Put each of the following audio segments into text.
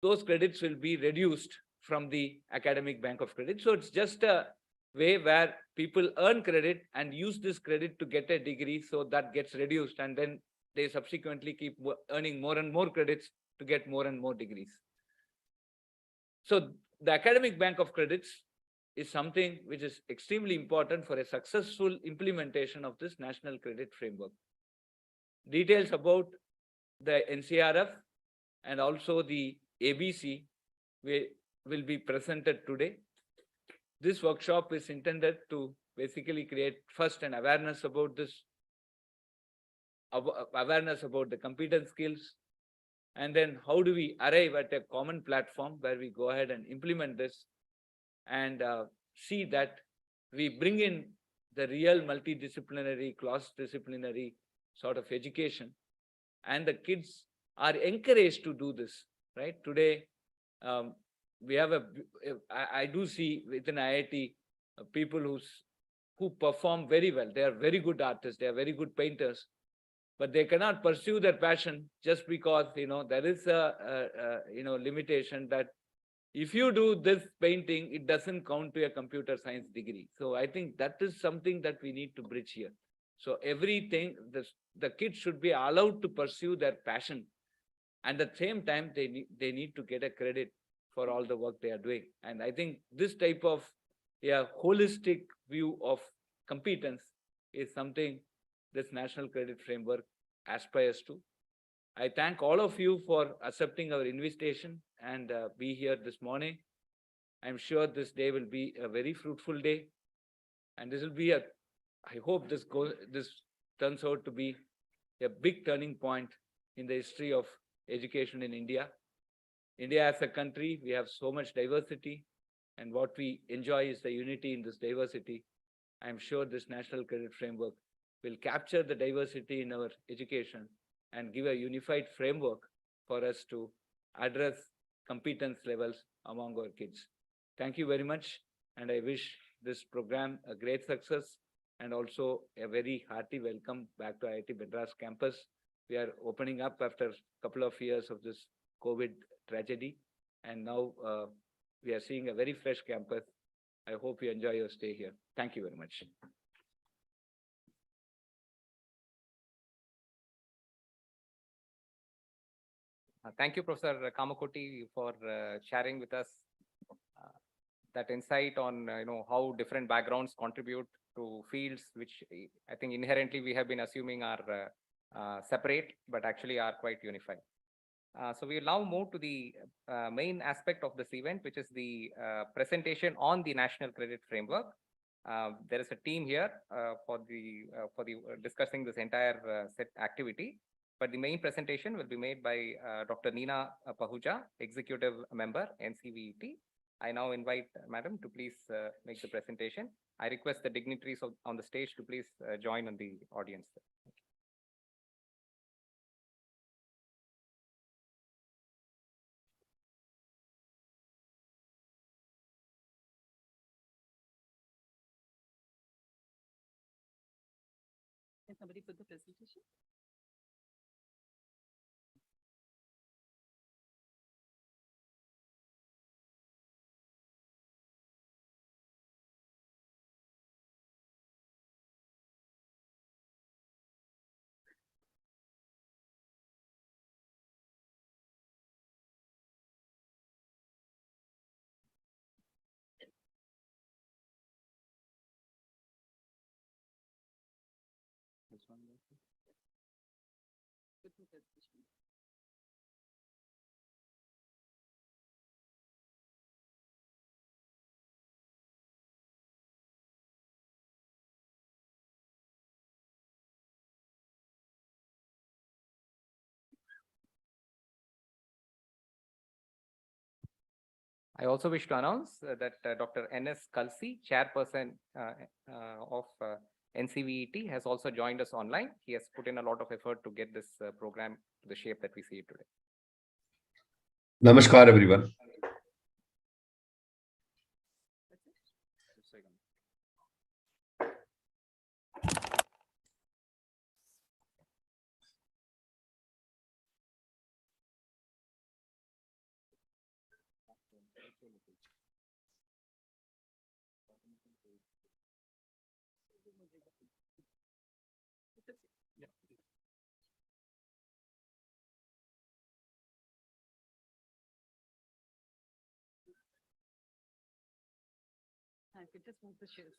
those credits will be reduced from the academic bank of credit. So it's just a way where people earn credit and use this credit to get a degree, so that gets reduced, and then they subsequently keep earning more and more credits to get more and more degrees. So the academic bank of credits is something which is extremely important for a successful implementation of this national credit framework. Details about the NCrF and also the ABC will be presented today. This workshop is intended to basically create first an awareness about this, awareness about the competence skills, and then how do we arrive at a common platform where we go ahead and implement this and see that we bring in the real multidisciplinary, cross-disciplinary sort of education, and the kids are encouraged to do this, right? Today, we have I do see within IIT people who perform very well. They are very good artists. They are very good painters, but they cannot pursue their passion just because, there is a limitation that if you do this painting, it doesn't count to a computer science degree. So I think that is something that we need to bridge here. So everything, the kids should be allowed to pursue their passion. And at the same time, they need to get a credit for all the work they are doing. And I think this type of holistic view of competence is something this national credit framework aspires to. I thank all of you for accepting our invitation and be here this morning. I'm sure this day will be a very fruitful day, and this will be I hope this turns out to be a big turning point in the history of education in India. India as a country, we have so much diversity, and what we enjoy is the unity in this diversity. I'm sure this national credit framework will capture the diversity in our education and give a unified framework for us to address competence levels among our kids. Thank you very much, and I wish this program a great success and also a very hearty welcome back to IIT Madras campus. We are opening up after a couple of years of this COVID tragedy, and now we are seeing a very fresh campus. I hope you enjoy your stay here. Thank you very much. Thank you, Professor Kamakoti, for sharing with us that insight on how different backgrounds contribute to fields which I think inherently we have been assuming are separate, but actually are quite unified. So we will now move to the main aspect of this event, which is the presentation on the National Credit Framework. There is a team here for the discussing this entire set activity. But the main presentation will be made by Dr. Neena Pahuja, Executive Member, NCVET. I now invite Madam to please make the presentation. I request the dignitaries on the stage to please join on the audience. Can somebody put the presentation? I also wish to announce that Dr. N.S. Kalsi, Chairperson of NCVET, has also joined us online. He has put in a lot of effort to get this program to the shape that we see it today. Namaskar, everyone. I could just move the chairs.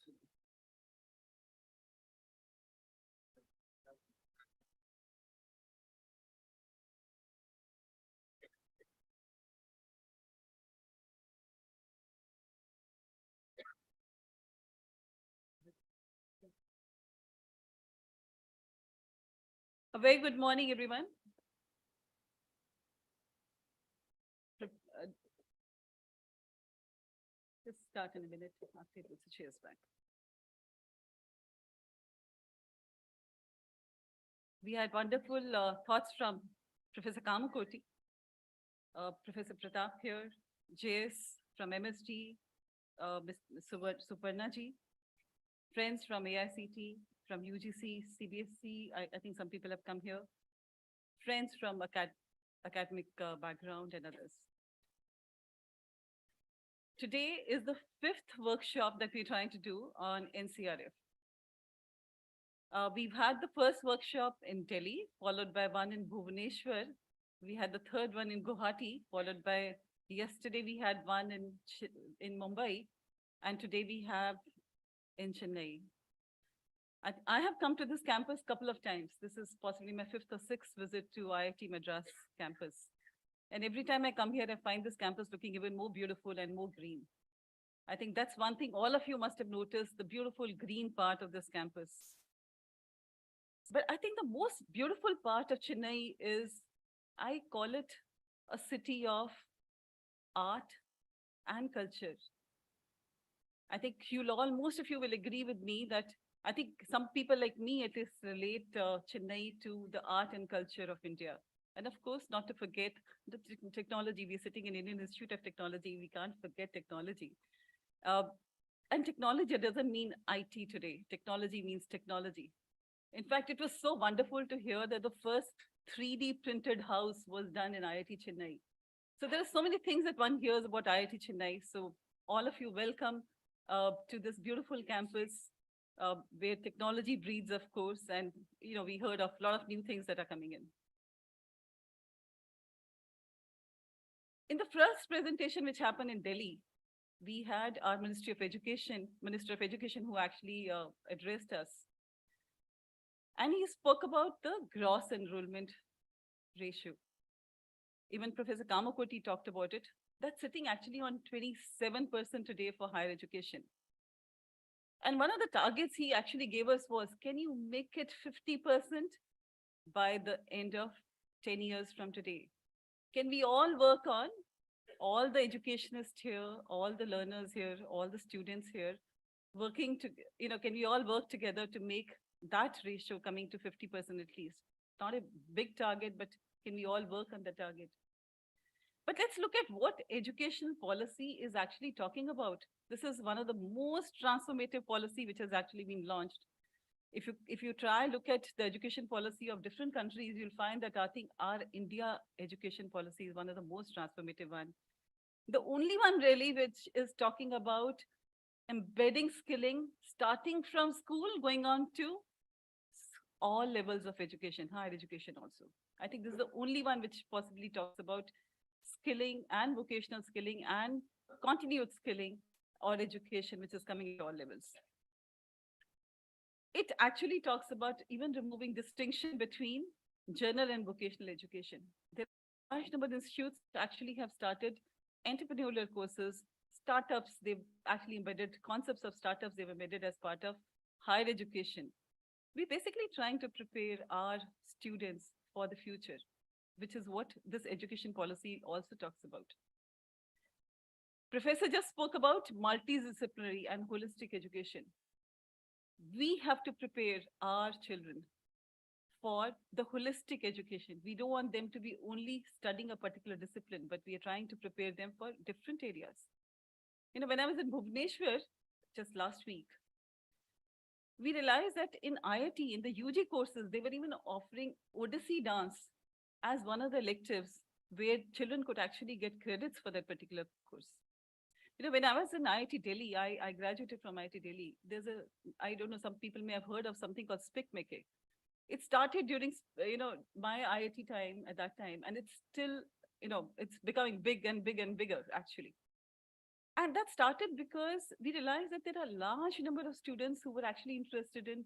A very good morning, everyone. Just start in a minute after he puts the chairs back. We had wonderful thoughts from Professor Kamakoti, Professor Pratap here, JS from MSG, Ms. Suparna ji, friends from AICT, from UGC, CBSC, I think some people have come here, friends from academic background and others. Today is the 5th workshop that we're trying to do on NCrF. We've had the first workshop in Delhi, followed by one in Bhubaneswar. We had the third one in Guwahati, followed by yesterday we had one in Mumbai, and today we have in Chennai. I have come to this campus a couple of times. This is possibly my 5th or 6th visit to IIT Madras campus. And every time I come here, I find this campus looking even more beautiful and more green. I think that's one thing all of you must have noticed, the beautiful green part of this campus. But I think the most beautiful part of Chennai is, I call it a city of art and culture. I think most of you will agree with me that I think some people like me at least relate Chennai to the art and culture of India. And of course, not to forget the technology. We're sitting in Indian Institute of Technology. We can't forget technology. And technology doesn't mean IT today. Technology means technology. In fact, it was so wonderful to hear that the first 3D printed house was done in IIT Chennai. So there are so many things that one hears about IIT Chennai. So all of you, welcome to this beautiful campus where technology breeds, of course. And we heard of a lot of new things that are coming in. In the first presentation which happened in Delhi, we had our Minister of Education who actually addressed us. And he spoke about the gross enrollment ratio. Even Professor Kamakoti talked about it. That's sitting actually on 27% today for higher education. And one of the targets he actually gave us was, can you make it 50% by the end of 10 years from today? Can we all work on, all the educationists here, all the learners here, all the students here, working to, can we all work together to make that ratio coming to 50% at least? Not a big target, but can we all work on the target? But let's look at what educational policy is actually talking about. This is one of the most transformative policy which has actually been launched. If you try look at the education policy of different countries, you'll find that I think our India education policy is one of the most transformative one. The only one really which is talking about embedding skilling, starting from school, going on to all levels of education, higher education also. I think this is the only one which possibly talks about skilling and vocational skilling and continued skilling or education, which is coming at all levels. It actually talks about even removing distinction between general and vocational education. There are a large number of institutes that actually have started entrepreneurial courses, startups, they've actually embedded concepts of startups, they've embedded as part of higher education. We're basically trying to prepare our students for the future, which is what this education policy also talks about. Professor just spoke about multidisciplinary and holistic education. We have to prepare our children for the holistic education. We don't want them to be only studying a particular discipline, but we are trying to prepare them for different areas. When I was in Bhubaneswar just last week, we realized that in IIT, in the UG courses, they were even offering Odissi dance as one of the electives where children could actually get credits for that particular course. When I was in IIT Delhi, I graduated from IIT Delhi. I don't know, some people may have heard of something called spick making. It started during, my IIT time at that time, and it's still, it's becoming big and big and bigger, actually. And that started because we realized that there are a large number of students who were actually interested in,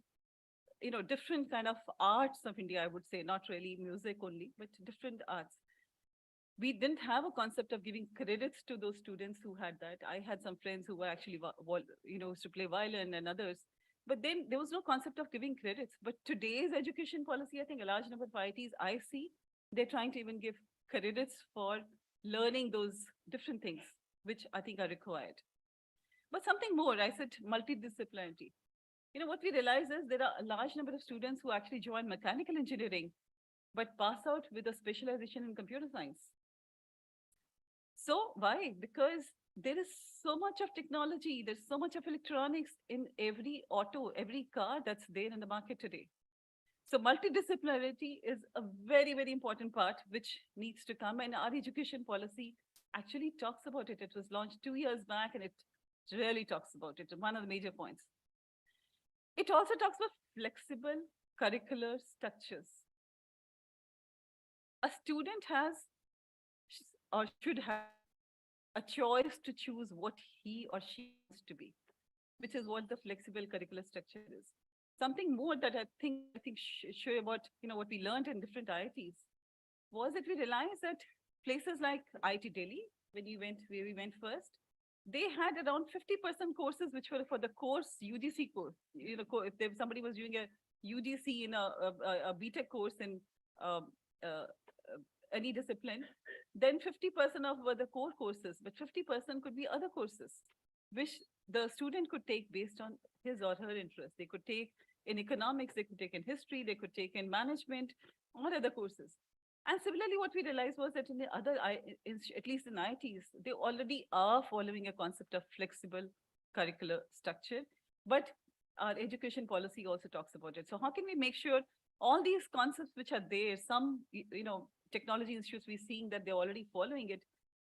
different kind of arts of India, I would say, not really music only, but different arts. We didn't have a concept of giving credits to those students who had that. I had some friends who were actually, used to play violin and others. But then there was no concept of giving credits. But today's education policy, I think a large number of IITs I see, they're trying to even give credits for learning those different things, which I think are required. But something more, I said multidisciplinarity. What we realize is there are a large number of students who actually join mechanical engineering, but pass out with a specialization in computer science. So why? Because there is so much of technology, there's so much of electronics in every auto, every car that's there in the market today. So multidisciplinarity is a very, very important part which needs to come. And our education policy actually talks about it. It was launched 2 years back and it really talks about it. One of the major points. It also talks about flexible curricular structures. A student has or should have a choice to choose what he or she wants to be, which is what the flexible curricular structure is. Something more that I think show about what we learned in different IITs was that we realized that places like IIT Delhi, where we went first, they had around 50% courses which were for the course UGC course. If somebody was doing a UGC in a BTech course in any discipline, then 50% of were the core courses, but 50% could be other courses, which the student could take based on his or her interest. They could take in economics, they could take in history, they could take in management, or other courses. And similarly, what we realized was that in the other, at least in IITs, they already are following a concept of flexible curricular structure, but our education policy also talks about it. So how can we make sure all these concepts which are there, some, technology institutes we're seeing that they're already following it,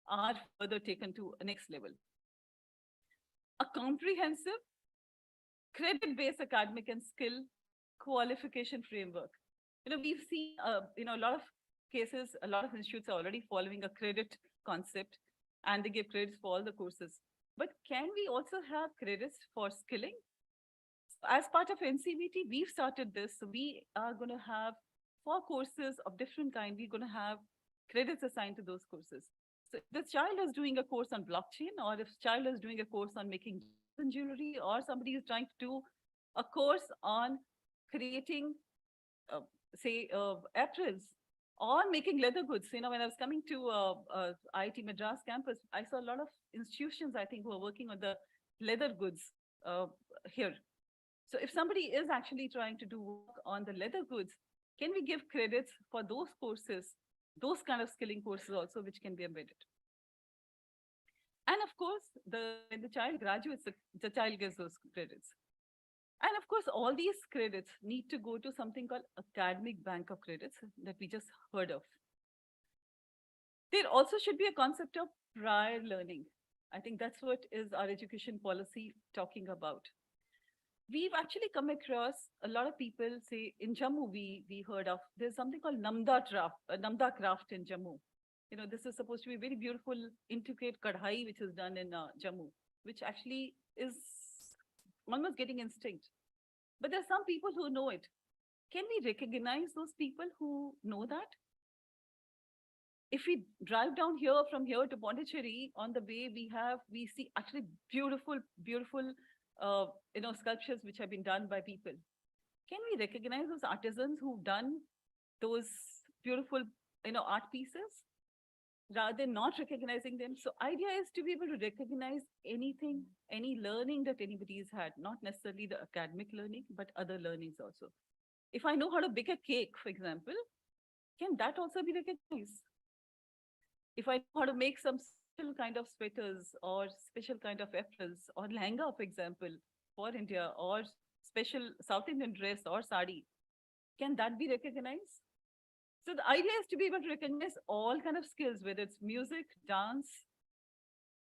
are further taken to a next level. A comprehensive, credit-based academic and skill qualification framework. We've seen, a lot of cases, a lot of institutes are already following a credit concept and they give credits for all the courses. But can we also have credits for skilling? As part of NCVT, we've started this. So we are going to have 4 courses of different kind. We're going to have credits assigned to those courses. So if the child is doing a course on blockchain, or if child is doing a course on making jewelry, or somebody is trying to do a course on creating, say, aprons, or making leather goods. When I was coming to IIT Madras campus, I saw a lot of institutions, I think, who are working on the leather goods here. So if somebody is actually trying to do work on the leather goods, can we give credits for those courses, those kind of skilling courses also, which can be embedded? And of course, when the child graduates, the child gets those credits. And of course, all these credits need to go to something called academic bank of credits that we just heard of. There also should be a concept of prior learning. I think that's what is our education policy talking about. We've actually come across a lot of people say in Jammu, we heard of, there's something called Namda craft in Jammu. This is supposed to be a very beautiful, intricate kadhai, which is done in Jammu, which actually is almost getting instinct. But there are some people who know it. Can we recognize those people who know that? If we drive down here from here to Pondicherry, on the way we see actually beautiful, beautiful sculptures which have been done by people. Can we recognize those artisans who've done those beautiful, art pieces, rather than not recognizing them? So idea is to be able to recognize anything, any learning that anybody's had, not necessarily the academic learning, but other learnings also. If I know how to bake a cake, for example, can that also be recognized? If I know how to make some special kind of sweaters or special kind of aprons or lehenga, for example, for India, or special South Indian dress or sari, can that be recognized? So the idea is to be able to recognize all kind of skills, whether it's music, dance,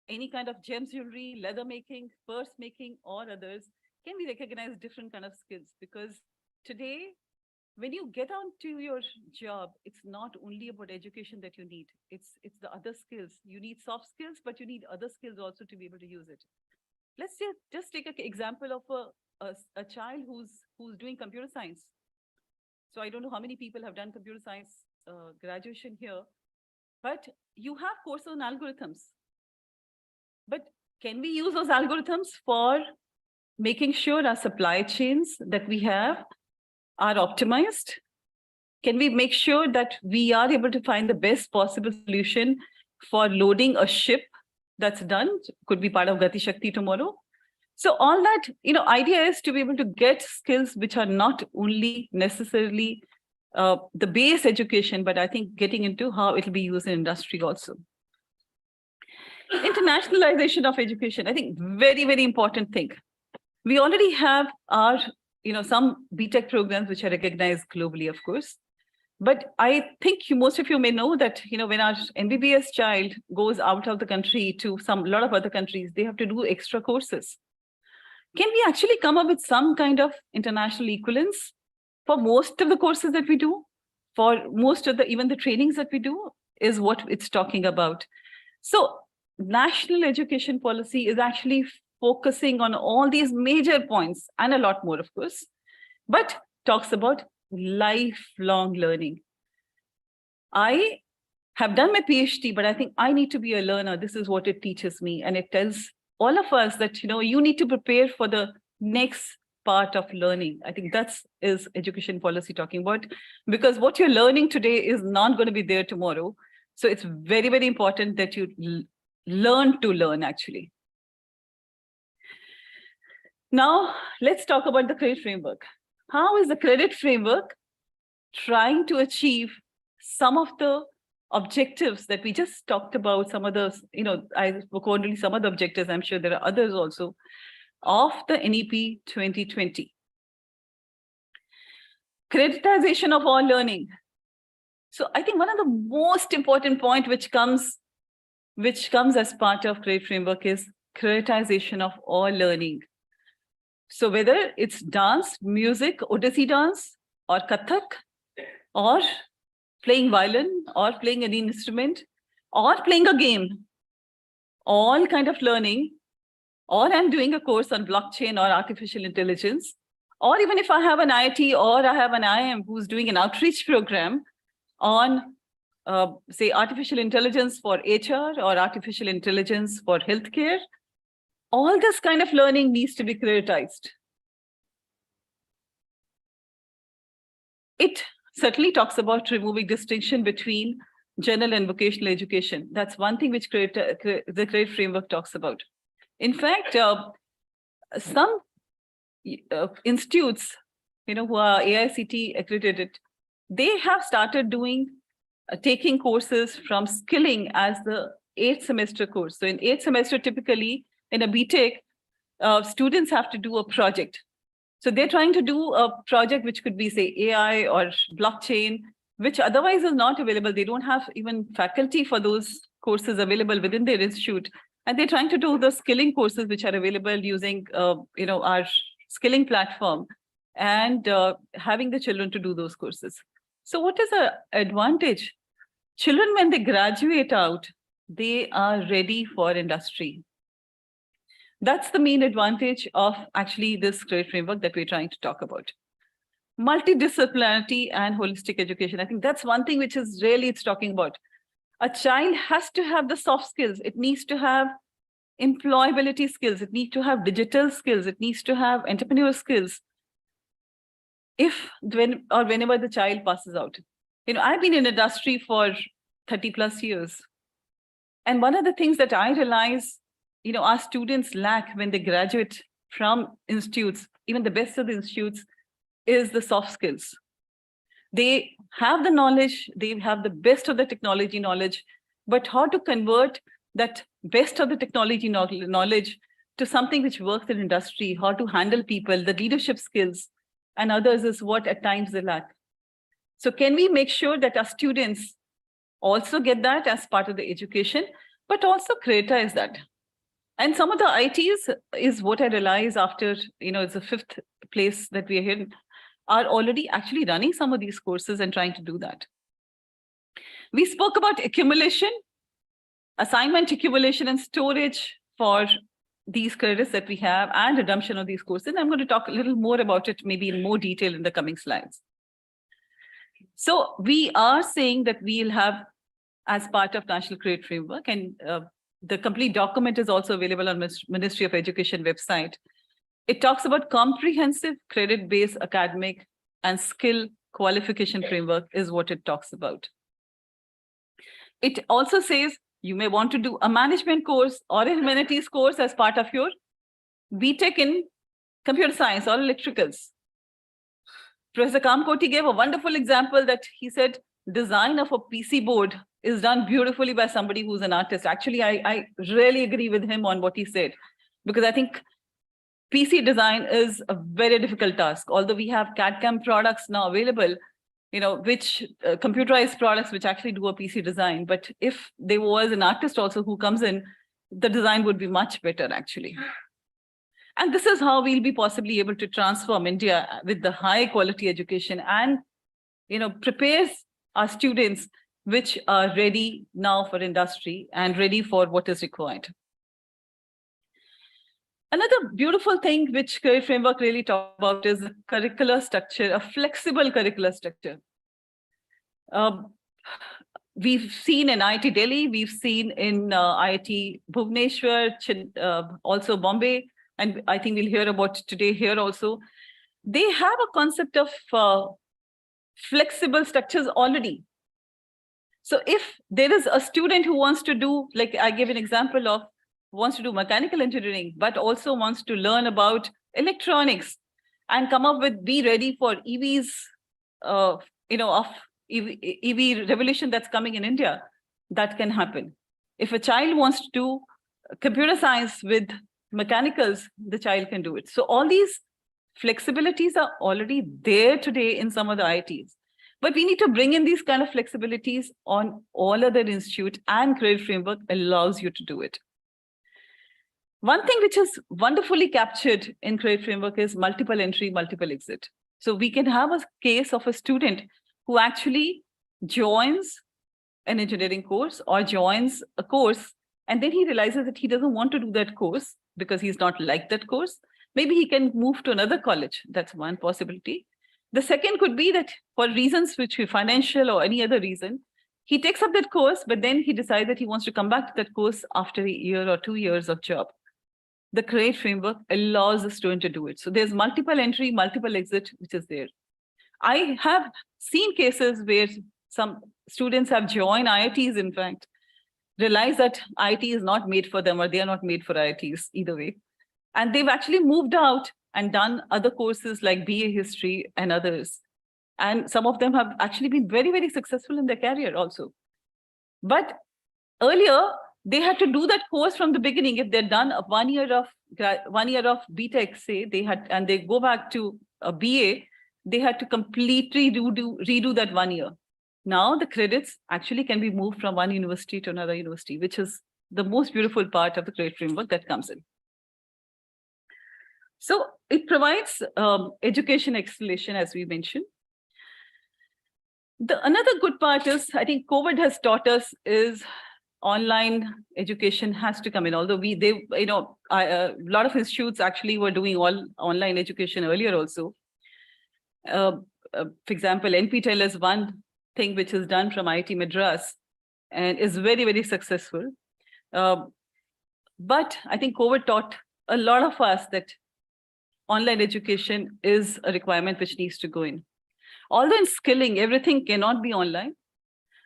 any kind of gems jewelry, leather making, purse making, or others, can we recognize different kind of skills? Because today, when you get on to your job, it's not only about education that you need. It's the other skills. You need soft skills, but you need other skills also to be able to use it. Let's just take an example of a child who's doing computer science. So I don't know how many people have done computer science graduation here, but you have courses on algorithms. But can we use those algorithms for making sure our supply chains that we have are optimized? Can we make sure that we are able to find the best possible solution for loading a ship that's done? Could be part of Gati Shakti tomorrow. So all that, idea is to be able to get skills which are not only necessarily the base education, but I think getting into how it will be used in industry also. Internationalization of education, I think very, very important thing. We already have our, some BTech programs which are recognized globally, of course. But I think most of you may know that, when our MBBS child goes out of the country to a lot of other countries, they have to do extra courses. Can we actually come up with some kind of international equivalence for most of the courses that we do, for most of even the trainings that we do, is what it's talking about. So national education policy is actually focusing on all these major points and a lot more, of course, but talks about lifelong learning. I have done my PhD, but I think I need to be a learner. This is what it teaches me. And it tells all of us that, you need to prepare for the next part of learning. I think is education policy talking about, because what you're learning today is not going to be there tomorrow. So it's very, very important that you learn to learn, actually. Now, let's talk about the credit framework. How is the credit framework trying to achieve some of the objectives that we just talked about? Some of those, I spoke only some of the objectives. I'm sure there are others also of the NEP 2020. Creditization of all learning. So I think one of the most important point which comes as part of credit framework is creditization of all learning. So whether it's dance, music, Odissi dance, or Kathak, or playing violin, or playing any instrument, or playing a game, all kind of learning, or I'm doing a course on blockchain or artificial intelligence, or even if I have an IIT or I have an IIM who's doing an outreach program on, say, artificial intelligence for HR or artificial intelligence for healthcare, all this kind of learning needs to be creditized. It certainly talks about removing distinction between general and vocational education. That's one thing which the credit framework talks about. In fact, some institutes, who are AICTE accredited, they have started taking courses from skilling as the 8th semester course. So in 8th semester, typically in a BTech, students have to do a project. So they're trying to do a project which could be, say, AI or blockchain, which otherwise is not available. They don't have even faculty for those courses available within their institute. And they're trying to do the skilling courses which are available using, our skilling platform, and having the children to do those courses. So what is the advantage? Children, when they graduate out, they are ready for industry. That's the main advantage of actually this credit framework that we're trying to talk about. Multidisciplinarity and holistic education. I think that's one thing which is really it's talking about. A child has to have the soft skills. It needs to have employability skills. It needs to have digital skills. It needs to have entrepreneurial skills. Whenever the child passes out. I've been in industry for 30 plus years. And one of the things that I realize, our students lack when they graduate from institutes, even the best of the institutes, is the soft skills. They have the knowledge, they have the best of the technology knowledge, but how to convert that best of the technology knowledge to something which works in industry, how to handle people, the leadership skills, and others is what at times they lack. So can we make sure that our students also get that as part of the education, but also creditize that? And some of the ITs is what I realized after, it's the 5th place that we are in, are already actually running some of these courses and trying to do that. We spoke about accumulation, assignment accumulation and storage for these credits that we have and redemption of these courses. I'm going to talk a little more about it, maybe in more detail in the coming slides. So we are saying that we'll have, as part of National Credit Framework, and the complete document is also available on Ministry of Education website. It talks about comprehensive credit-based academic and skill qualification framework is what it talks about. It also says you may want to do a management course or a humanities course as part of your BTech in computer science or electricals. Professor Kamakoti gave a wonderful example that he said design of a PC board is done beautifully by somebody who's an artist. Actually, I really agree with him on what he said, because I think PC design is a very difficult task. Although we have CAD/CAM products now available, which computerized products which actually do a PC design. But if there was an artist also who comes in, the design would be much better actually. And this is how we'll be possibly able to transform India with the high quality education and, prepares our students which are ready now for industry and ready for what is required. Another beautiful thing which Credit Framework really talks about is the curricular structure, a flexible curricular structure. We've seen in IIT Delhi, we've seen in IIT Bhubaneswar, also Bombay, and I think we'll hear about today here also. They have a concept of flexible structures already. So if there is a student who wants to do, like I gave an example of, wants to do mechanical engineering, but also wants to learn about electronics and come up with, be ready for EVs, of EV revolution that's coming in India, that can happen. If a child wants to do computer science with mechanicals, the child can do it. So all these flexibilities are already there today in some of the IITs. But we need to bring in these kind of flexibilities on all other institutes, and Credit Framework allows you to do it. One thing which is wonderfully captured in Credit Framework is multiple entry, multiple exit. So we can have a case of a student who actually joins an engineering course or joins a course, and then he realizes that he doesn't want to do that course because he's not liked that course. Maybe he can move to another college. That's one possibility. The second could be that for reasons which are financial or any other reason, he takes up that course, but then he decides that he wants to come back to that course after a year or 2 years of job. The Credit Framework allows the student to do it. So there's multiple entry, multiple exit, which is there. I have seen cases where some students have joined IITs, in fact, realize that IIT is not made for them, or they are not made for IITs either way. And they've actually moved out and done other courses like BA History and others. And some of them have actually been very, very successful in their career also. But earlier, they had to do that course from the beginning. If they're done 1 year of BTech, say, and they go back to a BA, they had to completely redo that 1 year. Now the credits actually can be moved from one university to another university, which is the most beautiful part of the Credit Framework that comes in. So it provides education acceleration, as we mentioned. Another good part is, I think COVID has taught us, is online education has to come in. Although a lot of institutes actually were doing all online education earlier also. For example, NPTEL is one thing which is done from IIT Madras and is very, very successful. But I think COVID taught a lot of us that online education is a requirement which needs to go in. Although in skilling, everything cannot be online.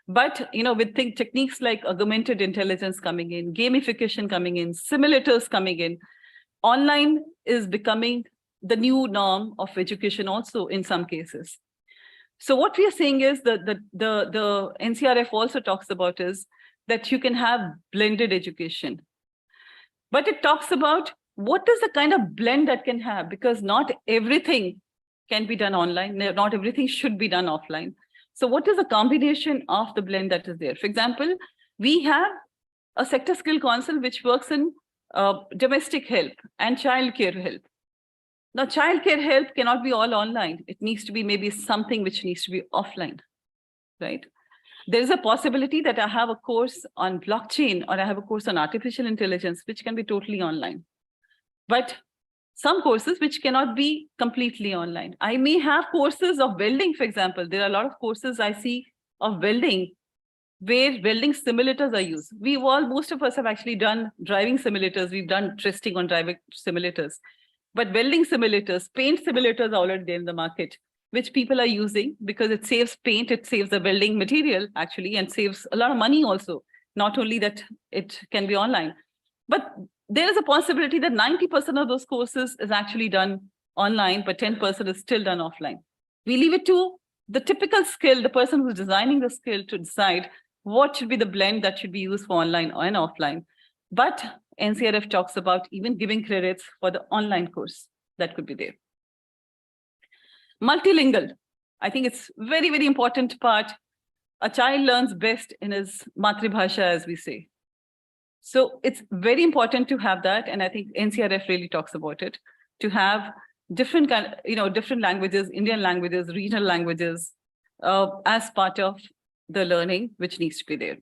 But with techniques like augmented intelligence coming in, gamification coming in, simulators coming in, online is becoming the new norm of education also in some cases. So what we are saying is that the NCrF also talks about is that you can have blended education. But it talks about what is the kind of blend that can have, because not everything can be done online, not everything should be done offline. So what is the combination of the blend that is there? For example, we have a sector skill council which works in domestic help, and childcare help. Now, childcare help cannot be all online. It needs to be maybe something which needs to be offline, right? There is a possibility that I have a course on blockchain or I have a course on artificial intelligence, which can be totally online. But some courses which cannot be completely online. I may have courses of welding, for example. There are a lot of courses I see of welding where welding simulators are used. Most of us have actually done driving simulators. We've done testing on driving simulators. But welding simulators, paint simulators are already there in the market, which people are using because it saves paint, it saves the welding material actually, and saves a lot of money also. Not only that it can be online, but there is a possibility that 90% of those courses is actually done online, but 10% is still done offline. We leave it to the typical skill, the person who's designing the skill to decide what should be the blend that should be used for online and offline. But NCrF talks about even giving credits for the online course that could be there. Multilingual. I think it's very, very important part. A child learns best in his matribhasha, as we say. So it's very important to have that. And I think NCrF really talks about it, to have different languages, Indian languages, regional languages, as part of the learning, which needs to be there.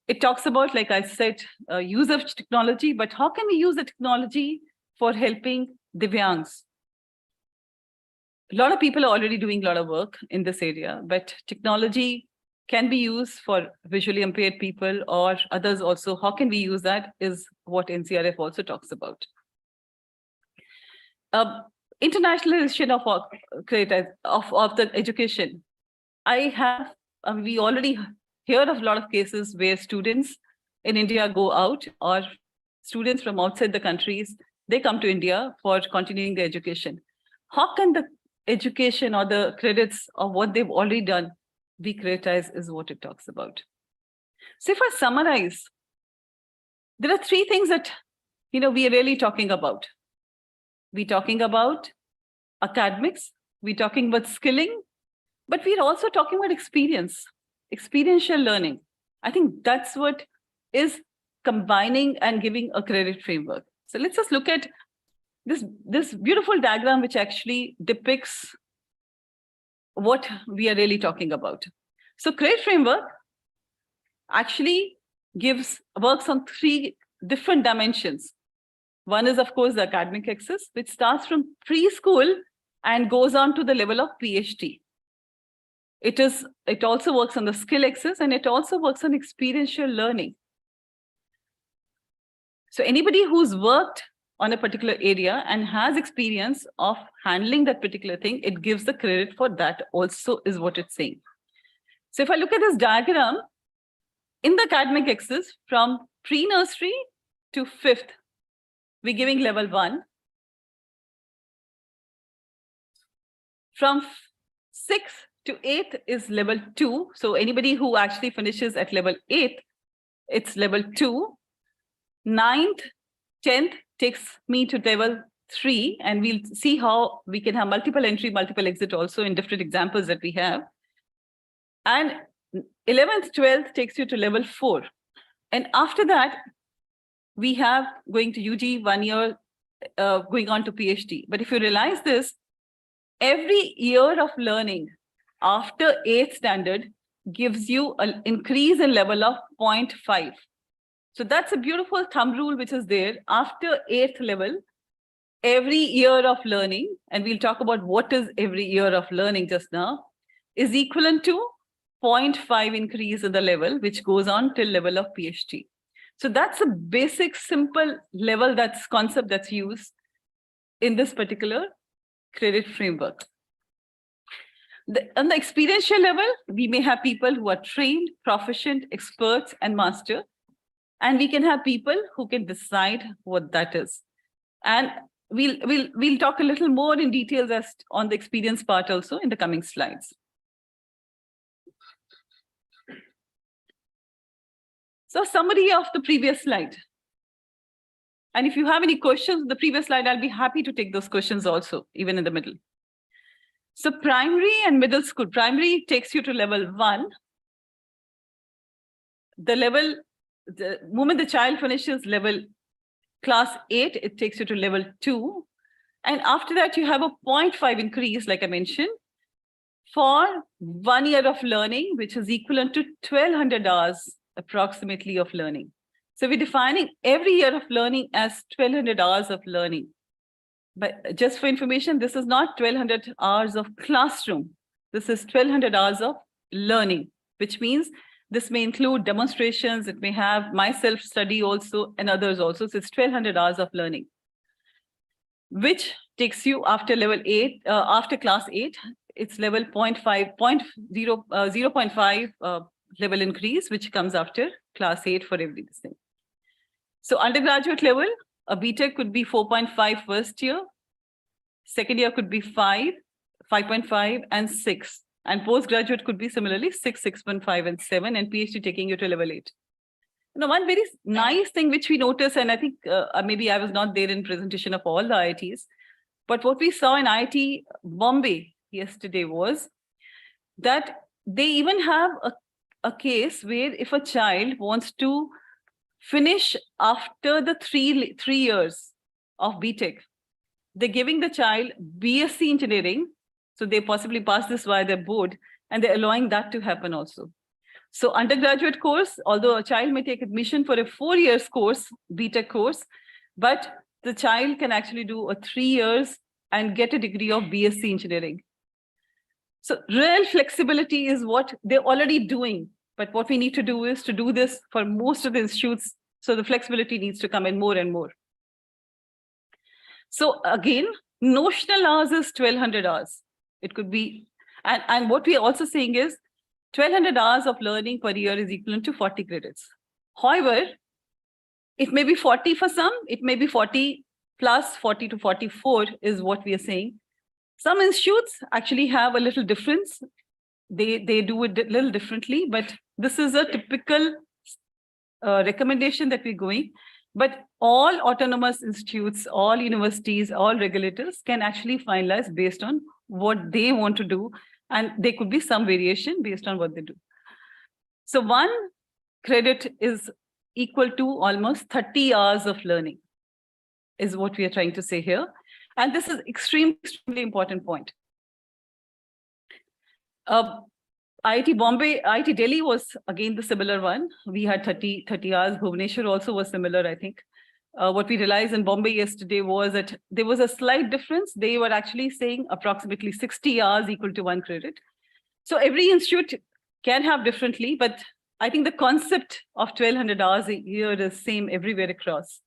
It talks about, like I said, use of technology, but how can we use the technology for helping Divyangs? A lot of people are already doing a lot of work in this area, but technology can be used for visually impaired people or others also. How can we use that is what NCrF also talks about. Internationalization of the education. We already hear of a lot of cases where students in India go out, or students from outside the countries, they come to India for continuing their education. How can the education or the credits of what they've already done be creditized is what it talks about. So if I summarize, there are three things that we are really talking about. We're talking about academics, we're talking about skilling, but we're also talking about experiential learning. I think that's what is combining and giving a credit framework. So let's just look at this beautiful diagram, which actually depicts what we are really talking about. So credit framework actually works on three different dimensions. One is, of course, the academic axis, which starts from preschool and goes on to the level of PhD. It also works on the skill axis, and it also works on experiential learning. So anybody who's worked on a particular area and has experience of handling that particular thing, it gives the credit for that also, is what it's saying. So if I look at this diagram, in the academic axis, from pre-nursery to 5th, we're giving level 1. From 6th to 8th is level 2. So anybody who actually finishes at level 8, it's level 2. 9th, 10th takes me to level 3, and we'll see how we can have multiple entry, multiple exit also in different examples that we have. And 11th, 12th takes you to level 4. And after that, we have going to UG 1 year, going on to PhD. But if you realize this, every year of learning after 8th standard gives you an increase in level of 0.5. So that's a beautiful thumb rule which is there. After 8th level, every year of learning, and we'll talk about what is every year of learning just now, is equivalent to 0.5 increase in the level, which goes on till level of PhD. So that's a basic, simple level, that's concept that's used in this particular credit framework. On the experiential level, we may have people who are trained, proficient, experts, and master. And we can have people who can decide what that is. And we'll talk a little more in details on the experience part also in the coming slides. So summary of the previous slide. And if you have any questions on the previous slide, I'll be happy to take those questions also, even in the middle. So primary and middle school. Primary takes you to level 1. The moment the child finishes level class 8, it takes you to level 2. And after that, you have a 0.5 increase, like I mentioned, for 1 year of learning, which is equivalent to 1200 hours approximately of learning. So we're defining every year of learning as 1200 hours of learning. But just for information, this is not 1200 hours of classroom. This is 1200 hours of learning, which means this may include demonstrations. It may have my self-study also and others also. So it's 1200 hours of learning, which takes you after level 8, after class 8, it's level 0.5 level increase, which comes after class 8 for every thing. So undergraduate level, a BTech could be 4.5 first year, second year could be 5, 5.5, and 6. And postgraduate could be similarly 6, 6.5, and 7, and PhD taking you to level 8. Now, one very nice thing which we noticed, and I think maybe I was not there in presentation of all the IITs, but what we saw in IIT Bombay yesterday was that they even have a case where if a child wants to finish after the three years of BTech, they're giving the child BSc engineering, so they possibly pass this via their board, and they're allowing that to happen also. So undergraduate course, although a child may take admission for a 4 years course, BTech course, but the child can actually do a 3 years and get a degree of BSc engineering. So real flexibility is what they're already doing. But what we need to do is to do this for most of the institutes. So the flexibility needs to come in more and more. So again, notional hours is 1200 hours. It could be, and what we're also saying is 1200 hours of learning per year is equivalent to 40 credits. However, it may be 40 for some, it may be 40 plus 40 to 44 is what we are saying. Some institutes actually have a little difference. They do it a little differently, but this is a typical recommendation that we're going. But all autonomous institutes, all universities, all regulators can actually finalize based on what they want to do. And there could be some variation based on what they do. So 1 credit is equal to almost 30 hours of learning is what we are trying to say here. And this is extremely important point. IIT Bombay, IIT Delhi was again the similar one. We had 30 hours. Bhubaneswar also was similar, I think. What we realized in Bombay yesterday was that there was a slight difference. They were actually saying approximately 60 hours equal to 1 credit. So every institute can have differently, but I think the concept of 1200 hours a year is same everywhere across.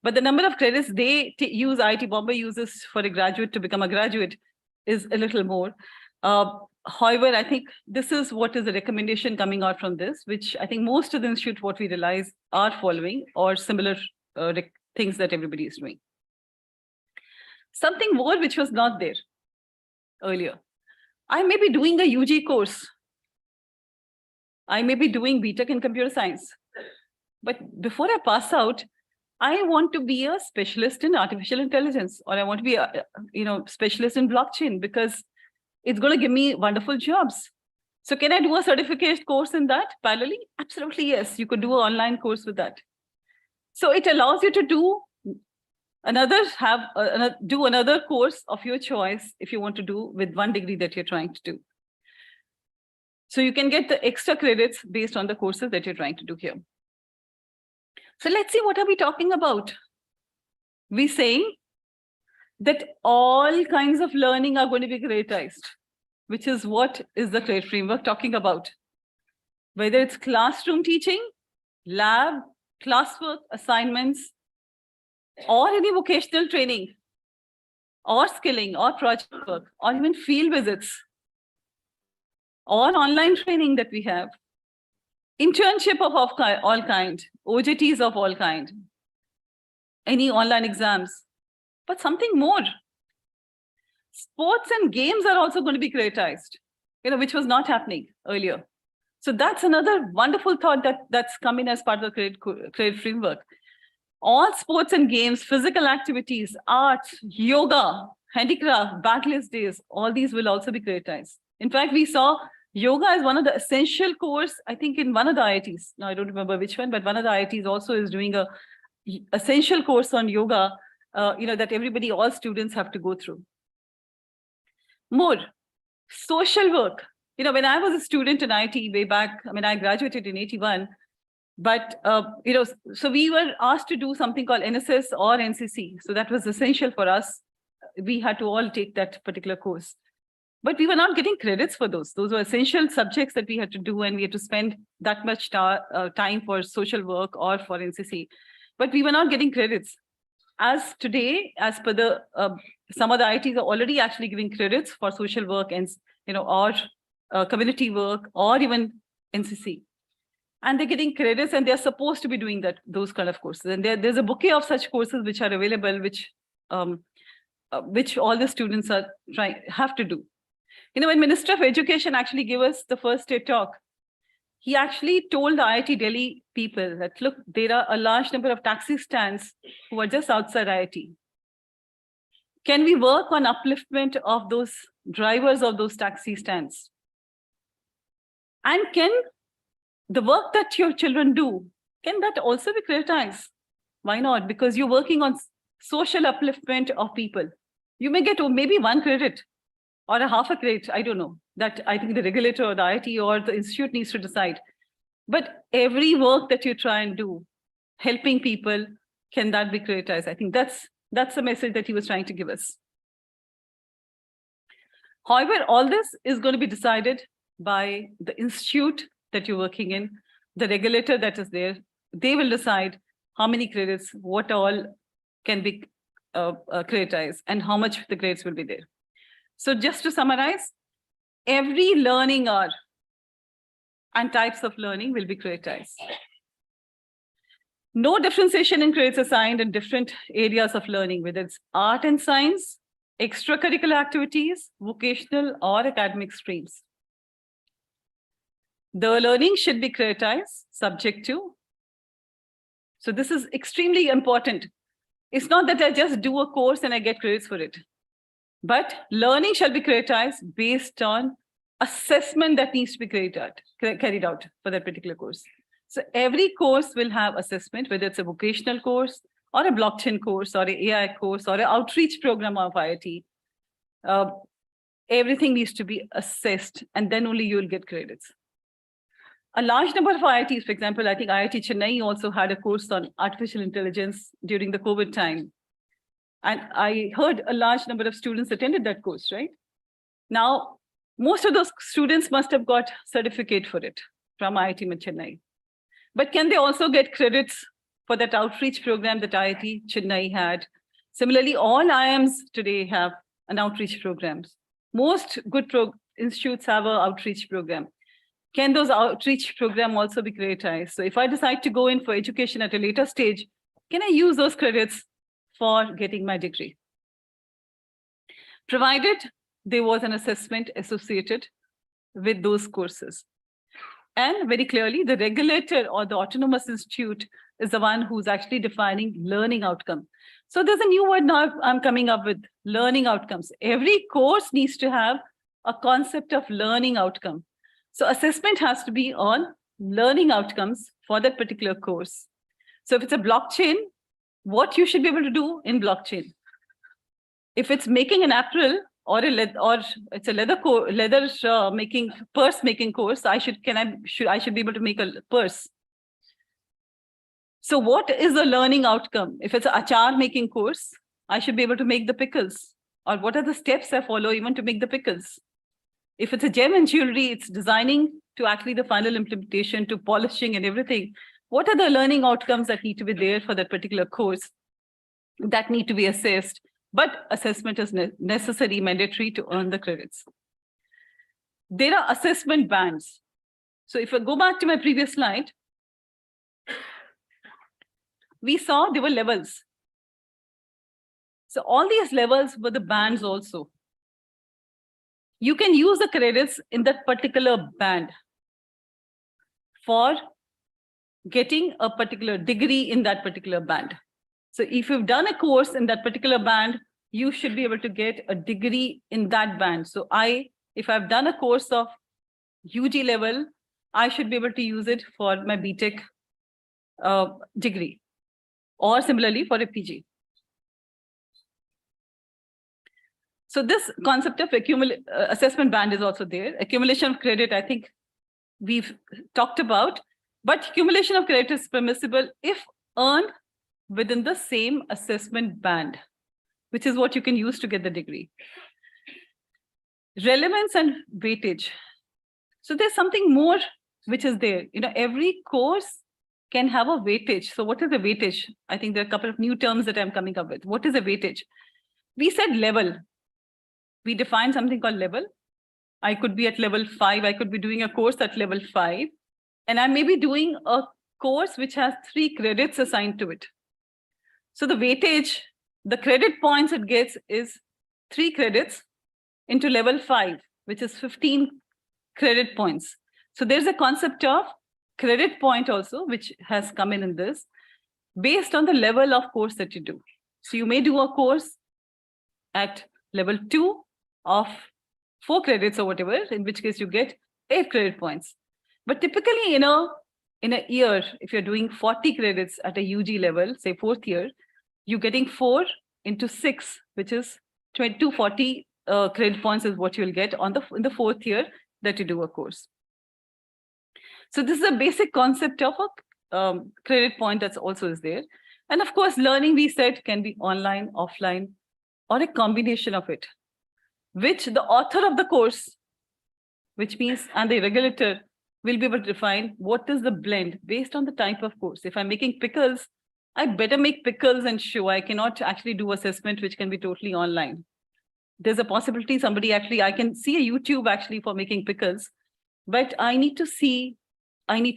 But the number of credits they use, IIT Bombay uses for a graduate to become a graduate is a little more. However, I think this is what is the recommendation coming out from this, which I think most of the institutes, what we realize, are following or similar things that everybody is doing. Something more which was not there earlier. I may be doing a UG course. I may be doing BTech in computer science. But before I pass out, I want to be a specialist in artificial intelligence, or I want to be a specialist in blockchain because it's going to give me wonderful jobs. So can I do a certificate course in that parallelly? Absolutely, yes. You could do an online course with that. So it allows you to do another course of your choice if you want to do with 1 degree that you're trying to do. So you can get the extra credits based on the courses that you're trying to do here. So let's see, what are we talking about? We're saying that all kinds of learning are going to be creditized, which is what is the credit framework talking about. Whether it's classroom teaching, lab, classwork, assignments, or any vocational training, or skilling, or project work, or even field visits, or online training that we have, internship of all kind, OJTs of all kind, any online exams, but something more. Sports and games are also going to be creditized, which was not happening earlier. So that's another wonderful thought that's coming as part of the credit framework. All sports and games, physical activities, arts, yoga, handicraft, backlist days, all these will also be creditized. In fact, we saw yoga as one of the essential course, I think in one of the IITs. Now, I don't remember which one, but one of the IITs also is doing a essential course on yoga, that everybody, all students have to go through. More social work. When I was a student in IIT way back, I graduated in 81, but, so we were asked to do something called NSS or NCC. So that was essential for us. We had to all take that particular course. But we were not getting credits for those. Those were essential subjects that we had to do, and we had to spend that much time for social work or for NCC. But we were not getting credits. As today, as per the, some of the IITs are already actually giving credits for social work and, or community work or even NCC. And they're getting credits and they're supposed to be doing those kind of courses. And there's a bouquet of such courses which are available, which all the students have to do. When Minister of Education actually gave us the first day talk, he actually told the IIT Delhi people that, look, there are a large number of taxi stands who are just outside IIT. Can we work on upliftment of those drivers of those taxi stands? And can the work that your children do, can that also be creditized? Why not? Because you're working on social upliftment of people. You may get maybe 1 credit or a half a credit, I don't know. That I think the regulator or the IIT or the institute needs to decide. But every work that you try and do, helping people, can that be creditized? I think that's the message that he was trying to give us. However, all this is going to be decided by the institute that you're working in, the regulator that is there. They will decide how many credits, what all can be creditized, and how much the credits will be there. So just to summarize, every learning hour and types of learning will be creditized. No differentiation in credits assigned in different areas of learning, whether it's art and science, extracurricular activities, vocational or academic streams. The learning should be creditized, subject to. So this is extremely important. It's not that I just do a course and I get credits for it. But learning shall be creditized based on assessment that needs to be carried out for that particular course. So every course will have assessment, whether it's a vocational course or a blockchain course or an AI course or an outreach program of IIT. Everything needs to be assessed, and then only you will get credits. A large number of IITs, for example, I think IIT Chennai also had a course on artificial intelligence during the COVID time. And I heard a large number of students attended that course, right? Now, most of those students must have got certificate for it from IIT Chennai. But can they also get credits for that outreach program that IIT Chennai had? Similarly, all IIMs today have an outreach programs. Most good institutes have an outreach program. Can those outreach program also be creditized? So if I decide to go in for education at a later stage, can I use those credits for getting my degree? Provided there was an assessment associated with those courses. And very clearly, the regulator or the autonomous institute is the one who's actually defining learning outcome. So there's a new word now I'm coming up with, learning outcomes. Every course needs to have a concept of learning outcome. So assessment has to be on learning outcomes for that particular course. So if it's a blockchain, what you should be able to do in blockchain. If it's making an apparel or it's a leather making purse making course, I should be able to make a purse. So what is the learning outcome? If it's an achar making course, I should be able to make the pickles. Or what are the steps I follow even to make the pickles? If it's a gem and jewelry, it's designing to actually the final implementation to polishing and everything. What are the learning outcomes that need to be there for that particular course that need to be assessed? But assessment is necessary, mandatory to earn the credits. There are assessment bands. So if I go back to my previous slide, we saw there were levels. So all these levels were the bands also. You can use the credits in that particular band for getting a particular degree in that particular band. So if you've done a course in that particular band, you should be able to get a degree in that band. So if I've done a course of UG level, I should be able to use it for my BTech degree. or similarly for a PG. So this concept of assessment band is also there. Accumulation of credit, I think we've talked about, but accumulation of credit is permissible if earned within the same assessment band, which is what you can use to get the degree. Relevance and weightage. So there's something more which is there. Every course can have a weightage. So what is the weightage? I think there are a couple of new terms that I'm coming up with. What is a weightage? We said level. We defined something called level. I could be at level 5. I could be doing a course at level 5. And I may be doing a course which has 3 credits assigned to it. So the weightage, the credit points it gets is 3 credits into level 5, which is 15 credit points. So there's a concept of credit point also, which has come in this, based on the level of course that you do. So you may do a course at level 2 of 4 credits or whatever, in which case you get 8 credit points. But typically in a year, if you're doing 40 credits at a UG level, say 4th year, you're getting 4 into 6, which is 240 credit points is what you'll get in the 4th year that you do a course. So this is a basic concept of a credit point that's also is there. And of course, learning, we said, can be online, offline, or a combination of it, which the author of the course, which means, and the regulator will be able to define what is the blend based on the type of course. If I'm making pickles, I better make pickles and show. I cannot actually do assessment, which can be totally online. There's a possibility I can see a YouTube actually for making pickles, but I need to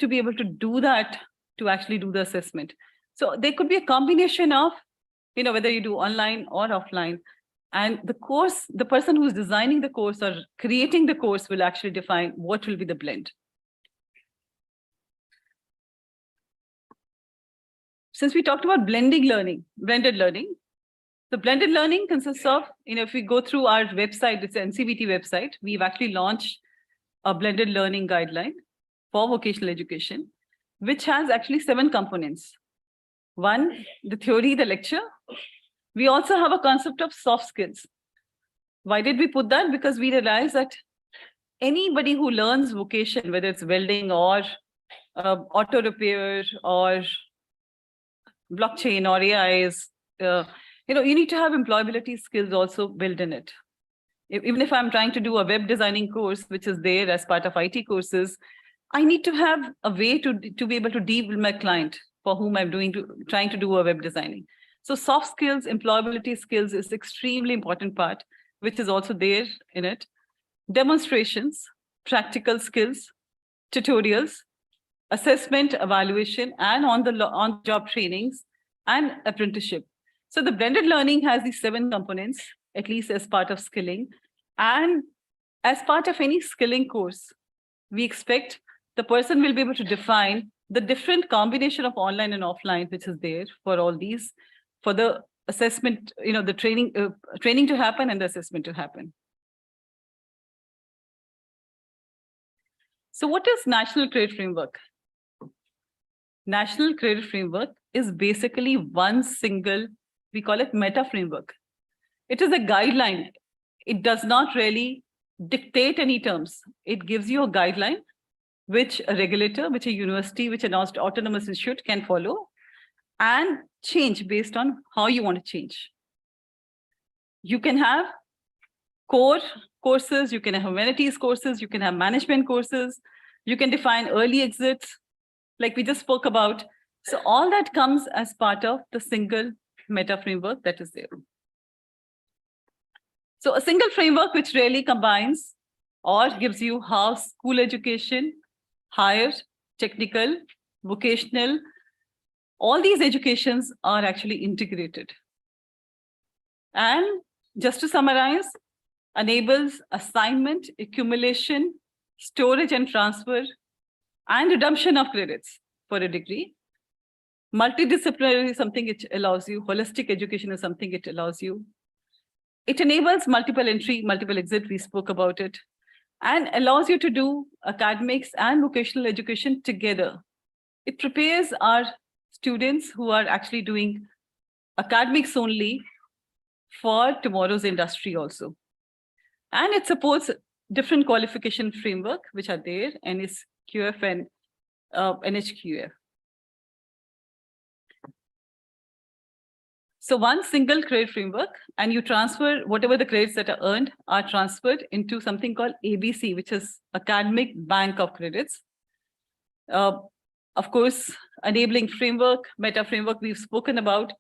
be able to do that to actually do the assessment. So there could be a combination of, whether you do online or offline, and the person who's designing the course or creating the course will actually define what will be the blend. Since we talked about blended learning, the blended learning consists of, if we go through our website, it's an NCVT website, we've actually launched a blended learning guideline for vocational education, which has actually 7 components. 1, the theory, the lecture. We also have a concept of soft skills. Why did we put that? Because we realized that anybody who learns vocation, whether it's welding or auto repair or blockchain or AIs, you need to have employability skills also built in it. Even if I'm trying to do a web designing course, which is there as part of IT courses, I need to have a way to be able to deal with my client for whom I'm trying to do a web designing. So soft skills, employability skills is extremely important part, which is also there in it. Demonstrations, practical skills, tutorials, assessment, evaluation, and on-job trainings, and apprenticeship. So the blended learning has these 7 components, at least as part of skilling. And as part of any skilling course, we expect the person will be able to define the different combination of online and offline, which is there for all these, for the assessment, the training to happen and the assessment to happen. So what is National Credit Framework? National Credit Framework is basically one single, we call it meta framework. It is a guideline. It does not really dictate any terms. It gives you a guideline which a regulator, which a university, which an autonomous institute can follow and change based on how you want to change. You can have core courses, you can have humanities courses, you can have management courses, you can define early exits, like we just spoke about. So all that comes as part of the single meta framework that is there. So a single framework which really combines or gives you how school education, higher, technical, vocational, all these educations are actually integrated. And just to summarize, enables assignment, accumulation, storage and transfer, and redemption of credits for a degree. Multidisciplinary is something it allows you. Holistic education is something it allows you. It enables multiple entry, multiple exit. We spoke about it. And allows you to do academics and vocational education together. It prepares our students who are actually doing academics only for tomorrow's industry also. And it supports different qualification framework which are there, NCrF and NHQF. So one single credit framework, and you transfer whatever the credits that are earned are transferred into something called ABC, which is Academic Bank of Credits. Of course, enabling framework, meta framework we've spoken about,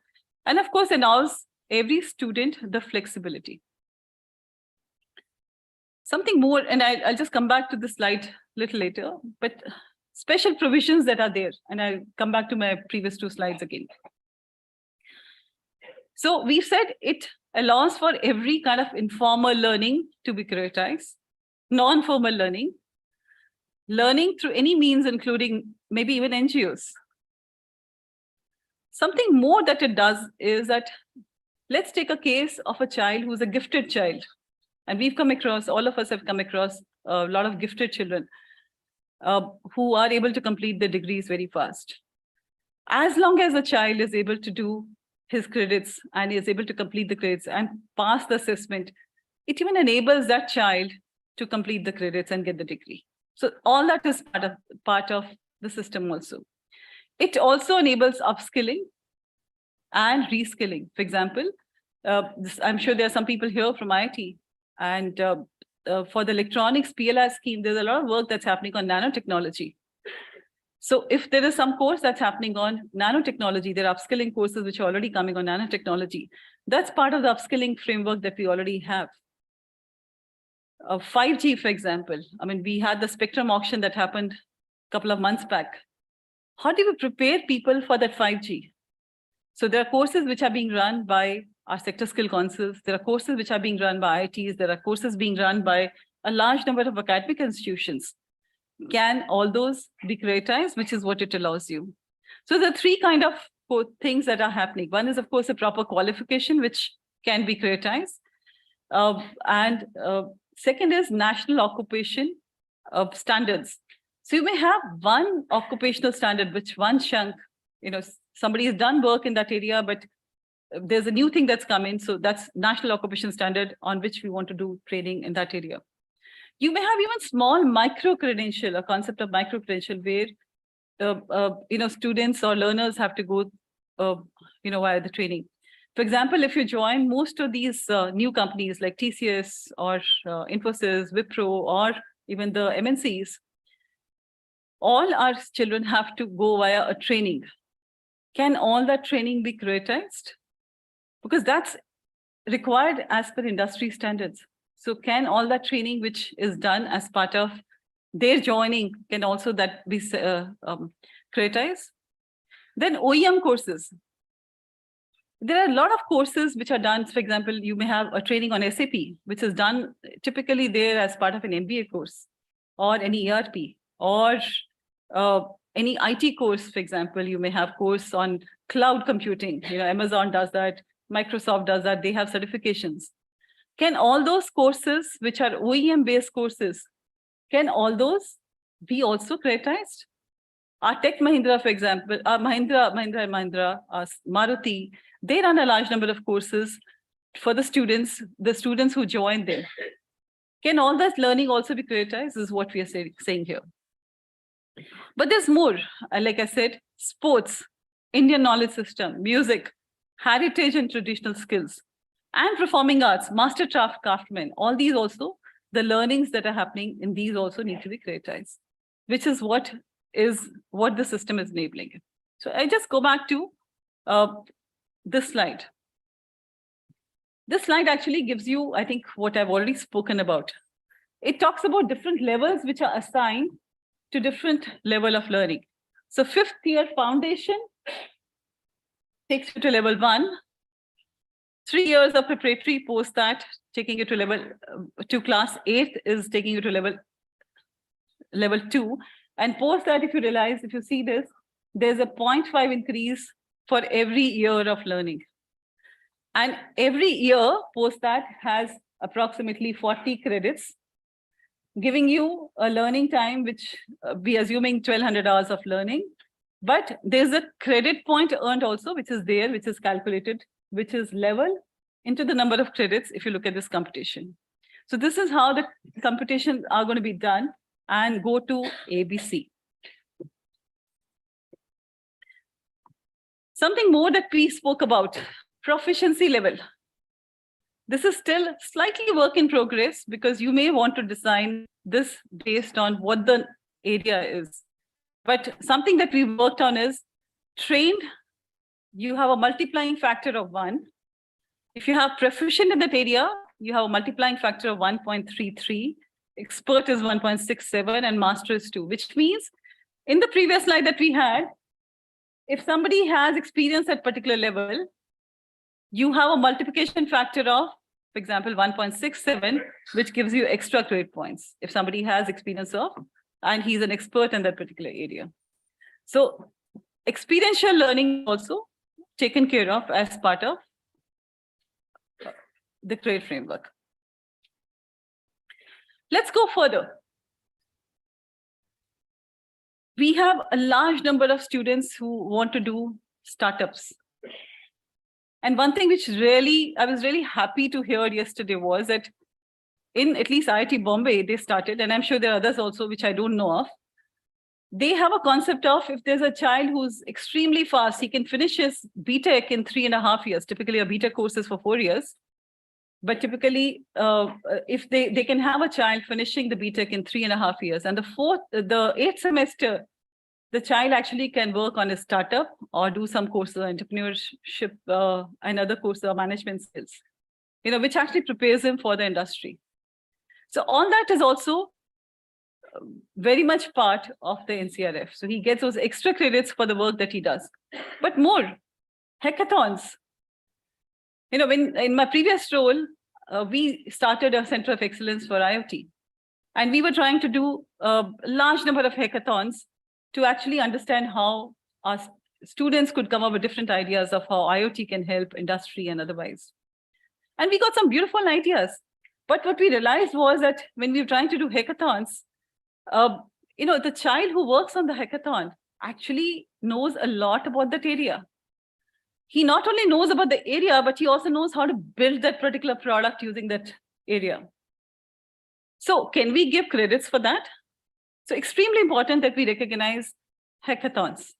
and of course allows every student the flexibility. Something more, and I'll just come back to the slide a little later, but special provisions that are there, and I'll come back to my previous 2 slides again. So we said it allows for every kind of informal learning to be prioritized, non-formal learning through any means, including maybe even NGOs. Something more that it does is that, let's take a case of a child who's a gifted child. And we've come across, all of us have come across a lot of gifted children who are able to complete their degrees very fast. As long as a child is able to do his credits and is able to complete the credits and pass the assessment, it even enables that child to complete the credits and get the degree. So all that is part of the system also. It also enables upskilling and reskilling. For example, I'm sure there are some people here from IIT, and for the electronics PLI scheme, there's a lot of work that's happening on nanotechnology. So if there is some course that's happening on nanotechnology, there are upskilling courses which are already coming on nanotechnology. That's part of the upskilling framework that we already have. 5G, for example, I mean, we had the spectrum auction that happened a couple of months back. How do we prepare people for that 5G? So there are courses which are being run by our sector skill councils. There are courses which are being run by IITs. There are courses being run by a large number of academic institutions. Can all those be creditized, which is what it allows you? So there are 3 kind of things that are happening. One is, of course, a proper qualification, which can be creditized. Second is national occupation standards. So you may have one occupational standard, which one chunk, somebody has done work in that area, but there's a new thing that's come in. So that's national occupation standard on which we want to do training in that area. You may have even small micro-credential, a concept of micro-credential where students or learners have to go via the training. For example, if you join most of these new companies like TCS or Infosys, Wipro, or even the MNCs, all our children have to go via a training. Can all that training be creditized? Because that's required as per industry standards. So can all that training which is done as part of their joining, can also that be creditized? Then OEM courses. There are a lot of courses which are done. For example, you may have a training on SAP, which is done typically there as part of an MBA course, or any ERP, or any IT course. For example, you may have course on cloud computing. Amazon does that, Microsoft does that. They have certifications. Can all those courses, which are OEM-based courses, can all those be also creditized? Our Tech Mahindra, for example, Mahindra, Maruti, they run a large number of courses for the students who join there. Can all that learning also be creditized, is what we are saying here. But there's more. Like I said, sports, Indian knowledge system, music, heritage and traditional skills, and performing arts, master craftsmen, all these also, the learnings that are happening in these also need to be creditized, which is what the system is enabling. So I just go back to this slide. This slide actually gives you, I think, what I've already spoken about. It talks about different levels which are assigned to different level of learning. So 5th year foundation takes you to level 1. 3 years of preparatory, post that, taking you to level 2 class. 8th is taking you to level 2. And post that, if you see this, there's a 0.5 increase for every year of learning. And every year post that has approximately 40 credits, giving you a learning time, which we assuming 1200 hours of learning, But there's a credit point earned also, which is there, which is calculated, which is level into the number of credits if you look at this computation. So this is how the computations are going to be done and go to ABC. Something more that we spoke about, proficiency level. This is still slightly work in progress because you may want to design this based on what the area is. But something that we worked on is trained, you have a multiplying factor of 1. If you have proficient in that area, you have a multiplying factor of 1.33, expert is 1.67, and master is 2, which means in the previous slide that we had, if somebody has experience at particular level, you have a multiplication factor of, for example, 1.67, which gives you extra credit points. If somebody has experience of, and he's an expert in that particular area. So experiential learning also taken care of as part of the credit framework. Let's go further. We have a large number of students who want to do startups. And one thing which I was really happy to hear yesterday was that in at least IIT Bombay, they started, and I'm sure there are others also which I don't know of. They have a concept of if there's a child who's extremely fast, he can finish his BTech in 3.5 years. Typically, a BTech course is for 4 years. But typically, if they can have a child finishing the BTech in 3.5 years, and the 8th semester, the child actually can work on a startup or do some courses on entrepreneurship and other courses on management skills, which actually prepares him for the industry. So all that is also very much part of the NCrF. So he gets those extra credits for the work that he does. But more, hackathons. When in my previous role, we started a Center of Excellence for IoT. And we were trying to do a large number of hackathons to actually understand how our students could come up with different ideas of how IoT can help industry and otherwise. And we got some beautiful ideas. But what we realized was that when we were trying to do hackathons, the child who works on the hackathon actually knows a lot about that area. He not only knows about the area, but he also knows how to build that particular product using that area. So can we give credits for that? So extremely important that we recognize hackathons.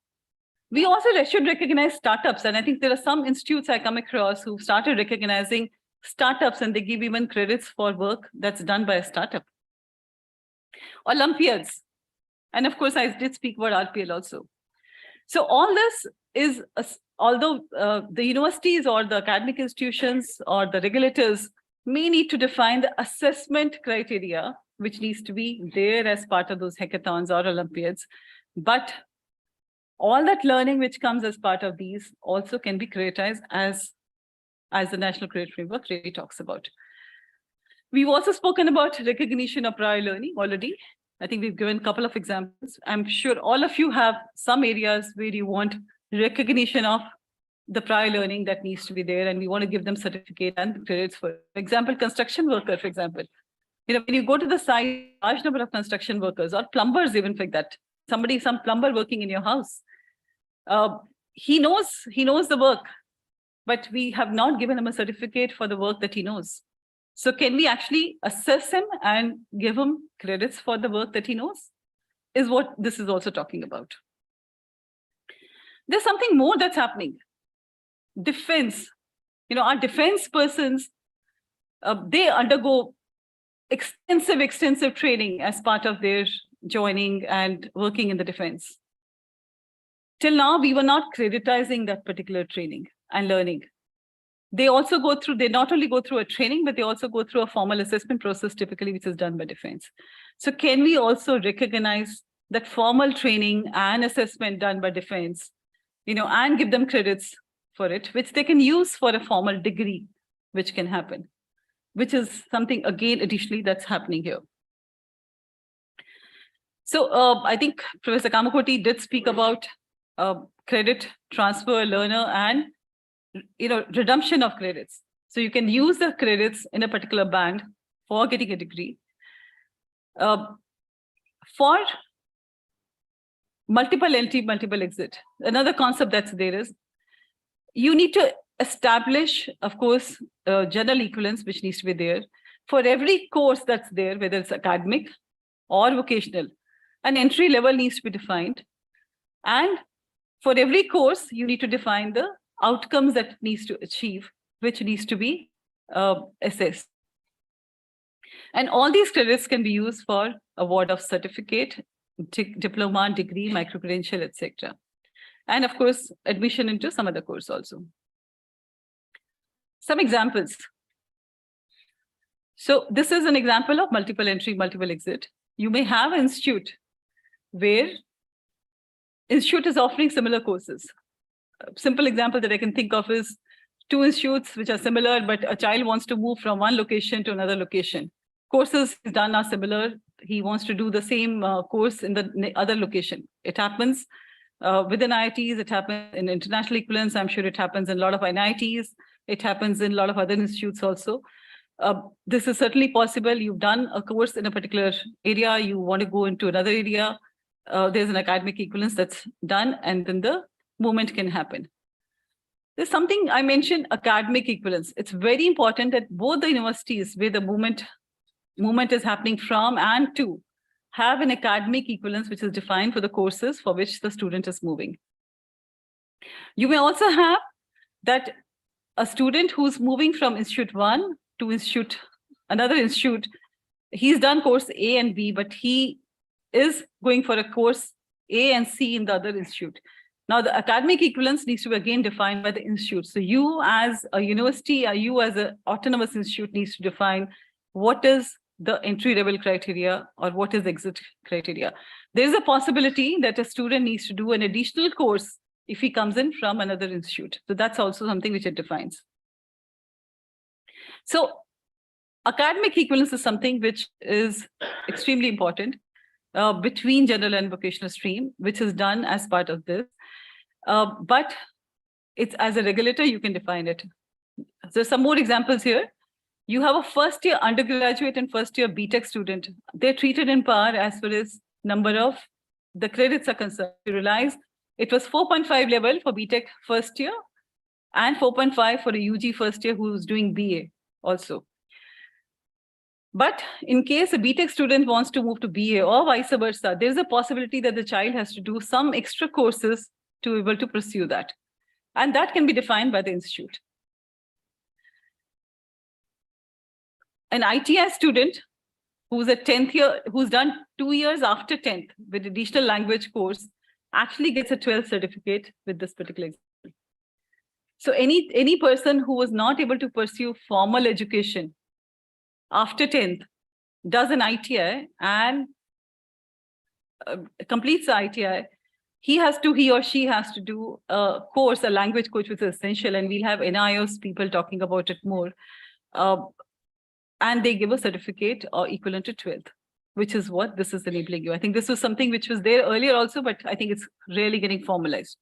We also should recognize startups. And I think there are some institutes I come across who started recognizing startups, and they give even credits for work that's done by a startup. Olympiads. And of course, I did speak about RPL also. So all this is, although the universities or the academic institutions or the regulators may need to define the assessment criteria, which needs to be there as part of those hackathons or Olympiads. But all that learning which comes as part of these also can be creditized as the National Credit Framework really talks about. We've also spoken about recognition of prior learning already. I think we've given a couple of examples. I'm sure all of you have some areas where you want recognition of the prior learning that needs to be there, and we want to give them certificate and credits for example, construction worker, for example. When you go to the site, large number of construction workers or plumbers, even like that, some plumber working in your house, he knows the work, but we have not given him a certificate for the work that he knows. So can we actually assess him and give him credits for the work that he knows? Is what this is also talking about. There's something more that's happening. Defense. Our defense persons, they undergo extensive training as part of their joining and working in the defense. Till now, we were not creditizing that particular training and learning. They not only go through a training, but they also go through a formal assessment process, typically, which is done by defense. So can we also recognize that formal training and assessment done by defense, and give them credits for it, which they can use for a formal degree, which can happen, which is something, again, additionally, that's happening here. So I think Professor Kamakoti did speak about credit transfer, learner, and redemption of credits. So you can use the credits in a particular band for getting a degree. For multiple entry, multiple exit. Another concept that's there is you need to establish, of course, general equivalence, which needs to be there for every course that's there, whether it's academic or vocational. An entry level needs to be defined. And for every course, you need to define the outcomes that needs to achieve, which needs to be assessed. And all these credits can be used for award of certificate, diploma, degree, micro-credential, etc. And of course, admission into some other course also. Some examples. So this is an example of multiple entry, multiple exit. You may have an institute where institute is offering similar courses. A simple example that I can think of is two institutes which are similar, but a child wants to move from one location to another location. Courses done are similar. He wants to do the same course in the other location. It happens within IITs, it happens in international equivalence. I'm sure it happens in a lot of NITs. It happens in a lot of other institutes also. This is certainly possible. You've done a course in a particular area, you want to go into another area. There's an academic equivalence that's done, and then the movement can happen. There's something I mentioned, academic equivalence. It's very important that both the universities where the movement is happening from and to have an academic equivalence which is defined for the courses for which the student is moving. You may also have that a student who's moving from institute 1 to another institute, he's done course A and B, but he is going for a course A and C in the other institute. Now, the academic equivalence needs to be again defined by the institute. So you as a university, or you as an autonomous institute needs to define what is the entry level criteria or what is the exit criteria. There is a possibility that a student needs to do an additional course if he comes in from another institute. So that's also something which it defines. So academic equivalence is something which is extremely important between general and vocational stream, which is done as part of this. But it's as a regulator, you can define it. So some more examples here. You have a first year undergraduate and first year BTech student. They're treated in par as far as number of the credits are concerned. You realize it was 4.5 level for BTech first year and 4.5 for a UG first year who's doing BA also. But in case a BTech student wants to move to BA or vice versa, there's a possibility that the child has to do some extra courses to be able to pursue that. And that can be defined by the institute. An ITI student who's a 10th year, who's done 2 years after 10th with additional language course, actually gets a 12th certificate with this particular example. So any person who was not able to pursue formal education after 10th does an ITI and completes the ITI, he or she has to do a course, a language course, which is essential, and we'll have NIOS people talking about it more. And they give a certificate or equivalent to 12th, which is what this is enabling you. I think this was something which was there earlier also, but I think it's really getting formalized.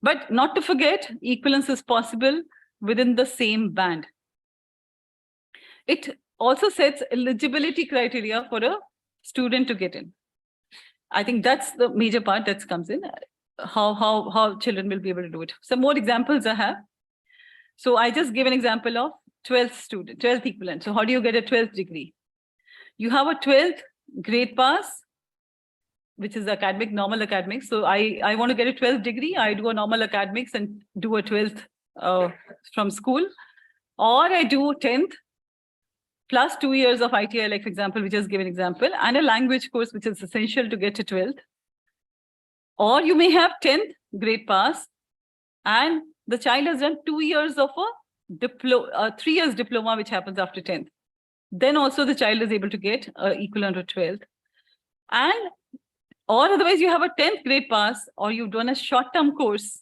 But not to forget, equivalence is possible within the same band. It also sets eligibility criteria for a student to get in. I think that's the major part that comes in, how children will be able to do it. Some more examples I have. So I just give an example of 12th equivalent. So how do you get a 12th degree? You have a 12th grade pass, which is academic, normal academics. So I want to get a 12th degree. I do a normal academics and do a 12th from school. Or I do 10th plus 2 years of ITI, like for example, we just give an example, and a language course, which is essential to get to 12th. Or you may have 10th grade pass and the child has done 2 years of a 3 years diploma, which happens after 10th. Then also the child is able to get equivalent to 12th. And or otherwise you have a 10th grade pass, or you've done a short-term course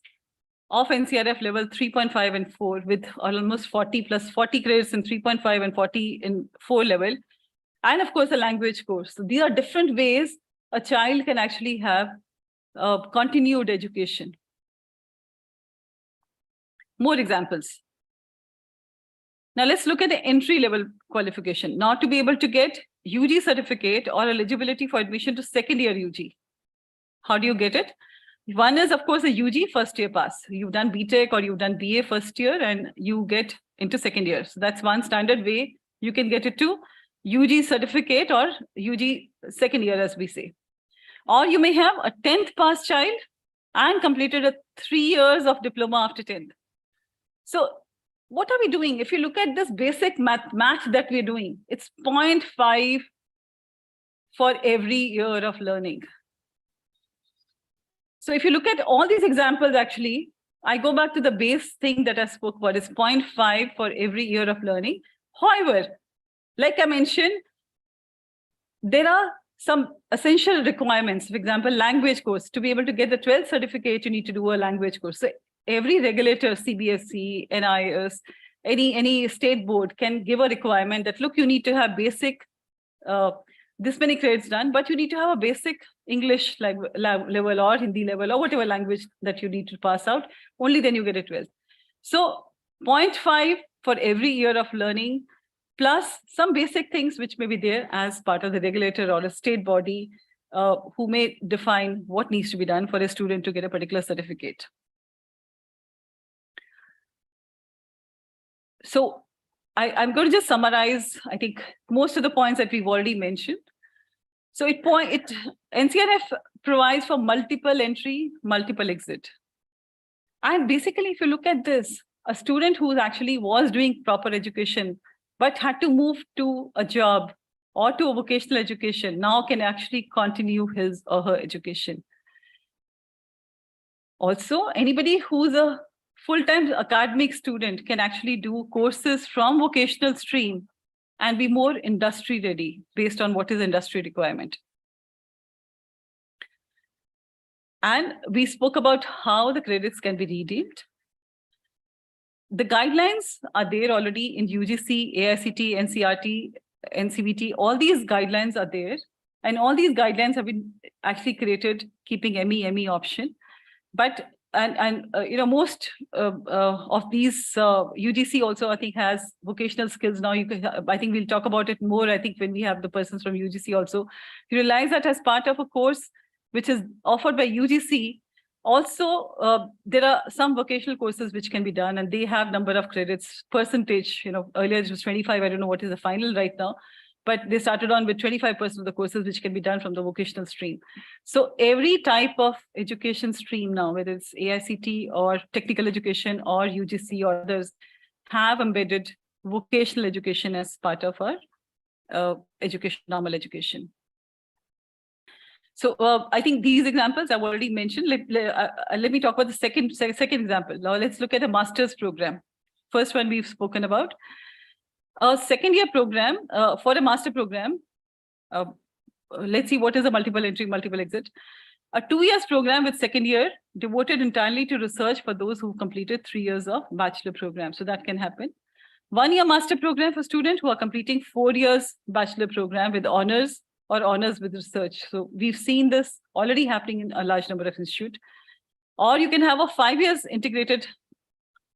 of NCrF level 3.5 and 4 with almost 40 plus 40 credits in 3.5 and 40 in 4 level. And of course, a language course. So these are different ways a child can actually have continued education. More examples. Now let's look at the entry level qualification. Now to be able to get UG certificate or eligibility for admission to second year UG. How do you get it? One is, of course, a UG first year pass. You've done BTech or you've done BA first year and you get into second year. So that's one standard way you can get it to UG certificate or UG second year, as we say. Or you may have a 10th pass child and completed a 3 years of diploma after 10th. So what are we doing? If you look at this basic math that we're doing, it's 0.5 for every year of learning. So if you look at all these examples, actually, I go back to the base thing that I spoke about, is 0.5 for every year of learning. However, like I mentioned, there are some essential requirements. For example, language course. To be able to get the 12th certificate, you need to do a language course. So every regulator, CBSE, NIS, any state board can give a requirement that, look, you need to have basic, this many credits done, but you need to have a basic English level or Hindi level or whatever language that you need to pass out. Only then you get a 12th. So 0.5 for every year of learning, plus some basic things which may be there as part of the regulator or a state body who may define what needs to be done for a student to get a particular certificate. So I'm going to just summarize, I think, most of the points that we've already mentioned. So NCrF provides for multiple entry, multiple exit. And basically, if you look at this, a student who actually was doing proper education, but had to move to a job or to a vocational education, now can actually continue his or her education. Also, anybody who's a full-time academic student can actually do courses from vocational stream and be more industry ready based on what is industry requirement. And we spoke about how the credits can be redeemed. The guidelines are there already in UGC, AICT, NCRT, NCVT. All these guidelines are there. And all these guidelines have been actually created keeping ME option. But most of these UGC also, I think, has vocational skills now. I think we'll talk about it more, I think, when we have the persons from UGC also. You realize that as part of a course which is offered by UGC, also there are some vocational courses which can be done, and they have number of credits, percentage, earlier it was 25, I don't know what is the final right now, but they started on with 25% of the courses which can be done from the vocational stream. So every type of education stream now, whether it's AICT or technical education or UGC or others, have embedded vocational education as part of our normal education. So I think these examples I've already mentioned. Let me talk about the second example. Now let's look at a master's program. First one we've spoken about. A second-year program for a master program. Let's see what is a multiple entry, multiple exit. A 2 years program with second year devoted entirely to research for those who completed 3 years of bachelor program. So that can happen. 1 year master program for students who are completing 4 years bachelor program with honors or honors with research. So we've seen this already happening in a large number of institutes. Or you can have a 5 years integrated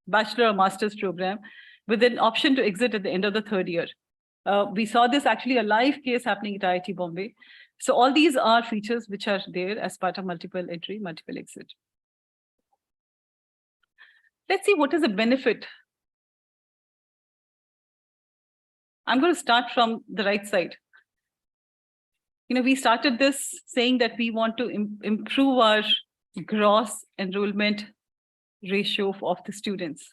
bachelor or master's program with an option to exit at the end of the 3rd year. We saw this actually a live case happening at IIT Bombay. So all these are features which are there as part of multiple entry, multiple exit. Let's see what is the benefit. I'm going to start from the right side. We started this saying that we want to improve our gross enrollment ratio of the students.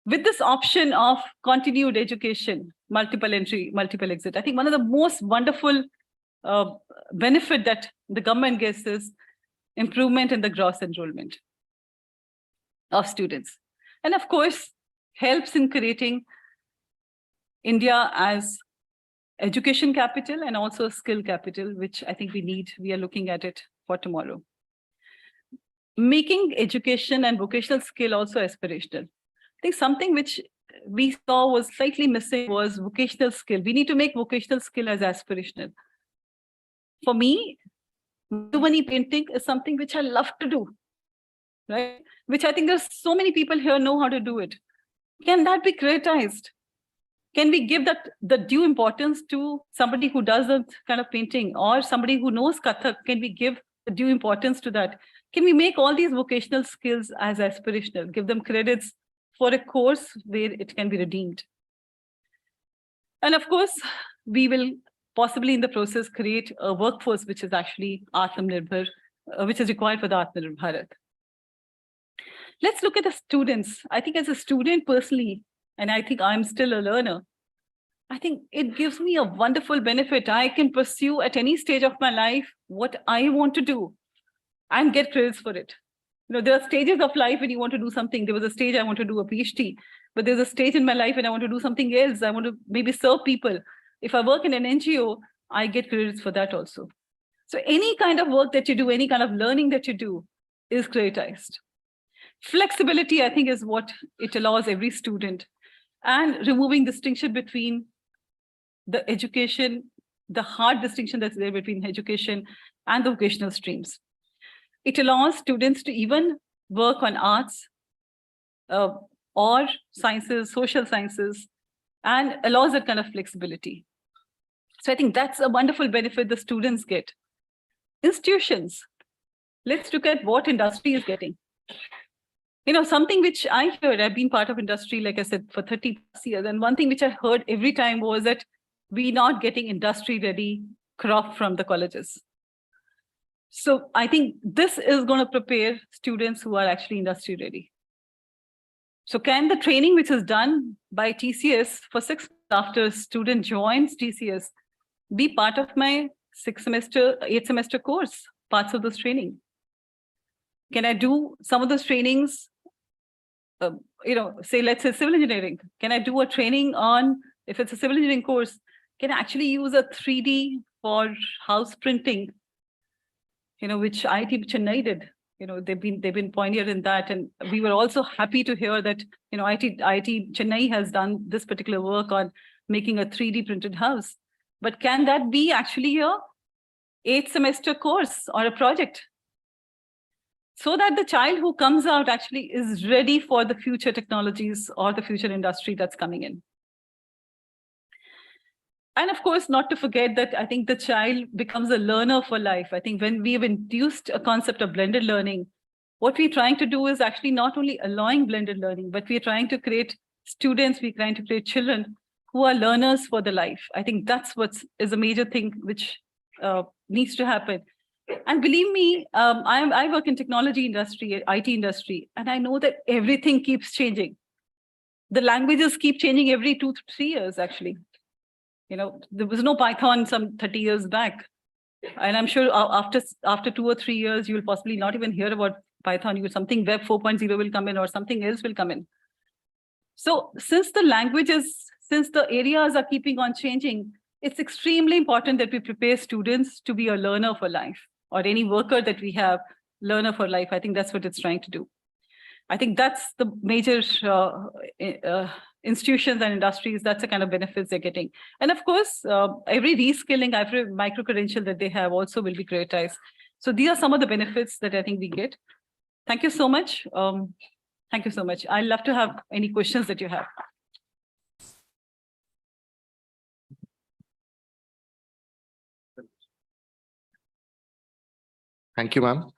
With this option of continued education, multiple entry, multiple exit, I think one of the most wonderful benefit that the government gets is improvement in the gross enrollment of students. And of course, helps in creating India as education capital and also skill capital, which I think we need. We are looking at it for tomorrow. Making education and vocational skill also aspirational. I think something which we saw was slightly missing was vocational skill. We need to make vocational skill as aspirational. For me, Madhubani painting is something which I love to do, right? Which I think there's so many people here know how to do it. Can that be creatized? Can we give that the due importance to somebody who does that kind of painting, or somebody who knows Kathak? Can we give the due importance to that? Can we make all these vocational skills as aspirational, give them credits for a course where it can be redeemed? And of course, we will possibly in the process create a workforce which is actually Atmanirbhar, which is required for the Atmanirbhar Bharat. Let's look at the students. I think as a student personally, and I think I'm still a learner, I think it gives me a wonderful benefit. I can pursue at any stage of my life what I want to do and get credits for it. You know, there are stages of life when you want to do something. There was a stage I want to do a PhD, but there's a stage in my life when I want to do something else. I want to maybe serve people. If I work in an NGO, I get credits for that also. So any kind of work that you do, any kind of learning that you do is creditized. Flexibility, I think, is what it allows every student, and removing distinction between the education, the hard distinction that's there between education and the vocational streams. It allows students to even work on arts or sciences, social sciences, and allows that kind of flexibility. So I think that's a wonderful benefit the students get. Institutions, let's look at what industry is getting. You know, something which I heard, I've been part of industry, like I said, for 30 plus years. And one thing which I heard every time was that we're not getting industry ready crop from the colleges. So I think this is going to prepare students who are actually industry ready. So can the training which is done by TCS for 6 months after a student joins TCS be part of my 8 semester course, parts of this training? Can I do some of those trainings, say, let's say civil engineering? Can I do a training on, if it's a civil engineering course, can I actually use a 3D for house printing, which IIT Chennai did? They've been pioneer in that. And we were also happy to hear that, IIT Chennai has done this particular work on making a 3D printed house. But can that be actually a 8 semester course or a project? So that the child who comes out actually is ready for the future technologies or the future industry that's coming in. And of course, not to forget that I think the child becomes a learner for life. I think when we've introduced a concept of blended learning, what we're trying to do is actually not only allowing blended learning, but we're trying to create students, we're trying to create children who are learners for the life. I think that's what is a major thing which needs to happen. And believe me, I work in technology industry, IT industry, and I know that everything keeps changing. The languages keep changing every 2 to 3 years, actually. There was no Python some 30 years back. And I'm sure after 2 or 3 years, you will possibly not even hear about Python. Something Web 4.0 will come in or something else will come in. So since the areas are keeping on changing, it's extremely important that we prepare students to be a learner for life, or any worker that we have, learner for life. I think that's what it's trying to do. I think that's the major institutions and industries, that's the kind of benefits they're getting. And of course, every reskilling, every micro-credential that they have also will be creditized. So these are some of the benefits that I think we get. Thank you so much. Thank you so much. I'd love to have any questions that you have. Thank you, ma'am.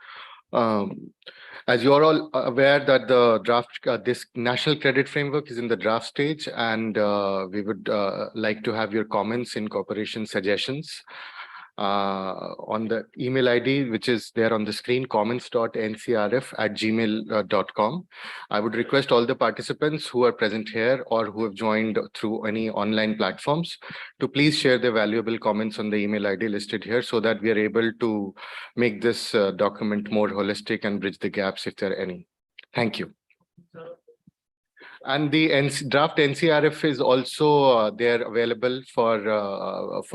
As you're all aware that the draft, this national credit framework is in the draft stage, and we would like to have your comments, incorporation, suggestions on the email ID, which is there on the screen, comments.ncrf@gmail.com. I would request all the participants who are present here or who have joined through any online platforms to please share their valuable comments on the email ID listed here, so that we are able to make this document more holistic and bridge the gaps if there are any. Thank you. And the draft NCrF is also there available for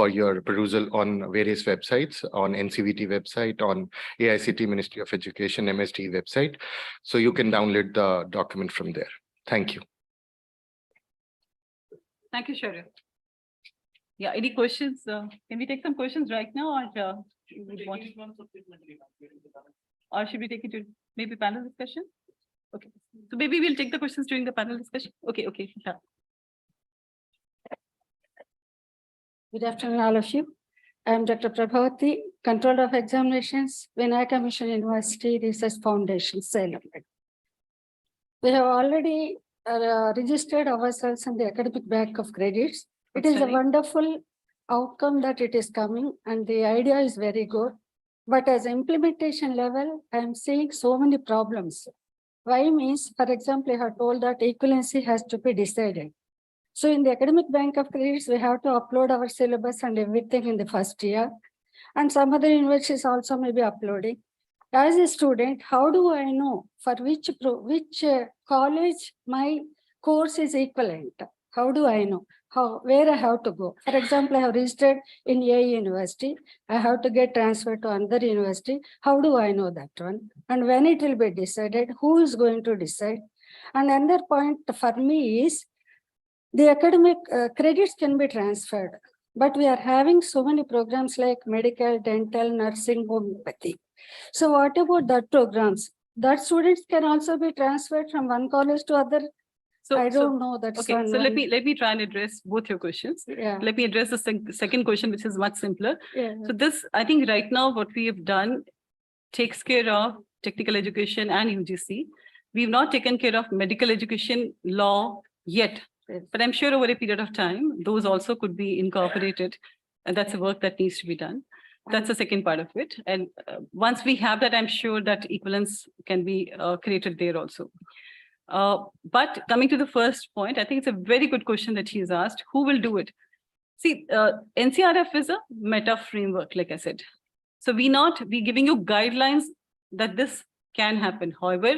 your perusal on various websites, on NCVT website, on AICT Ministry of Education, MST website. So you can download the document from there. Thank you. Thank you, Shri. Yeah, any questions? Can we take some questions right now, or should we take it to maybe panel discussion? Okay, so maybe we'll take the questions during the panel discussion. Okay, yeah. Good afternoon, all of you. I am Dr. Prabhavati, Controller of Examinations, Vinayaka Mission University Research Foundation, Salem. We have already registered ourselves in the academic bank of credits. It is a wonderful outcome that it is coming, and the idea is very good. But as implementation level, I am seeing so many problems. Why means, for example, I have told that equivalency has to be decided. So in the academic bank of credits, we have to upload our syllabus and everything in the first year. And some other universities also may be uploading. As a student, how do I know for which college my course is equivalent? How do I know? Where I have to go? For example, I have registered in a university. I have to get transferred to another university. How do I know that one? And when it will be decided, who is going to decide? And another point for me is, the academic credits can be transferred, but we are having so many programs like medical, dental, nursing, homeopathy. So what about that programs? That students can also be transferred from one college to other. So I don't know. That's okay. So let me try and address both your questions. Yeah. Let me address the second question, which is much simpler. Yeah. So this, I think right now what we have done takes care of technical education and UGC. We've not taken care of medical education law yet. But I'm sure over a period of time, those also could be incorporated. And that's the work that needs to be done. That's the second part of it. And once we have that, I'm sure that equivalence can be created there also. But coming to the first point, I think it's a very good question that he's asked. Who will do it? See, NCrF is a meta framework, like I said. So we giving you guidelines that this can happen. However,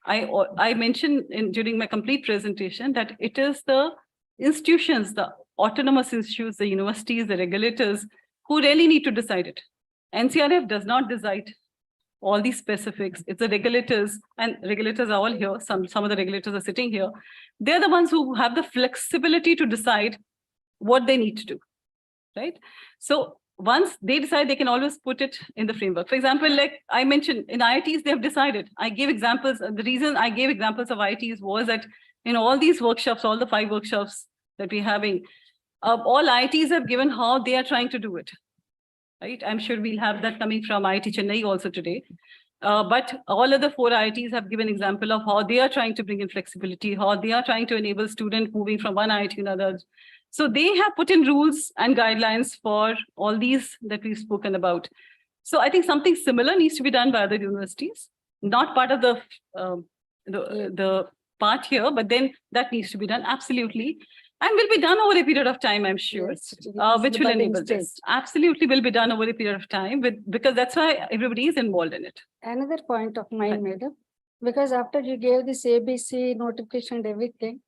I mentioned during my complete presentation that it is the institutions, the autonomous institutes, the universities, the regulators who really need to decide it. NCrF does not decide all these specifics. It's the regulators, and regulators are all here. Some of the regulators are sitting here. They're the ones who have the flexibility to decide what they need to do, right? So once they decide, they can always put it in the framework. For example, like I mentioned, in IITs, they have decided. I gave examples. The reason I gave examples of IITs was that in all these workshops, all the 5 workshops that we're having, all IITs have given how they are trying to do it, right? I'm sure we'll have that coming from IIT Chennai also today. But all of the 4 IITs have given example of how they are trying to bring in flexibility, how they are trying to enable students moving from one IIT to another. So they have put in rules and guidelines for all these that we've spoken about. So I think something similar needs to be done by other universities, not part of the part here, but then that needs to be done absolutely. And will be done over a period of time, I'm sure, Yes, which will enable this. Absolutely will be done over a period of time because that's why everybody is involved in it. Another point of mine, madam, because after you gave this ABC notification and everything,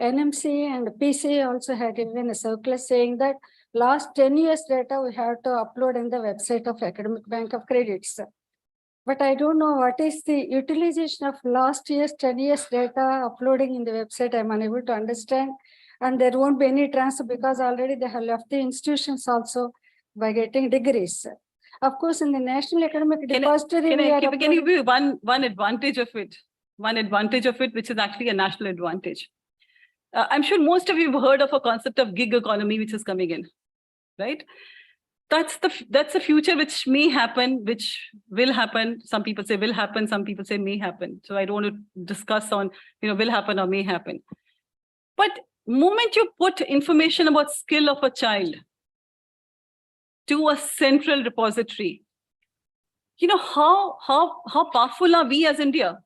NMC and PC also had given a circular saying that last 10 years data we have to upload in the website of Academic Bank of Credits. But I don't know what is the utilization of last year's 10 years data uploading in the website. I'm unable to understand. And there won't be any transfer because already they have left the institutions also by getting degrees. Of course, in the National Academic Depository, can you give one advantage of it? One advantage of it, which is actually a national advantage. I'm sure most of you have heard of a concept of gig economy, which is coming in, right? That's the future which may happen, which will happen. Some people say will happen, some people say may happen. So I don't want to discuss on, will happen or may happen. But moment you put information about skill of a child to a central repository, how powerful are we as India?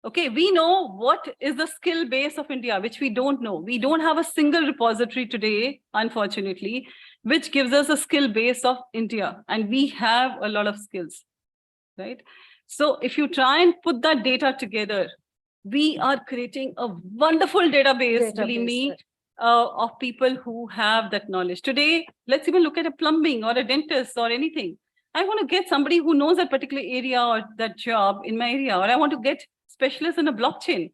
Okay, we know what is the skill base of India, which we don't know. We don't have a single repository today, unfortunately, which gives us a skill base of India. And we have a lot of skills, right? So if you try and put that data together, we are creating a wonderful database, believe me, of people who have that knowledge. Today, let's even look at a plumbing or a dentist or anything. I want to get somebody who knows that particular area or that job in my area, or I want to get specialists in a blockchain,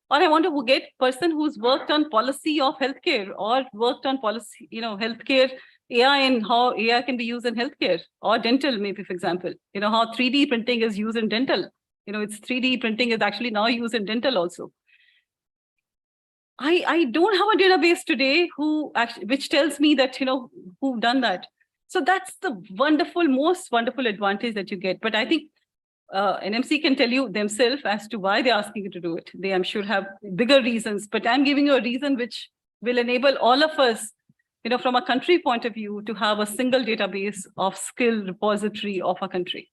or I want to get person who's worked on policy of healthcare or worked on policy, healthcare AI and how AI can be used in healthcare or dental, maybe, for example, how 3D printing is used in dental. It's 3D printing is actually now used in dental also. I don't have a database today who actually, which tells me that, who've done that. So that's the most wonderful advantage that you get. But I think NMC can tell you themselves as to why they're asking you to do it. They, I'm sure, have bigger reasons, but I'm giving you a reason which will enable all of us, from a country point of view, to have a single database of skill repository of our country.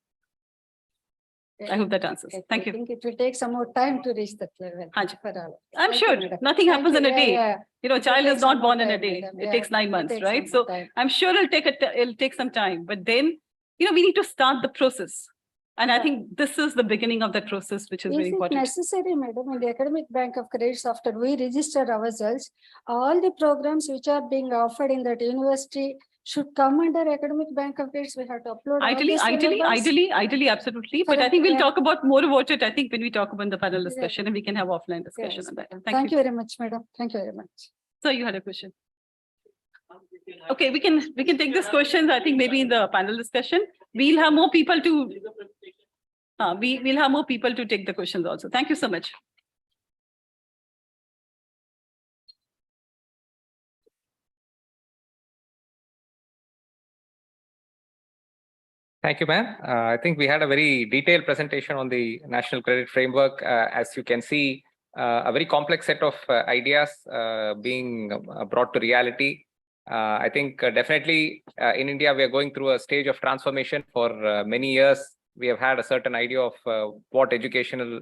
I hope that answers. Thank you. I think it will take some more time to reach that level. Hanji. For all. I'm Thank you, sure madam. nothing Thank happens you. in a Yeah, day. yeah. Child It will is take some not more born in a time, day. madam. It Yeah, takes 9 it months, takes right? some So time. I'm sure it'll take some time, but then, we need to start the process. And I Yeah. think this is the beginning of that process, which is very Is it important. necessary, madam, in the academic bank of credits after we register ourselves, all the programs which are being offered in that university should come under academic bank of credits? We have to upload all the syllabus? Ideally, absolutely. But I Correct, think we'll yeah. talk about more about it. I think when we talk about the panel Yeah. discussion, and we can have offline discussion Yes, on that. madam. Thank you. very much, madam. Thank you very much. So you had a question. Okay, we can take these questions. I think maybe in the panel discussion, we'll have more people to. We'll have more people to take the questions also. Thank you so much. Thank you, ma'am. I think we had a very detailed presentation on the National Credit Framework. As you can see, a very complex set of ideas being brought to reality. I think definitely in India, we are going through a stage of transformation. For many years, we have had a certain idea of what educational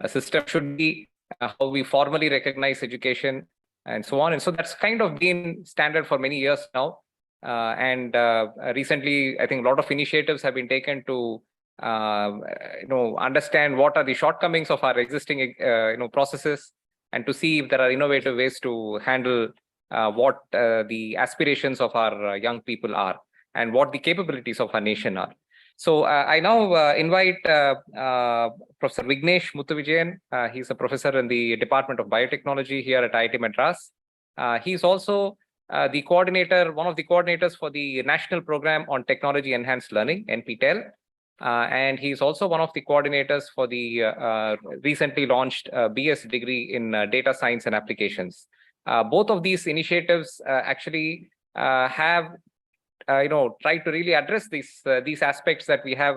system should be, how we formally recognize education, and so on. And so that's kind of been standard for many years now. Recently, I think a lot of initiatives have been taken to understand what are the shortcomings of our existing processes, and to see if there are innovative ways to handle what the aspirations of our young people are, and what the capabilities of our nation are. So I now invite Professor Vignesh Muthuvijayan. He's a professor in the Department of Biotechnology here at IIT Madras. He's also the coordinator, one of the coordinators for the National Program on Technology Enhanced Learning, NPTEL. And he's also one of the coordinators for the recently launched BS degree in data science and applications. Both of these initiatives actually have try to really address these aspects that we have.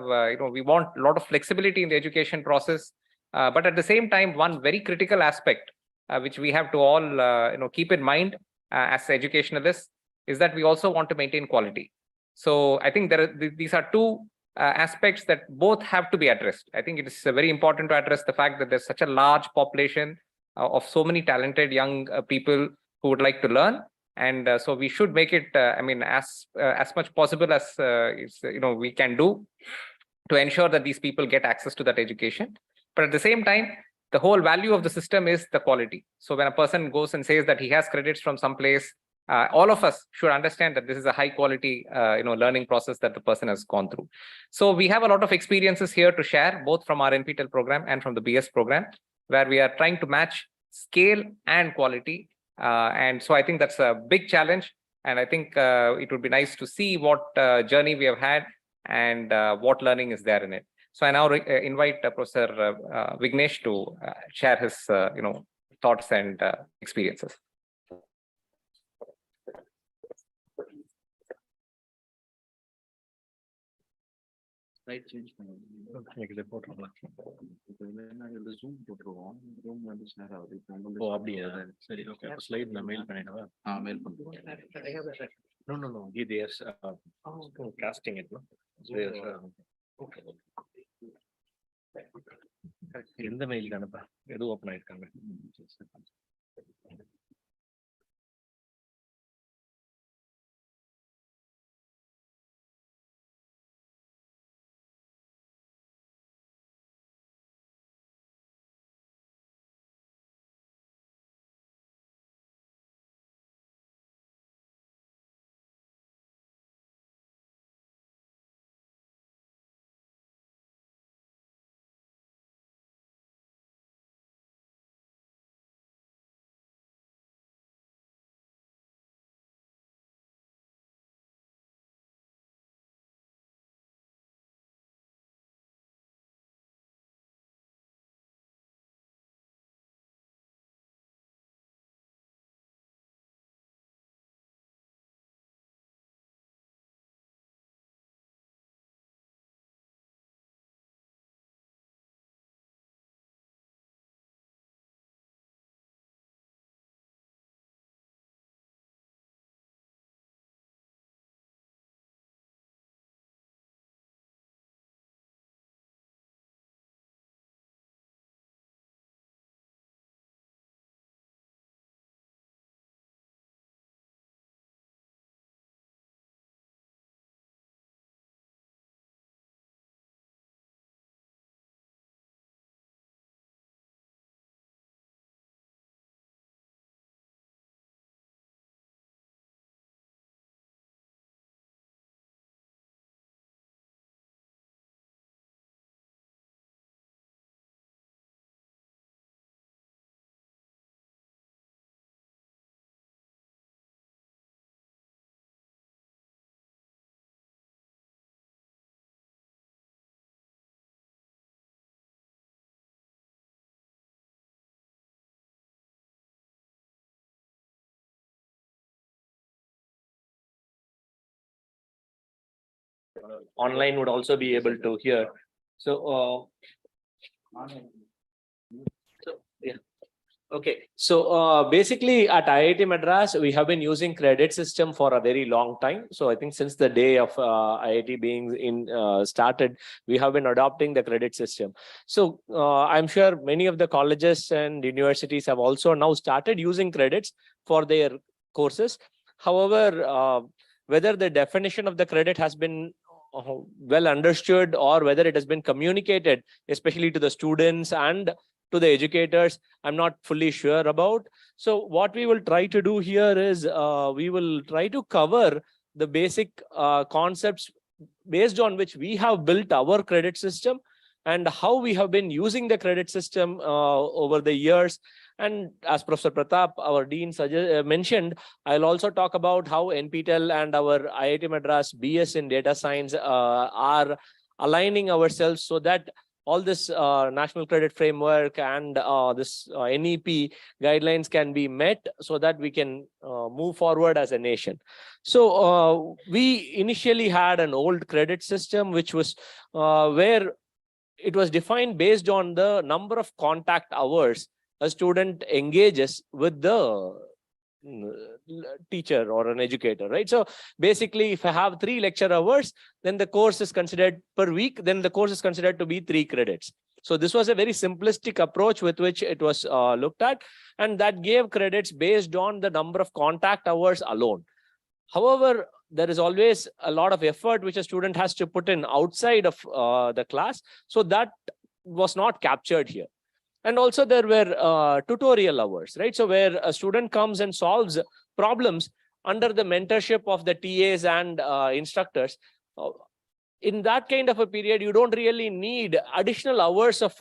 We want a lot of flexibility in the education process, but at the same time, one very critical aspect which we have to all keep in mind as educationalists is that we also want to maintain quality. So I think these are two aspects that both have to be addressed. I think it is very important to address the fact that there's such a large population of so many talented young people who would like to learn. And so we should make it, as much possible as we can do to ensure that these people get access to that education. But at the same time, the whole value of the system is the quality. So when a person goes and says that he has credits from some place, all of us should understand that this is a high quality learning process that the person has gone through. So we have a lot of experiences here to share, both from our NPTEL program and from the BS program, where we are trying to match scale and quality. And so I think that's a big challenge. And I think it would be nice to see what journey we have had and what learning is there in it. So I now invite Professor Vignesh to share his thoughts and experiences. Right, change ஓ அப்படியா சரி okay slide நான் mail பண்ணிடவா mail no there's casting it no okay எந்த mail அனுப்ப எது open ஆயிருக்காங்க online would also be able to hear. So, yeah. Okay, so basically at IIT Madras, we have been using credit system for a very long time. So I think since the day of IIT being started, we have been adopting the credit system. So I'm sure many of the colleges and universities have also now started using credits for their courses. However, whether the definition of the credit has been well understood or whether it has been communicated, especially to the students and to the educators, I'm not fully sure about. So what we will try to do here is we will try to cover the basic concepts based on which we have built our credit system and how we have been using the credit system over the years. And as Professor Pratap, our dean, mentioned, I'll also talk about how NPTEL and our IIT Madras BS in data science are aligning ourselves so that all this national credit framework and this NEP guidelines can be met so that we can move forward as a nation. So we initially had an old credit system, which was where it was defined based on the number of contact hours a student engages with the teacher or an educator, right? So basically, if I have 3 lecture hours, then the course is considered per week, then the course is considered to be 3 credits. So this was a very simplistic approach with which it was looked at, and that gave credits based on the number of contact hours alone. However, there is always a lot of effort which a student has to put in outside of the class. So that was not captured here. And also there were tutorial hours, right? So where a student comes and solves problems under the mentorship of the TAs and instructors. In that kind of a period, you don't really need additional hours of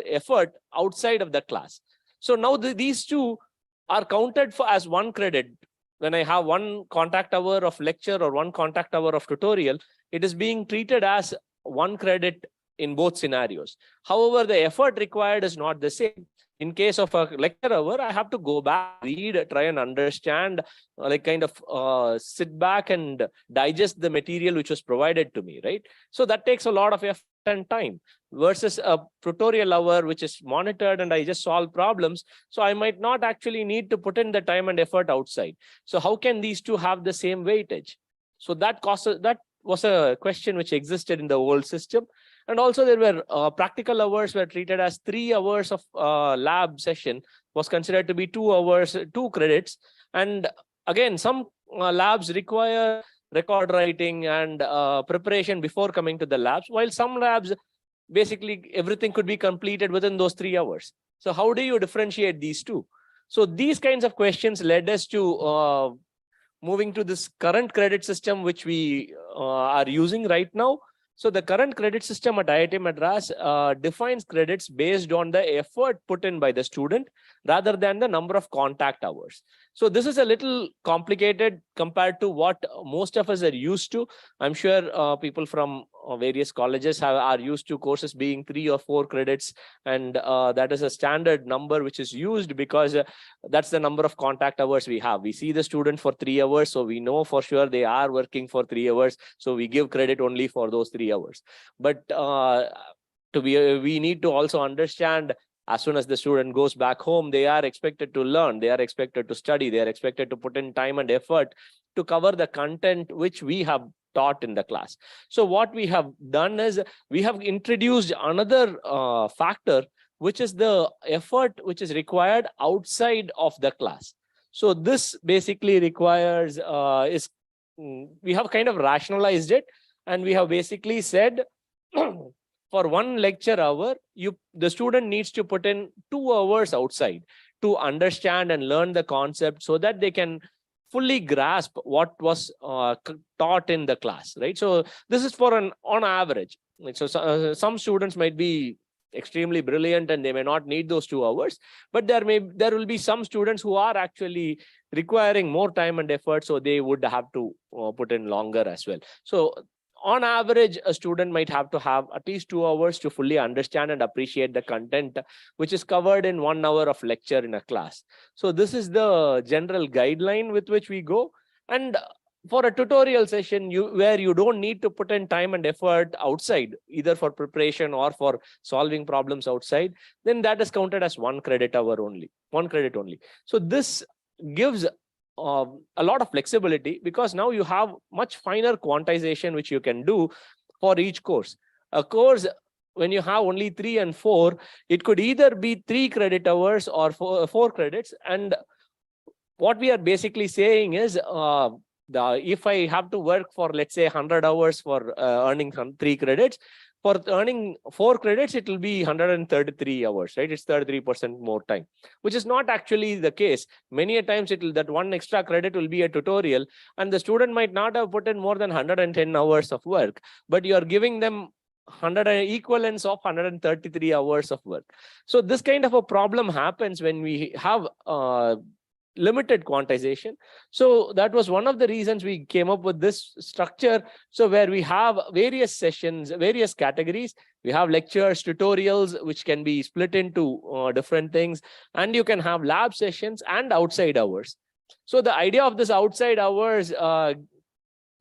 effort outside of the class. So now these two are counted for as 1 credit. When I have 1 contact hour of lecture or 1 contact hour of tutorial, it is being treated as 1 credit in both scenarios. However, the effort required is not the same. In case of a lecture hour, I have to go back, read, try and understand, like kind of sit back and digest the material which was provided to me, right? So that takes a lot of effort and time versus a tutorial hour, which is monitored and I just solve problems. So I might not actually need to put in the time and effort outside. So how can these two have the same weightage? So that was a question which existed in the old system. And also there were practical hours were treated as 3 hours of lab session was considered to be 2 hours, 2 credits. And again, some labs require record writing and preparation before coming to the labs, while some labs, basically everything could be completed within those 3 hours. So how do you differentiate these two? So these kinds of questions led us to moving to this current credit system, which we are using right now. So the current credit system at IIT Madras defines credits based on the effort put in by the student rather than the number of contact hours. So this is a little complicated compared to what most of us are used to. I'm sure people from various colleges are used to courses being 3 or 4 credits, and that is a standard number which is used because that's the number of contact hours we have. We see the student for 3 hours, so we know for sure they are working for 3 hours. So we give credit only for those 3 hours. But we need to also understand, as soon as the student goes back home, they are expected to learn, they are expected to study, they are expected to put in time and effort to cover the content which we have taught in the class. So what we have done is we have introduced another factor, which is the effort which is required outside of the class. So this basically requires we have kind of rationalized it, and we have basically said for 1 lecture hour, the student needs to put in 2 hours outside to understand and learn the concept so that they can fully grasp what was taught in the class, right? So this is for on average. So some students might be extremely brilliant and they may not need those 2 hours, but there will be some students who are actually requiring more time and effort, so they would have to put in longer as well. So on average, a student might have to have at least 2 hours to fully understand and appreciate the content which is covered in 1 hour of lecture in a class. So this is the general guideline with which we go. And for a tutorial session, where you don't need to put in time and effort outside, either for preparation or for solving problems outside, then that is counted as 1 credit hour only, 1 credit only. So this gives a lot of flexibility, because now you have much finer quantization which you can do for each course. A course, when you have only 3 and 4, it could either be 3 credit hours or 4 credits. And what we are basically saying is, if I have to work for, let's say, 100 hours for earning 3 credits, for earning 4 credits, it will be 133 hours, right? It's 33% more time, which is not actually the case. Many a times that 1 extra credit will be a tutorial, and the student might not have put in more than 110 hours of work, but you are giving them 100 equivalents of 133 hours of work. So this kind of a problem happens when we have limited quantization. So that was one of the reasons we came up with this structure. So where we have various sessions, various categories, we have lectures, tutorials, which can be split into different things, and you can have lab sessions and outside hours. So the idea of this outside hours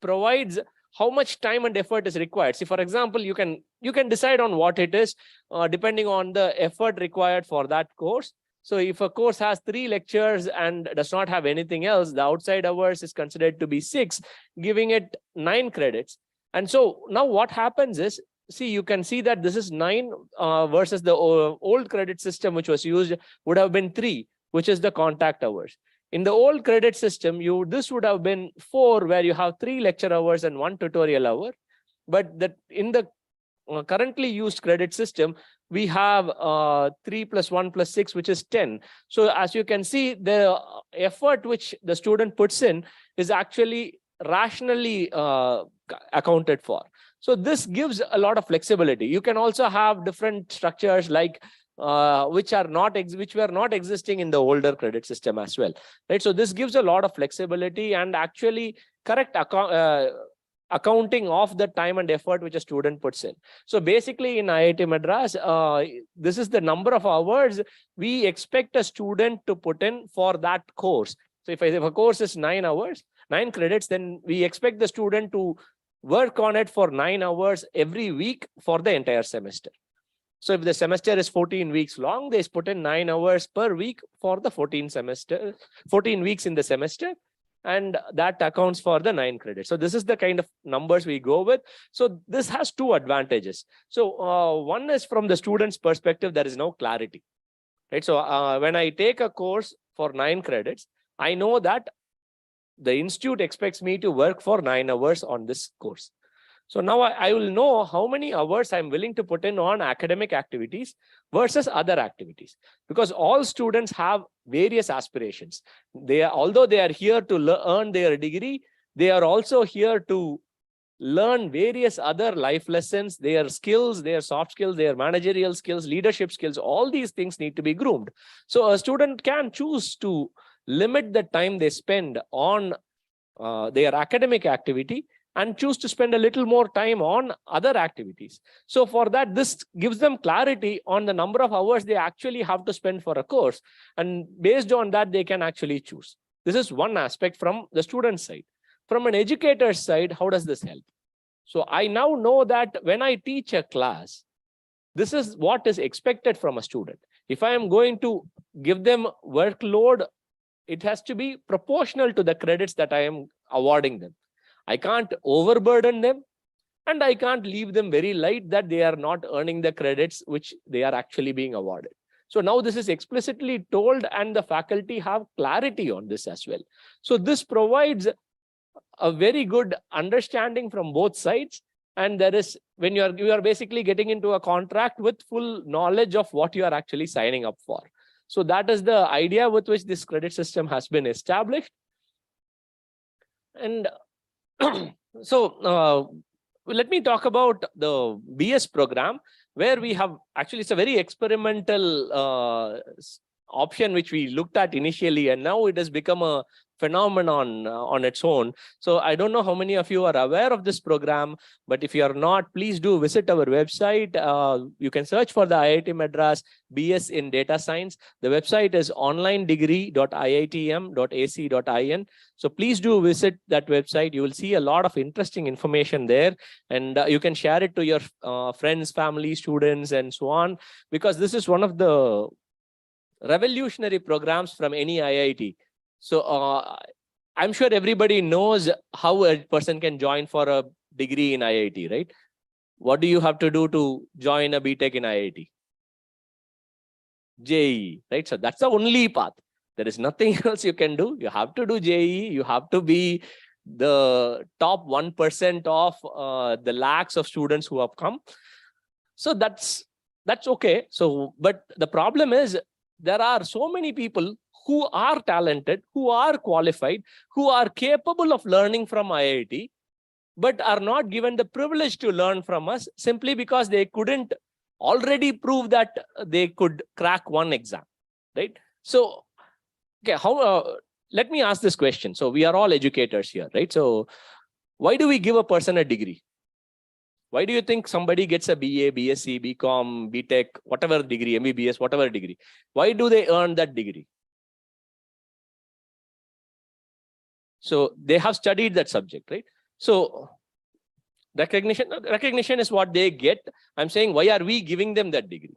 provides how much time and effort is required. See, for example, you can decide on what it is depending on the effort required for that course. So if a course has 3 lectures and does not have anything else, the outside hours is considered to be 6, giving it 9 credits. And so now what happens is, see, you can see that this is 9 versus the old credit system, which was used, would have been 3, which is the contact hours. In the old credit system, this would have been 4, where you have 3 lecture hours and 1 tutorial hour. But in the currently used credit system, we have 3 + 1 + 6, which is 10. So as you can see, the effort which the student puts in is actually rationally accounted for. So this gives a lot of flexibility. You can also have different structures like which were not existing in the older credit system as well, right? So this gives a lot of flexibility and actually correct accounting of the time and effort which a student puts in. So basically in IIT Madras, this is the number of hours we expect a student to put in for that course. So if a course is 9 hours, 9 credits, then we expect the student to work on it for 9 hours every week for the entire semester. So if the semester is 14 weeks long, they put in 9 hours per week for the 14 weeks in the semester. And that accounts for the 9 credits. So this is the kind of numbers we go with. So this has 2 advantages. So one is, from the student's perspective, there is no clarity, right? So when I take a course for 9 credits, I know that the institute expects me to work for 9 hours on this course. So now I will know how many hours I'm willing to put in on academic activities versus other activities, because all students have various aspirations. Although they are here to earn their degree, they are also here to learn various other life lessons, their skills, their soft skills, their managerial skills, leadership skills. All these things need to be groomed. So a student can choose to limit the time they spend on their academic activity and choose to spend a little more time on other activities. So for that, this gives them clarity on the number of hours they actually have to spend for a course. And based on that, they can actually choose. This is one aspect from the student side. From an educator's side, how does this help? So I now know that when I teach a class, this is what is expected from a student. If I am going to give them workload, it has to be proportional to the credits that I am awarding them. I can't overburden them, and I can't leave them very light that they are not earning the credits which they are actually being awarded. So now this is explicitly told, and the faculty have clarity on this as well. So this provides a very good understanding from both sides. And there is, when you are basically getting into a contract with full knowledge of what you are actually signing up for. So that is the idea with which this credit system has been established. And so let me talk about the BS program, where we have actually, it's a very experimental option which we looked at initially, and now it has become a phenomenon on its own. So I don't know how many of you are aware of this program, but if you are not, please do visit our website. You can search for the IIT Madras BS in Data Science. The website is onlinedegree.iitm.ac.in. So please do visit that website. You will see a lot of interesting information there, and you can share it to your friends, family, students, and so on, because this is one of the revolutionary programs from any IIT. So I'm sure everybody knows how a person can join for a degree in IIT, right? What do you have to do to join a BTech in IIT? JEE, right? So that's the only path. There is nothing else you can do. You have to do JEE. You have to be the top 1% of the lakhs of students who have come. So that's okay. So, but the problem is there are so many people who are talented, who are qualified, who are capable of learning from IIT, but are not given the privilege to learn from us simply because they couldn't already prove that they could crack one exam, right? So, okay, let me ask this question. So we are all educators here, right? So why do we give a person a degree? Why do you think somebody gets a BA, BSc, BCom, BTech, whatever degree, MBBS, whatever degree? Why do they earn that degree? So they have studied that subject, right? So recognition is what they get. I'm saying, why are we giving them that degree?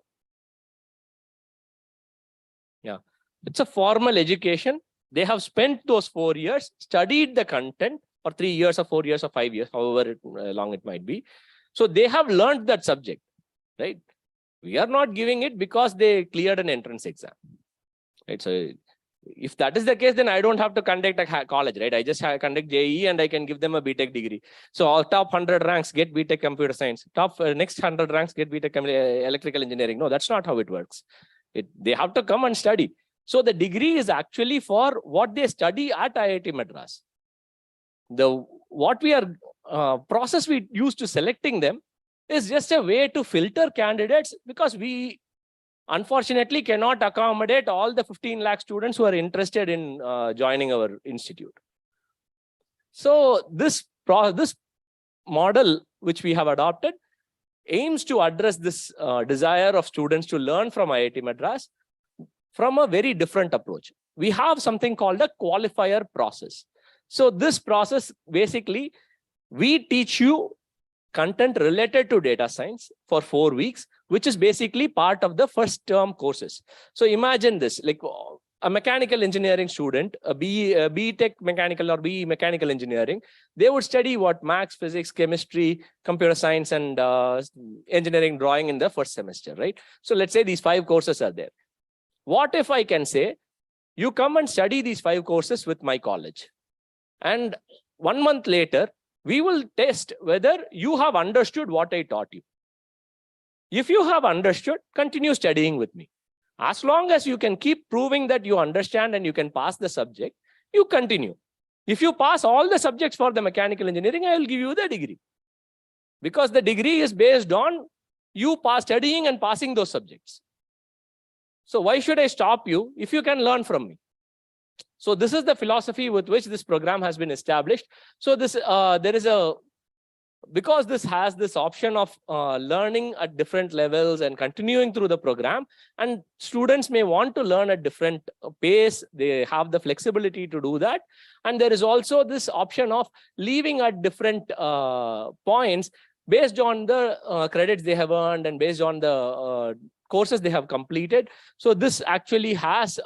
Yeah, it's a formal education. They have spent those 4 years, studied the content, or 3 years or 4 years or 5 years, however long it might be. So they have learned that subject, right? We are not giving it because they cleared an entrance exam, right? So if that is the case, then I don't have to conduct a college, right? I just conduct JEE and I can give them a BTech degree. So all top 100 ranks get BTech computer science. Top next 100 ranks get BTech electrical engineering. No, that's not how it works. They have to come and study. So the degree is actually for what they study at IIT Madras. Process we use to selecting them is just a way to filter candidates, because we unfortunately cannot accommodate all the 15 lakh students who are interested in joining our institute. So this model which we have adopted aims to address this desire of students to learn from IIT Madras from a very different approach. We have something called a qualifier process. So this process, basically, we teach you content related to data science for 4 weeks, which is basically part of the first term courses. So imagine this, like a mechanical engineering student, a B.Tech mechanical or BE mechanical engineering, they would study what maths, physics, chemistry, computer science, and engineering drawing in the first semester, right? So let's say these 5 courses are there. What if I can say, you come and study these 5 courses with my college, and 1 month later, we will test whether you have understood what I taught you. If you have understood, continue studying with me. As long as you can keep proving that you understand and you can pass the subject, you continue. If you pass all the subjects for the mechanical engineering, I will give you the degree. Because the degree is based on you studying and passing those subjects. So why should I stop you if you can learn from me? So this is the philosophy with which this program has been established. So this because this has this option of learning at different levels and continuing through the program, and students may want to learn at different pace. They have the flexibility to do that. And there is also this option of leaving at different points based on the credits they have earned and based on the courses they have completed. So this actually has,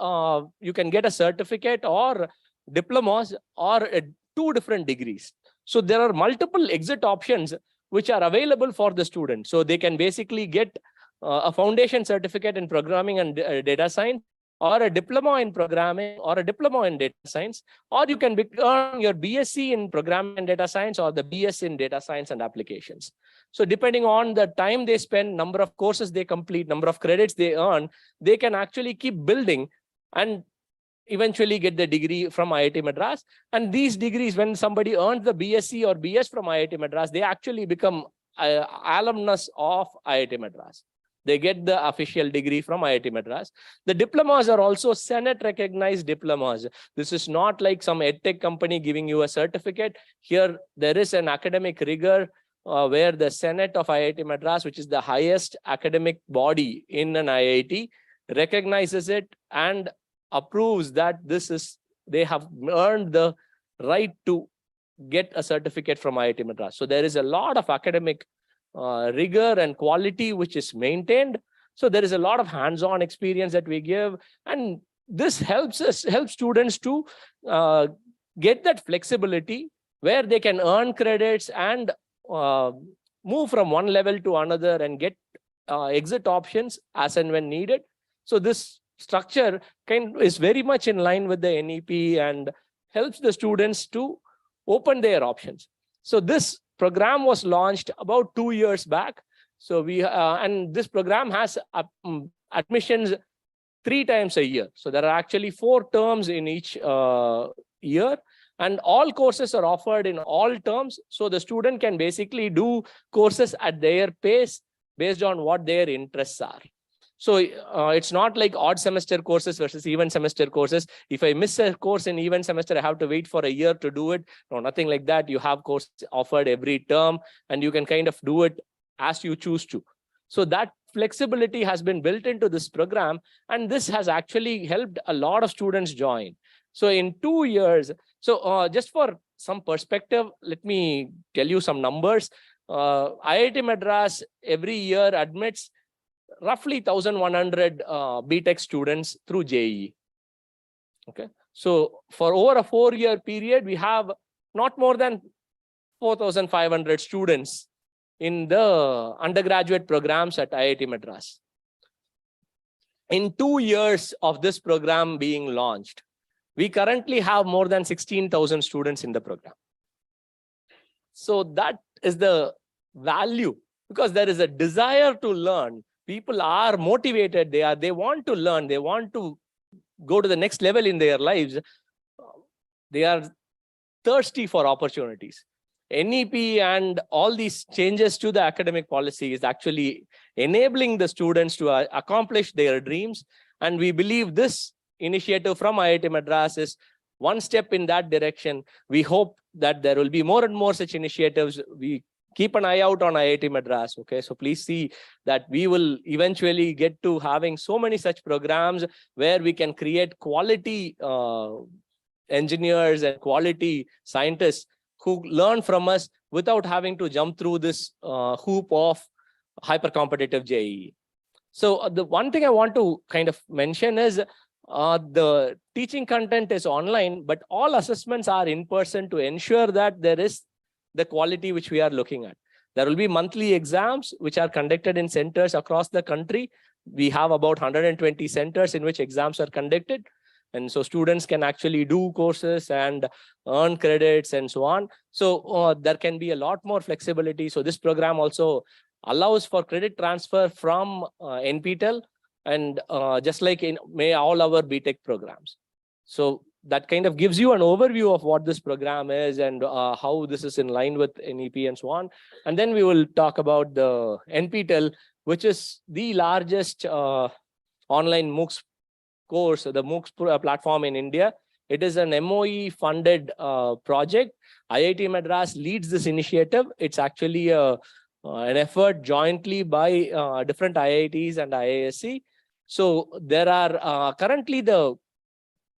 you can get a certificate or diplomas or 2 different degrees. So there are multiple exit options which are available for the student. So they can basically get a foundation certificate in programming and data science, or a diploma in programming, or a diploma in data science, or you can earn your BSc in programming and data science, or the BS in data science and applications. So depending on the time they spend, number of courses they complete, number of credits they earn, they can actually keep building and eventually get the degree from IIT Madras. And these degrees, when somebody earns the BSc or BS from IIT Madras, they actually become alumnus of IIT Madras. They get the official degree from IIT Madras. The diplomas are also Senate recognized diplomas. This is not like some edtech company giving you a certificate. Here, there is an academic rigor where the Senate of IIT Madras, which is the highest academic body in an IIT, recognizes it and approves that they have earned the right to get a certificate from IIT Madras. So there is a lot of academic rigor and quality which is maintained. So there is a lot of hands-on experience that we give, and this helps students to get that flexibility where they can earn credits and move from one level to another and get exit options as and when needed. So this structure is very much in line with the NEP and helps the students to open their options. So this program was launched about 2 years back. So and this program has admissions 3 times a year. So there are actually 4 terms in each year, and all courses are offered in all terms. So the student can basically do courses at their pace based on what their interests are. So it's not like odd semester courses versus even semester courses. If I miss a course in even semester, I have to wait for a year to do it. No, nothing like that. You have courses offered every term, and you can kind of do it as you choose to. So that flexibility has been built into this program, and this has actually helped a lot of students join. So in 2 years, so just for some perspective, let me tell you some numbers. IIT Madras every year admits roughly 1,100 BTech students through JEE. Okay, so for over a 4-year period, we have not more than 4,500 students in the undergraduate programs at IIT Madras. In 2 years of this program being launched, we currently have more than 16,000 students in the program. So that is the value, because there is a desire to learn. People are motivated. They want to learn. They want to go to the next level in their lives. They are thirsty for opportunities. NEP and all these changes to the academic policy is actually enabling the students to accomplish their dreams. And we believe this initiative from IIT Madras is one step in that direction. We hope that there will be more and more such initiatives. We keep an eye out on IIT Madras. Okay, so please see that we will eventually get to having so many such programs where we can create quality engineers and quality scientists who learn from us without having to jump through this hoop of hyper-competitive JEE. So the one thing I want to kind of mention is the teaching content is online, but all assessments are in person to ensure that there is the quality which we are looking at. There will be monthly exams which are conducted in centers across the country. We have about 120 centers in which exams are conducted. And so students can actually do courses and earn credits and so on. So there can be a lot more flexibility. So this program also allows for credit transfer from NPTEL and just like in all our BTech programs. So that kind of gives you an overview of what this program is and how this is in line with NEP and so on. And then we will talk about the NPTEL, which is the largest online MOOCs course, the MOOCs platform in India. It is an MOE funded project. IIT Madras leads this initiative. It's actually an effort jointly by different IITs and IISc. So there are currently the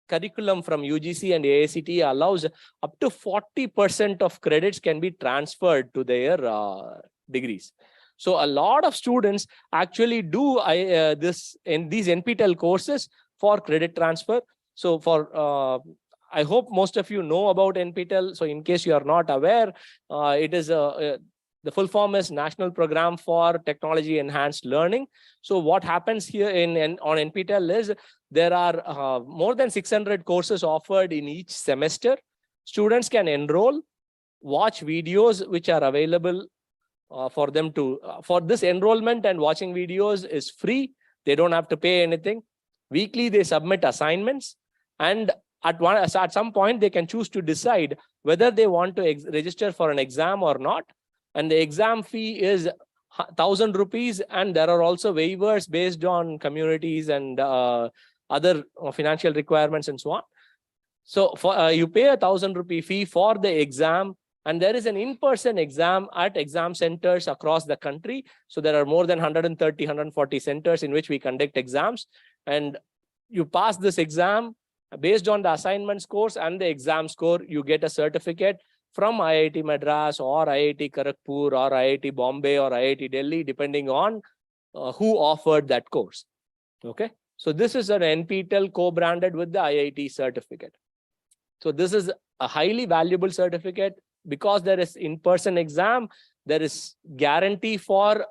curriculum from UGC and AICTE allows up to 40% of credits can be transferred to their degrees. So a lot of students actually do these NPTEL courses for credit transfer. So for I hope most of you know about NPTEL. So in case you are not aware, it is the full form is National Program for Technology Enhanced Learning. So what happens here on NPTEL is there are more than 600 courses offered in each semester. Students can enroll, watch videos which are available for them to, for this enrollment and watching videos is free. They don't have to pay anything. Weekly, they submit assignments, and at some point, they can choose to decide whether they want to register for an exam or not. And the exam fee is 1,000 rupees, and there are also waivers based on communities and other financial requirements and so on. So for you pay 1,000 rupee fee for the exam, and there is an in-person exam at exam centers across the country. So there are more than 130, 140 centers in which we conduct exams, and you pass this exam based on the assignment scores and the exam score, you get a certificate from IIT Madras or IIT Kharagpur or IIT Bombay or IIT Delhi, depending on who offered that course. Okay, so this is an NPTEL co-branded with the IIT certificate. So this is a highly valuable certificate because there is in-person exam, there is guarantee for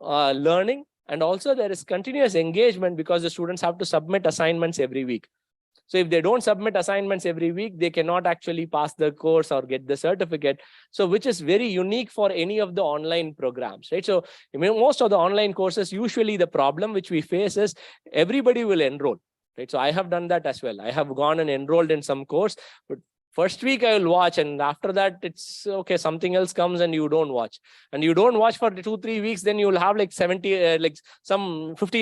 learning, and also there is continuous engagement because the students have to submit assignments every week. So if they don't submit assignments every week, they cannot actually pass the course or get the certificate. So which is very unique for any of the online programs, right? So I mean, most of the online courses, usually the problem which we face is everybody will enroll, right? So I have done that as well. I have gone and enrolled in some course, but first week I will watch, and after that it's okay, something else comes and you don't watch. And you don't watch for 2-3 weeks, then you will have like 15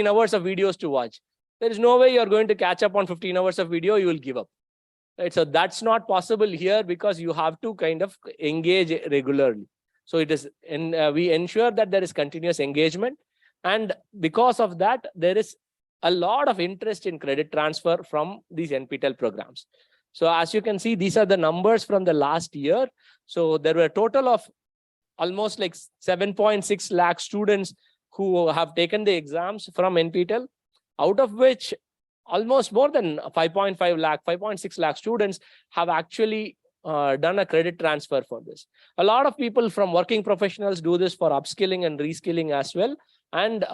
hours of videos to watch. There is no way you're going to catch up on 15 hours of video, you will give up. Right? So that's not possible here because you have to kind of engage regularly. So it is, we ensure that there is continuous engagement. And because of that, there is a lot of interest in credit transfer from these NPTEL programs. So as you can see, these are the numbers from the last year. So there were a total of almost like 7.6 lakh students who have taken the exams from NPTEL, out of which almost more than 5.5 lakh, 5.6 lakh students have actually done a credit transfer for this. A lot of people from working professionals do this for upskilling and reskilling as well. And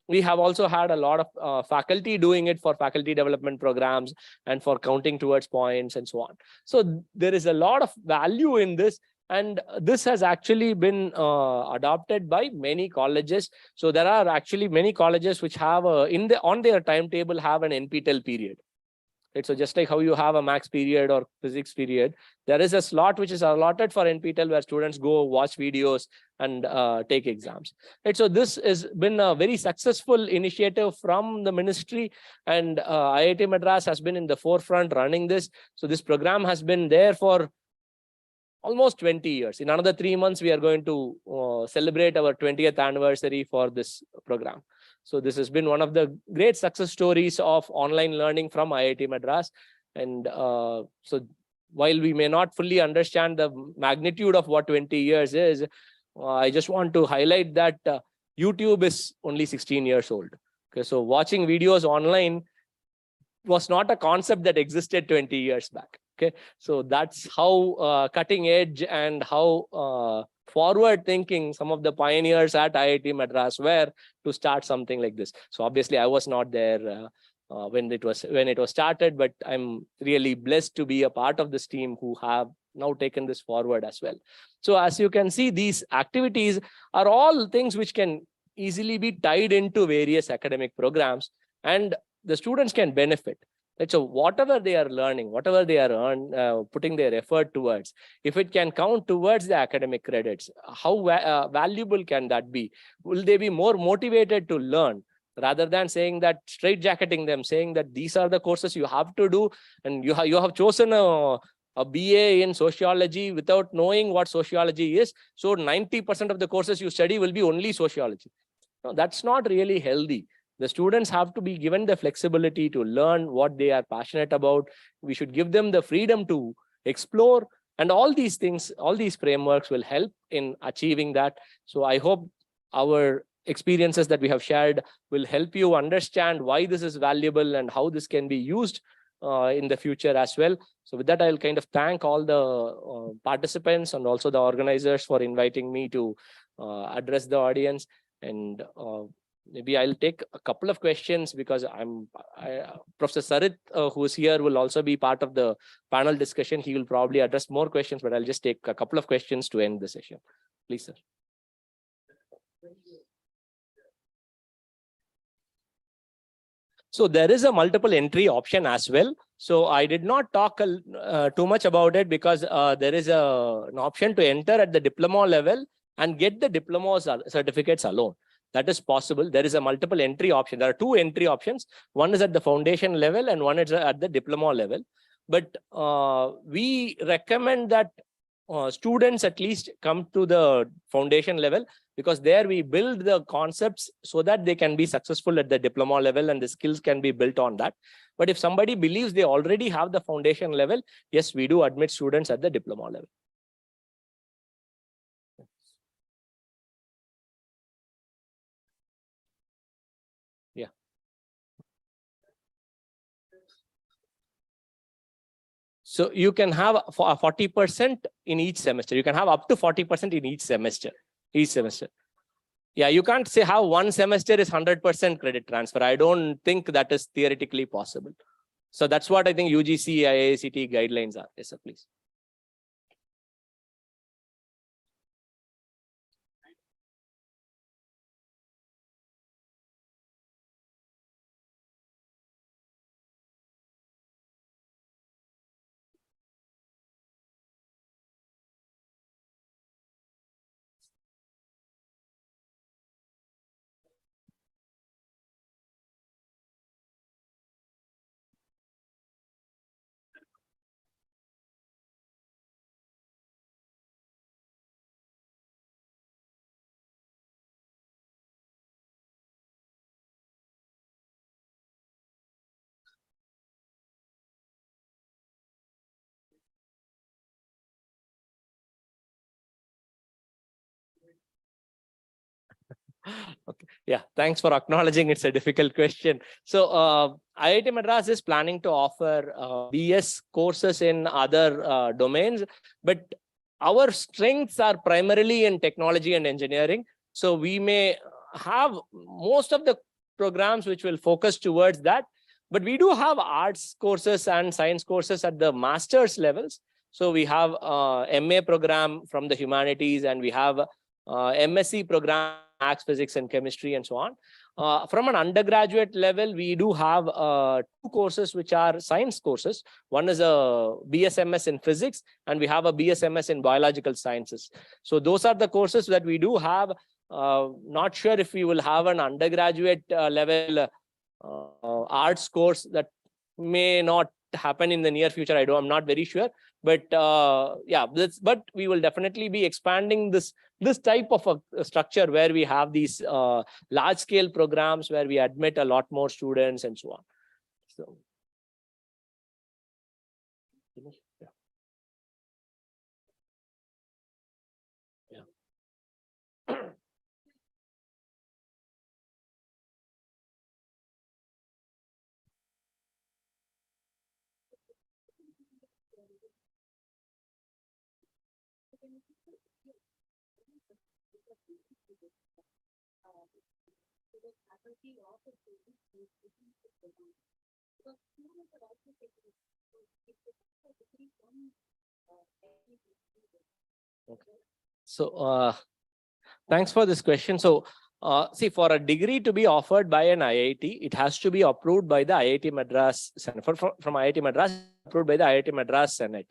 we have also had a lot of faculty doing it for faculty development programs and for counting towards points and so on. So there is a lot of value in this. And this has actually been adopted by many colleges. So there are actually many colleges which have on their timetable have an NPTEL period. Right? So just like how you have a maths period or physics period, there is a slot which is allotted for NPTEL where students go watch videos and take exams. Right? So this has been a very successful initiative from the ministry, and IIT Madras has been in the forefront running this. So this program has been there for almost 20 years. In another 3 months, we are going to celebrate our 20th anniversary for this program. So this has been one of the great success stories of online learning from IIT Madras. And so while we may not fully understand the magnitude of what 20 years is, I just want to highlight that YouTube is only 16 years old. Okay, so watching videos online was not a concept that existed 20 years back. Okay, so that's how cutting edge and how forward thinking some of the pioneers at IIT Madras were to start something like this. So obviously I was not there when it was started, but I'm really blessed to be a part of this team who have now taken this forward as well. So as you can see, these activities are all things which can easily be tied into various academic programs, and the students can benefit. Right? So whatever they are learning, whatever they are putting their effort towards, if it can count towards the academic credits, how valuable can that be? Will they be more motivated to learn rather than saying that, straitjacketing them, saying that these are the courses you have to do, and you have chosen a BA in sociology without knowing what sociology is. So 90% of the courses you study will be only sociology. No, that's not really healthy. The students have to be given the flexibility to learn what they are passionate about. We should give them the freedom to explore, and all these things, all these frameworks will help in achieving that. So I hope our experiences that we have shared will help you understand why this is valuable and how this can be used in the future as well. So with that, I'll kind of thank all the participants and also the organizers for inviting me to address the audience. And maybe I'll take a couple of questions because Professor Sarit, who is here, will also be part of the panel discussion. He will probably address more questions, but I'll just take a couple of questions to end the session. Please, sir. So there is a multiple entry option as well. So I did not talk too much about it because there is an option to enter at the diploma level and get the diplomas or certificates alone. That is possible. There is a multiple entry option. There are two entry options. One is at the foundation level and one is at the diploma level. But we recommend that students at least come to the foundation level, because there we build the concepts so that they can be successful at the diploma level and the skills can be built on that. But if somebody believes they already have the foundation level, yes, we do admit students at the diploma level. Yeah. So you can have 40% in each semester. You can have up to 40% in each semester. Yeah, you can't say how one semester is 100% credit transfer. I don't think that is theoretically possible. So that's what I think UGC, IICT guidelines are. Yes, sir, please. Okay. Yeah, thanks for acknowledging it's a difficult question. So IIT Madras is planning to offer BS courses in other domains, but our strengths are primarily in technology and engineering. So we may have most of the programs which will focus towards that, but we do have arts courses and science courses at the master's levels. So we have MA program from the humanities, and we have MSc program, maths, physics, and chemistry, and so on. From an undergraduate level, we do have two courses which are science courses. One is a BSMS in physics, and we have a BSMS in biological sciences. So those are the courses that we do have. Not sure if we will have an undergraduate level arts course. That may not happen in the near future. I'm not very sure. But yeah, but we will definitely be expanding this type of a structure where we have these large scale programs where we admit a lot more students and so on. So yeah. Yeah. Okay. So thanks for this question. So see, for a degree to be offered by an IIT, it has to be approved by the IIT Madras Senate. From IIT Madras, approved by the IIT Madras Senate.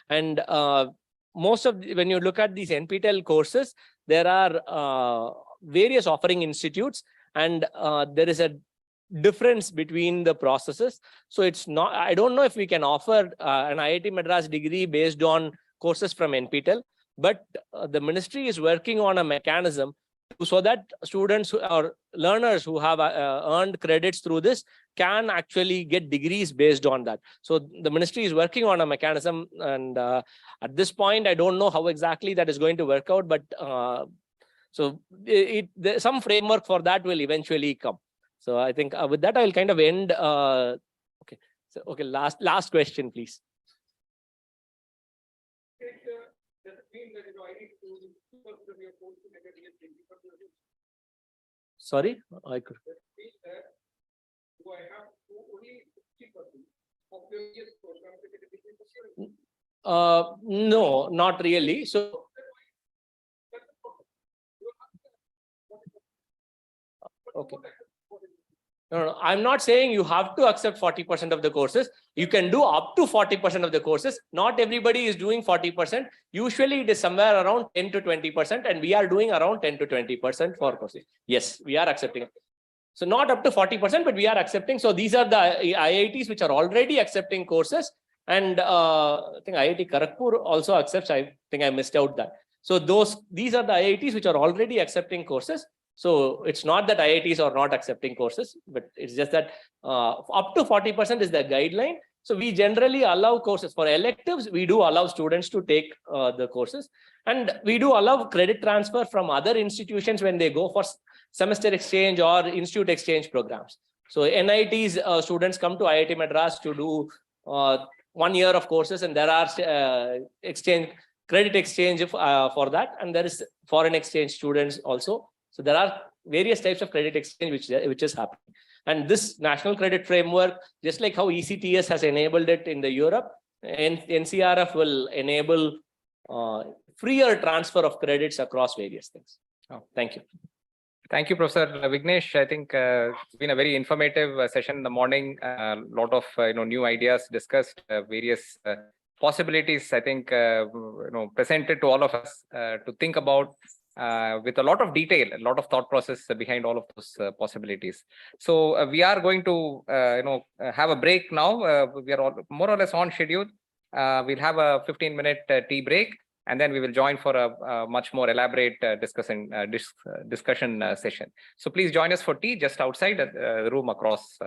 And most of when you look at these NPTEL courses, there are various offering institutes, and there is a difference between the processes. So it's not, I don't know if we can offer an IIT Madras degree based on courses from NPTEL, but the ministry is working on a mechanism so that students or learners who have earned credits through this can actually get degrees based on that. So the ministry is working on a mechanism, and at this point, I don't know how exactly that is going to work out, but so some framework for that will eventually come. So I think with that, I will kind of end. Okay. So, okay. Last question, please. Sorry, I could. No, not really. So. Okay. No, I'm not saying you have to accept 40% of the courses. You can do up to 40% of the courses. Not everybody is doing 40%. Usually it is somewhere around 10 to 20%, and we are doing around 10 to 20% for courses. Yes, we are accepting. So not up to 40%, but we are accepting. So these are the IITs which are already accepting courses. And I think IIT Kharagpur also accepts. I think I missed out that. So these are the IITs which are already accepting courses. So it's not that IITs are not accepting courses, but it's just that up to 40% is the guideline. So we generally allow courses for electives. We do allow students to take the courses, and we do allow credit transfer from other institutions when they go for semester exchange or institute exchange programs. So NIT's students come to IIT Madras to do 1 year of courses, and there are credit exchange for that, and there is foreign exchange students also. So there are various types of credit exchange which is happening. And this national credit framework, just like how ECTS has enabled it in the Europe, and NCrF will enable freer transfer of credits across various things. Oh, thank you. Thank you, Professor Vignesh. I think it's been a very informative session in the morning. A lot of new ideas discussed, various possibilities. I think presented to all of us to think about with a lot of detail, a lot of thought process behind all of those possibilities. So we are going to have a break now. We are all more or less on schedule. We'll have a 15-minute tea break, and then we will join for a much more elaborate discussion session. So please join us for tea just outside the room across.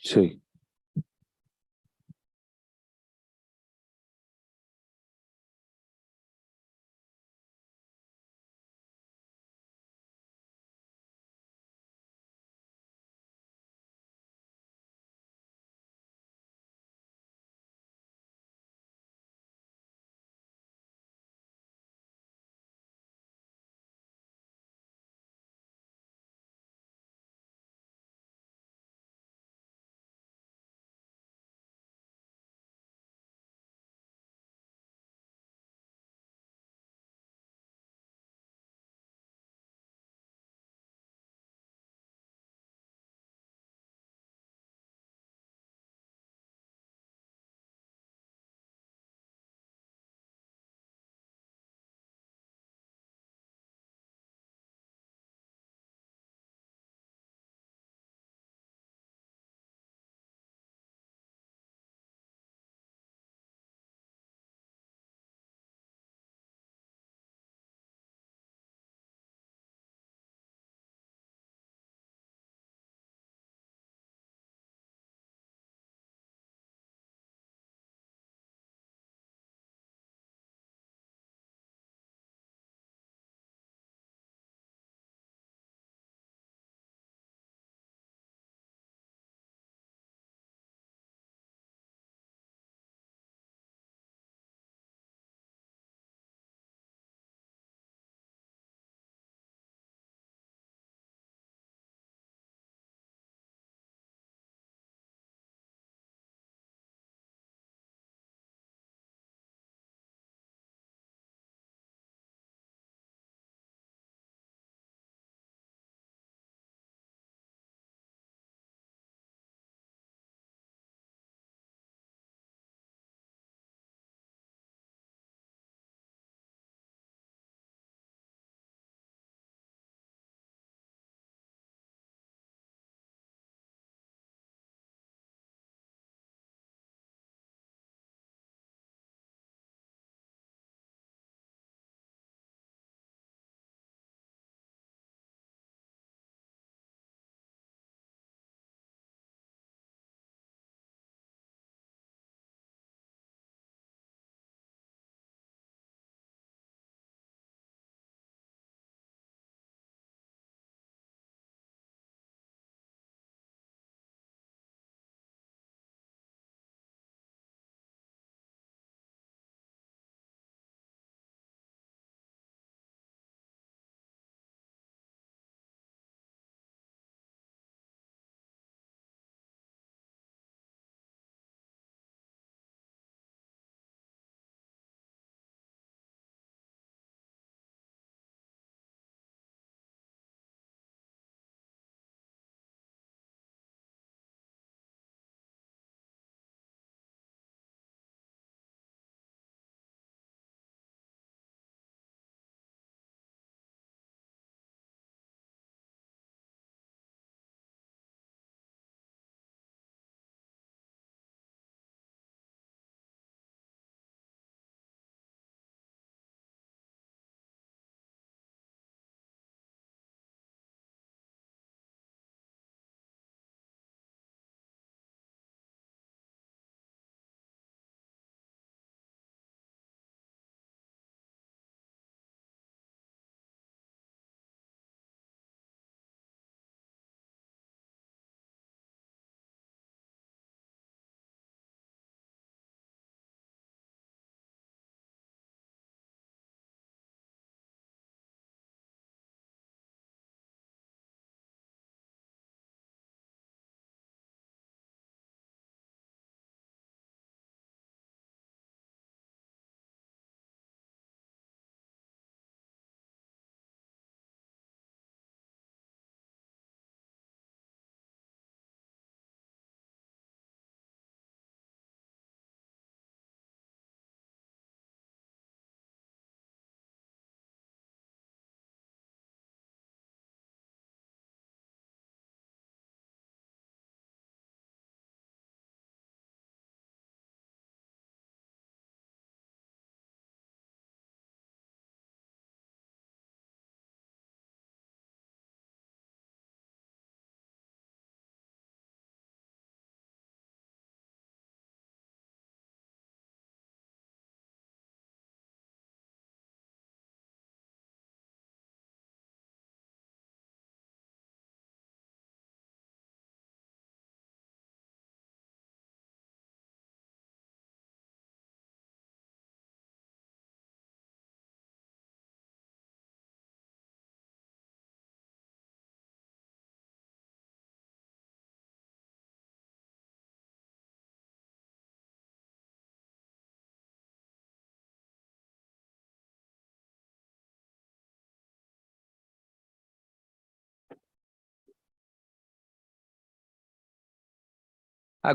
Shri.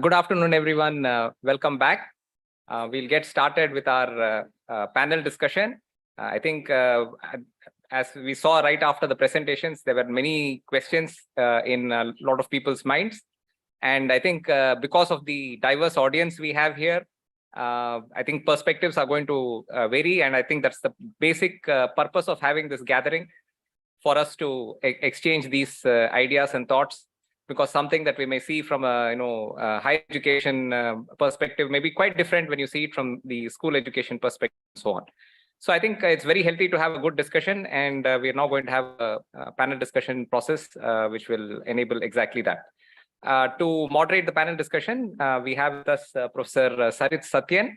Good afternoon, everyone. Welcome back. We'll get started with our panel discussion. I think as we saw right after the presentations, there were many questions in a lot of people's minds. And I think because of the diverse audience we have here, I think perspectives are going to vary. And I think that's the basic purpose of having this gathering, for us to exchange these ideas and thoughts, because something that we may see from a higher education perspective may be quite different when you see it from the school education perspective and so on. So I think it's very healthy to have a good discussion, and we're now going to have a panel discussion process which will enable exactly that. To moderate the panel discussion, we have with us Professor Sarit Satyan.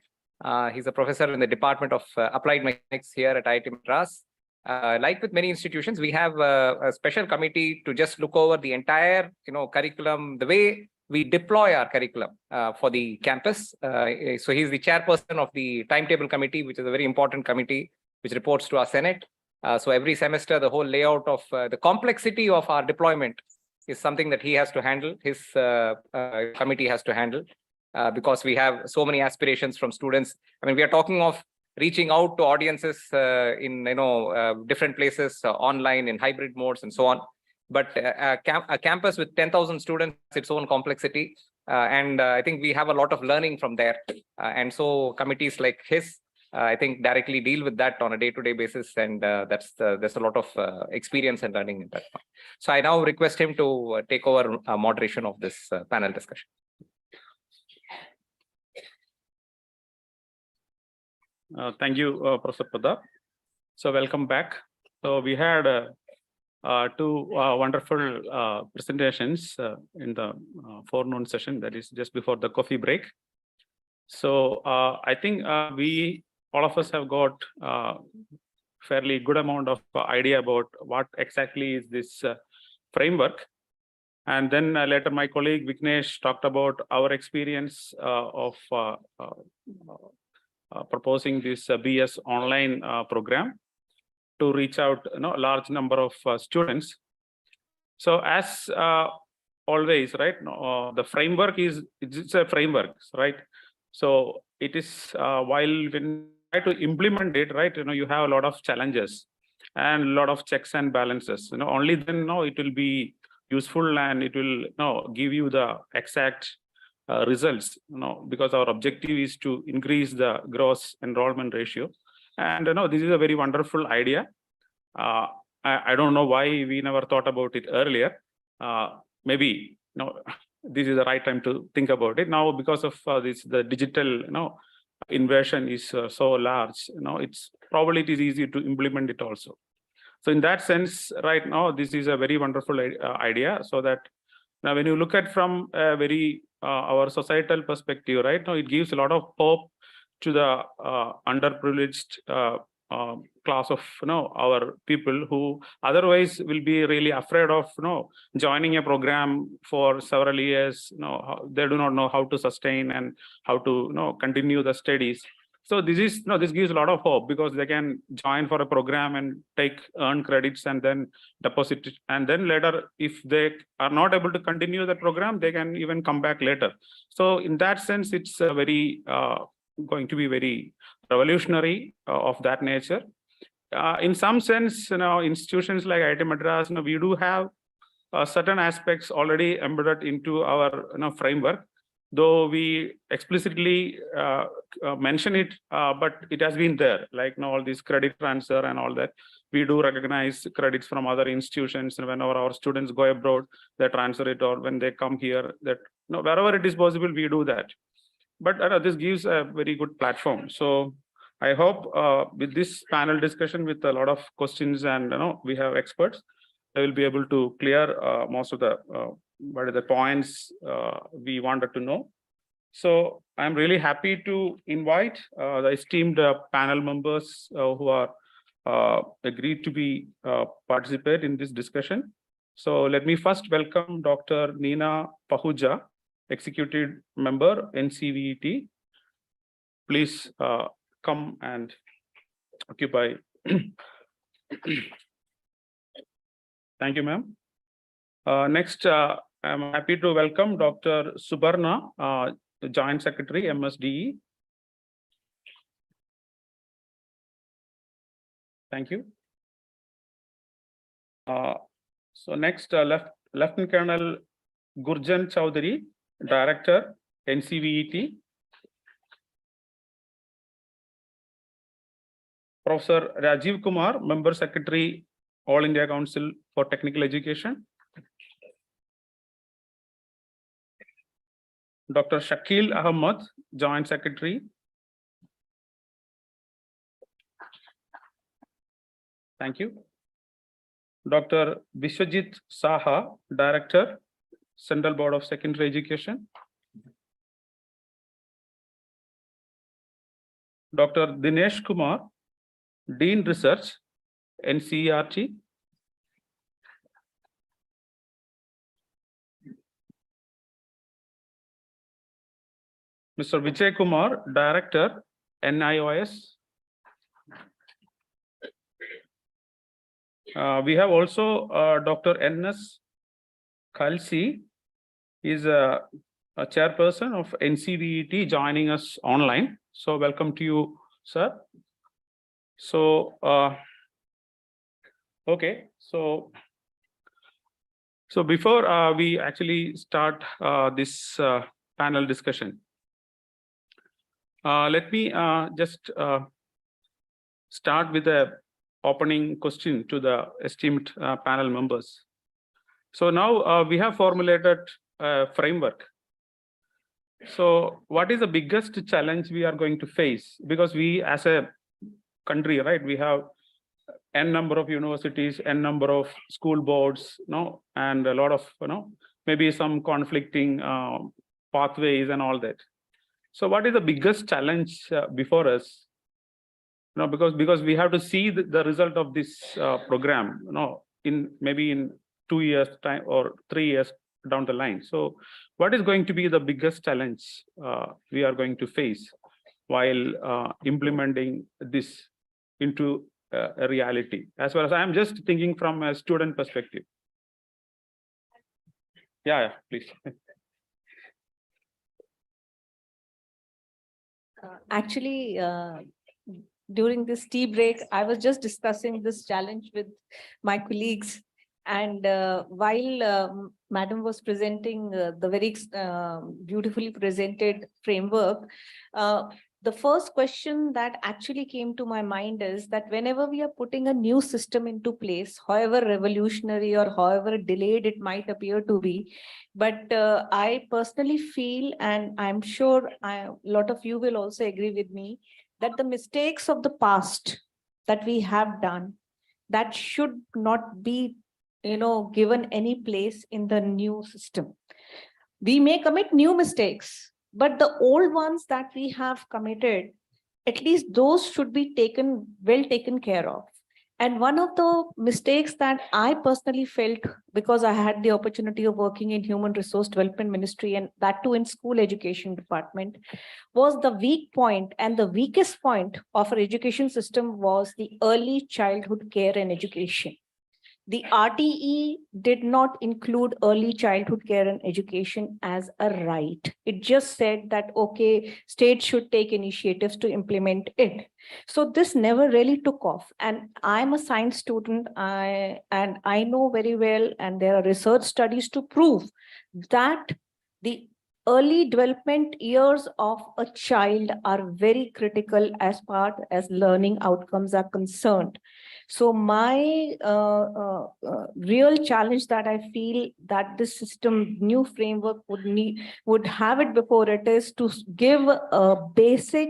He's a professor in the Department of Applied Mechanics here at IIT Madras. Like with many institutions, we have a special committee to just look over the entire, curriculum, the way we deploy our curriculum for the campus. So he's the chairperson of the timetable committee, which is a very important committee which reports to our Senate. So every semester, the whole layout of the complexity of our deployment is something that he has to handle. His committee has to handle because we have so many aspirations from students. I mean, we are talking of reaching out to audiences in different places, online, in hybrid modes, and so on. But a campus with 10,000 students has its own complexity, and I think we have a lot of learning from there. And so committees like his, I think, directly deal with that on a day-to-day basis, and there's a lot of experience and learning in that. So I now request him to take over moderation of this panel discussion. Thank you, Professor Pradap. So welcome back. So we had two wonderful presentations in the forenoon session, that is just before the coffee break. So I think all of us have got fairly good amount of idea about what exactly is this framework. And then later my colleague Vignesh talked about our experience of proposing this BS online program to reach out a large number of students. So as always, right, the framework it's a framework, right? So it is while when you try to implement it, right, you have a lot of challenges and a lot of checks and balances. Only then it will be useful, and it will give you the exact results, because our objective is to increase the gross enrollment ratio. And this is a very wonderful idea. I don't know why we never thought about it earlier. Maybe this is the right time to think about it now, because of the digital inversion is so large. It's probably it is easy to implement it also. So in that sense, right now, this is a very wonderful idea. So that now when you look at from a very our societal perspective, right now, it gives a lot of hope to the underprivileged class of our people who otherwise will be really afraid of joining a program for several years. They do not know how to sustain and how to continue the studies. So this gives a lot of hope, because they can join for a program and earn credits and then deposit it, and then later, if they are not able to continue the program, they can even come back later. So in that sense, it's very going to be very revolutionary of that nature. In some sense, institutions like IIT Madras, we do have certain aspects already embedded into our framework, though we explicitly mention it, but it has been there, like all this credit transfer and all that. We do recognize credits from other institutions, and whenever our students go abroad, they transfer it, or when they come here, that wherever it is possible, we do that. But this gives a very good platform. So I hope with this panel discussion, with a lot of questions, and we have experts, I will be able to clear most of the what are the points we wanted to know. So I'm really happy to invite the esteemed panel members who are agreed to be participate in this discussion. So let me first welcome Dr. Neena Pahuja, Executive Member, NCVET. Please come and occupy. Thank you, ma'am. Next, I'm happy to welcome Dr. Subarna, the Joint Secretary, MSDE. Thank you. So next, Lieutenant Colonel Gurjan Chowdhury, Director, NCVET. Professor Rajeev Kumar, Member Secretary, All India Council for Technical Education. Dr. Shakil Ahmad, Joint Secretary. Thank you. Dr. Vishwajit Saha, Director, Central Board of Secondary Education. Dr. Dinesh Kumar, Dean Research, NCERT. Mr. Vijay Kumar, Director, NIOS. We have also Dr. N.S. Khalsi, is a chairperson of NCVET, joining us online. So welcome to you, sir. So, okay, so before we actually start this panel discussion, let me just start with a opening question to the esteemed panel members. So now we have formulated a framework. So what is the biggest challenge we are going to face? Because we as a country, right, we have n number of universities, n number of school boards, and a lot of, maybe some conflicting pathways and all that. So what is the biggest challenge before us? Because we have to see the result of this program, in maybe in 2 years time or 3 years down the line. So what is going to be the biggest challenge we are going to face while implementing this into a reality? As far as I'm just thinking from a student perspective. Yeah, please. Actually, during this tea break, I was just discussing this challenge with my colleagues. And while Madam was presenting the very beautifully presented framework, the first question that actually came to my mind is that whenever we are putting a new system into place, however revolutionary or however delayed it might appear to be, but I personally feel, and I'm sure a lot of you will also agree with me, that the mistakes of the past that we have done, that should not be, given any place in the new system. We may commit new mistakes, but the old ones that we have committed, at least those should be well taken care of. And one of the mistakes that I personally felt, because I had the opportunity of working in Human Resource Development Ministry, and that too in school education department, was the weak point, and the weakest point of our education system was the early childhood care and education. The RTE did not include early childhood care and education as a right. It just said that, okay, states should take initiatives to implement it. So this never really took off. And I'm a science student, and I know very well, and there are research studies to prove that the early development years of a child are very critical as far as learning outcomes are concerned. So my real challenge that I feel that this system, new framework would have it before it is to give a basic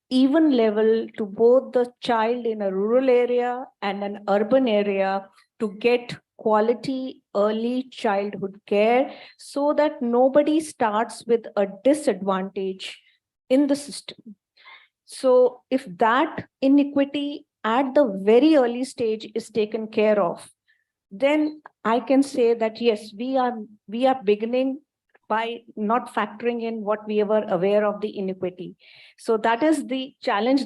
even level to both the child in a rural area and an urban area to get quality early childhood care, so that nobody starts with a disadvantage in the system. So if that inequity at the very early stage is taken care of, then I can say that yes, we are beginning by not factoring in what we were aware of the inequity. So that is the challenge,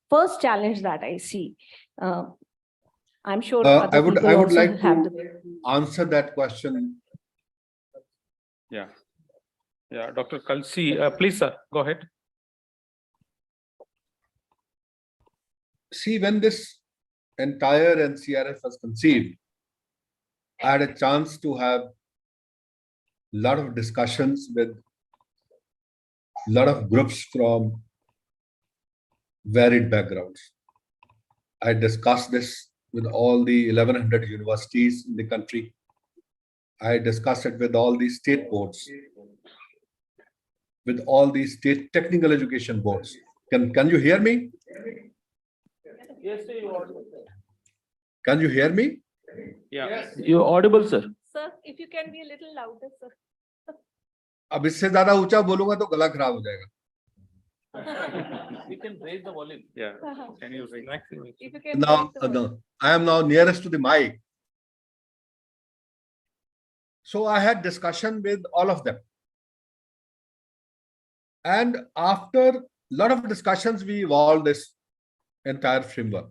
first challenge that I see. I'm sure I would also like have to answer that question Yeah. Yeah, Dr. Kalsi, please, sir, go ahead. See, when this entire NCrF was conceived, I had a chance to have a lot of discussions with a lot of groups from varied backgrounds. I discussed this with all the 1100 universities in the country. I discussed it with all the state boards, with all the state technical education boards. Can you hear me? Yes, sir, you're audible. Can you hear me? Yeah. You're audible, sir. Sir, if you can be a little louder, sir. अब इससे ज्यादा ऊंचा बोलूंगा तो गला खराब हो जाएगा. We can raise the volume. Yeah. Can you raise? If you can. Now, raise the volume. no, I am now nearest to the mic. So I had discussion with all of them. And after a lot of discussions, we evolved this entire framework.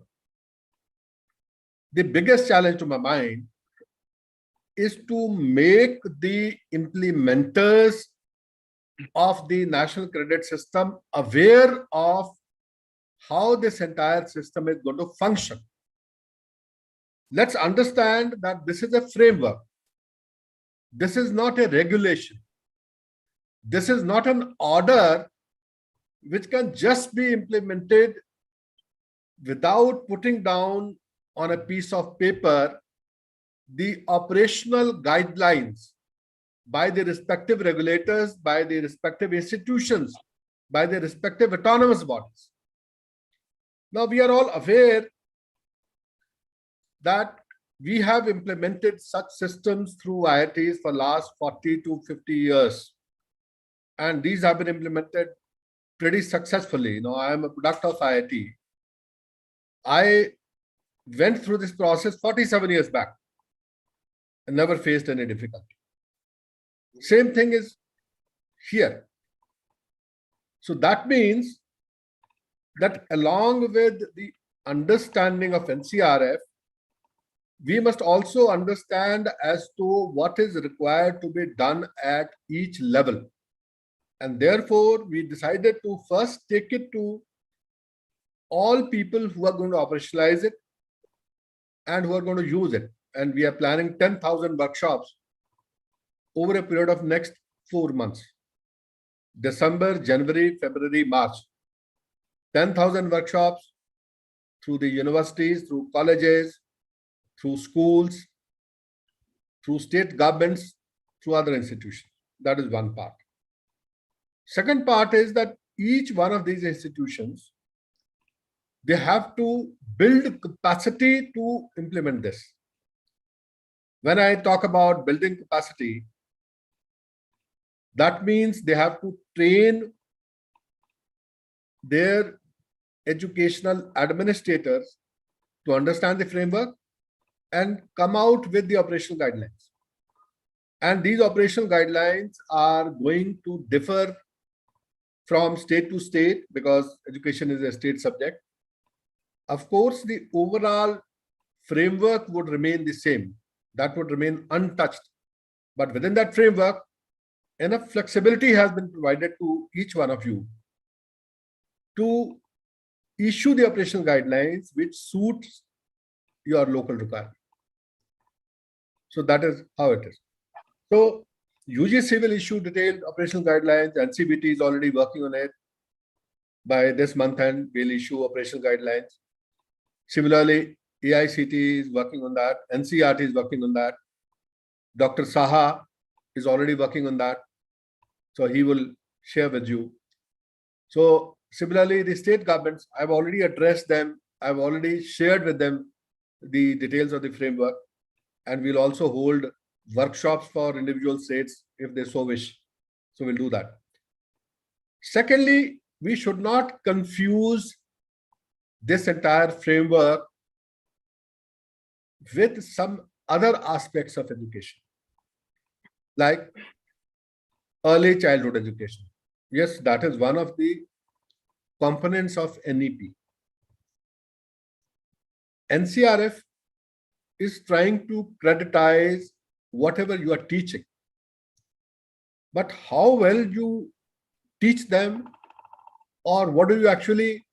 The biggest challenge to my mind is to make the implementers of the national credit system aware of how this entire system is going to function. Let's understand that this is a framework. This is not a regulation. This is not an order which can just be implemented without putting down on a piece of paper the operational guidelines by the respective regulators, by the respective institutions, by the respective autonomous bodies. Now, we are all aware that we have implemented such systems through IITs for last 40 to 50 years. And these have been implemented pretty successfully. You know, I am a product of IIT. I went through this process 47 years back and never faced any difficulty. Same thing is here. So that means that along with the understanding of NCrF, we must also understand as to what is required to be done at each level. And therefore, we decided to first take it to all people who are going to operationalize it and who are going to use it. And we are planning 10,000 workshops over a period of next 4 months. December, January, February, March. 10,000 workshops through the universities, through colleges, through schools, through state governments, through other institutions. That is one part. Second part is that each one of these institutions, they have to build capacity to implement this. When I talk about building capacity, that means they have to train their educational administrators to understand the framework and come out with the operational guidelines. And these operational guidelines are going to differ from state to state because education is a state subject. Of course, the overall framework would remain the same. That would remain untouched. But within that framework, enough flexibility has been provided to each one of you to issue the operational guidelines which suits your local requirement. So that is how it is. So UGC will issue detailed operational guidelines. NCBT is already working on it. By this month end, we'll issue operational guidelines. Similarly, AICT is working on that. NCRT is working on that. Dr. Saha is already working on that. So he will share with you. So similarly, the state governments, I've already addressed them. I've already shared with them the details of the framework. And we'll also hold workshops for individual states if they so wish. So we'll do that. Secondly, we should not confuse this entire framework with some other aspects of education, like early childhood education. Yes, that is one of the components of NEP. NCrF is trying to creditize whatever you are teaching. But how well you teach them, or what do you actually,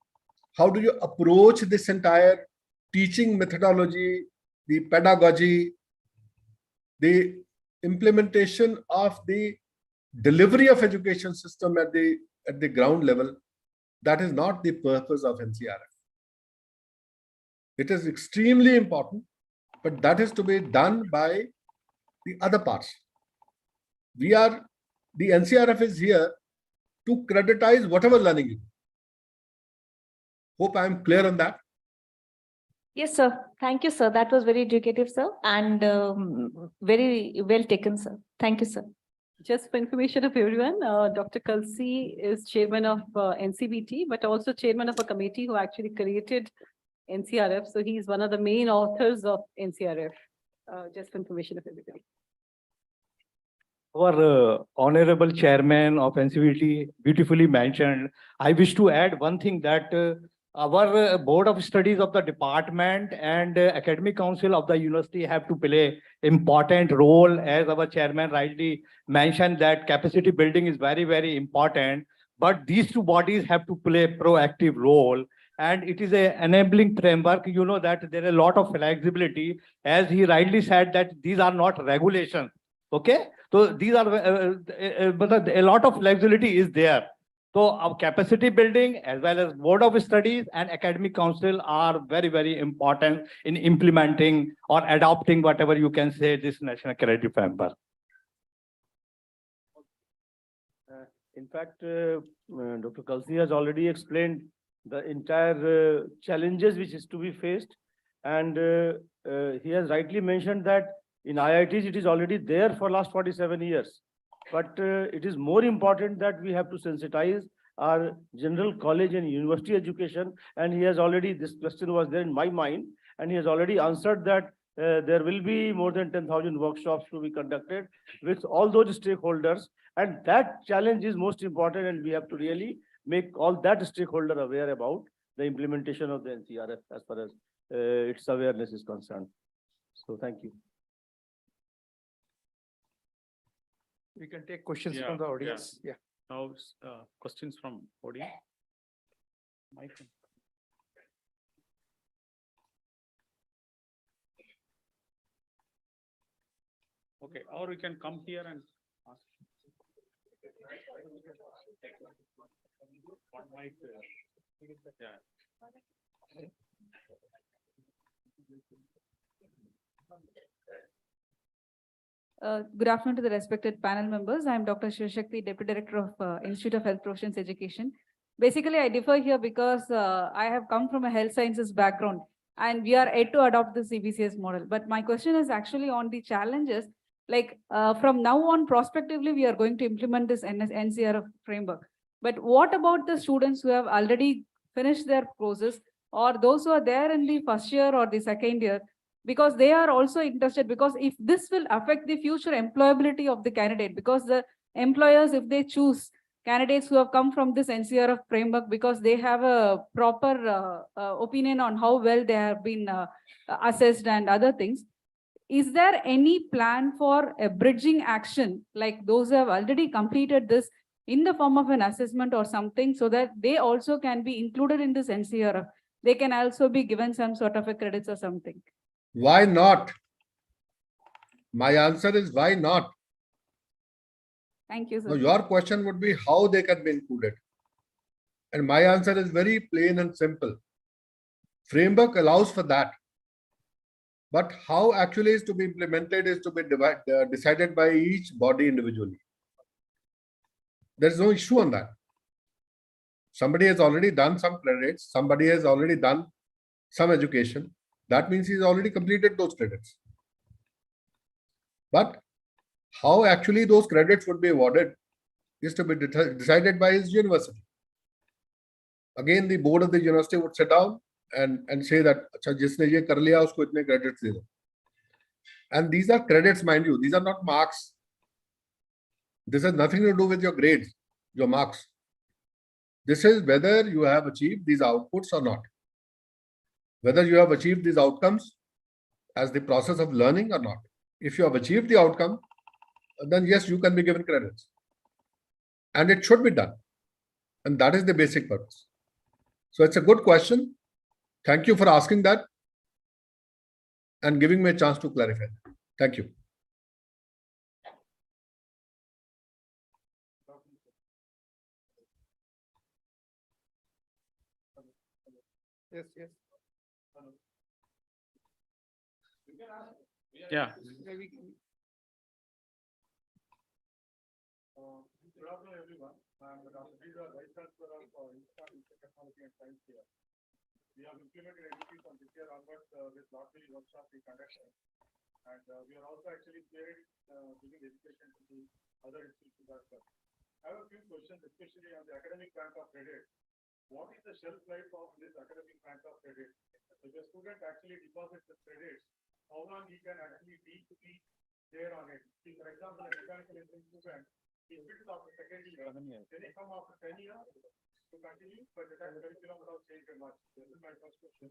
how do you approach this entire teaching methodology, the pedagogy, the implementation of the delivery of education system at the ground level? That is not the purpose of NCrF. It is extremely important, but that is to be done by the other parts. The NCrF is here to creditize whatever learning you do. Hope I am clear on that. Yes, sir. Thank you, sir. That was very educative, sir, and very well taken, sir. Thank you, sir. Just for information of everyone, Dr. Kalsi is chairman of NCBT, but also chairman of a committee who actually created NCrF. So he is one of the main authors of NCrF. Just for information of everybody. Our honorable chairman of NCBT beautifully mentioned. I wish to add one thing, that our board of studies of the department and academic council of the university have to play important role. As our chairman rightly mentioned, that capacity building is very, very important, but these two bodies have to play a proactive role. And it is a enabling framework. You know that there is a lot of flexibility, as he rightly said, that these are not regulations. Okay, so these are but a lot of flexibility is there. So our capacity building as well as board of studies and academic council are very, very important in implementing or adopting whatever you can say this national credit framework. In fact, Dr. Kalsi has already explained the entire challenges which is to be faced, and he has rightly mentioned that in IITs it is already there for last 47 years. But it is more important that we have to sensitize our general college and university education. And he has already, this question was there in my mind, and he has already answered that there will be more than 10,000 workshops to be conducted with all those stakeholders. And that challenge is most important, and we have to really make all that stakeholder aware about the implementation of the NCrF as far as its awareness is concerned. So thank you. We can take questions from the audience. Yeah. Now, questions from audience. Mic. Okay, or we can come here and ask. One mic. Yeah. Good afternoon to the respected panel members. I am Dr. Shri, Deputy Director of Institute of Health Professions Education. Basically, I differ here because I have come from a health sciences background, and we are yet to adopt the CBCS model. But my question is actually on the challenges. Like from now on, prospectively, we are going to implement this NCrF framework. But what about the students who have already finished their courses, or those who are there in the first year or the second year? Because they are also interested, because if this will affect the future employability of the candidate, because the employers, if they choose candidates who have come from this NCrF framework, because they have a proper opinion on how well they have been assessed and other things, is there any plan for a bridging action, like those who have already completed this in the form of an assessment or something, so that they also can be included in this NCrF? They can also be given some sort of a credits or something. Why not? My answer is why not? Thank you, sir. Now, your question would be how they can be included. And my answer is very plain and simple. Framework allows for that. But how actually is to be implemented is to be decided by each body individually. There's no issue on that. Somebody has already done some credits. Somebody has already done some education. That means he's already completed those credits. But how actually those credits would be awarded is to be decided by his university. Again, the board of the university would sit down and say that, "Achha, jisne ye kar liya, usko itne credits de do." And these are credits, mind you. These are not marks. This has nothing to do with your grades, your marks. This is whether you have achieved these outputs or not. Whether you have achieved these outcomes as the process of learning or not. If you have achieved the outcome, then yes, you can be given credits. and it should be done. And that is the basic purpose. So it's a good question. Thank you for asking that and giving me a chance to clarify. Thank you. Yes, yes. Yeah. Good afternoon, everyone. I'm Dr. Rajeev, Vice Chancellor of Institute of Technology and Science here. We have implemented NCrF from this year onwards with lot many workshops we conducted. And we are also actually giving education to the other institutions as well. I have a few questions, especially on the academic bank of credit. What is the shelf life of this academic bank of credit? If a student actually deposits the credits, how long he can actually be to be there on it? See, for example, a mechanical engineering student, he quits after second year, then he come after 10 years to continue, but the curriculum would have changed much. This is my first question.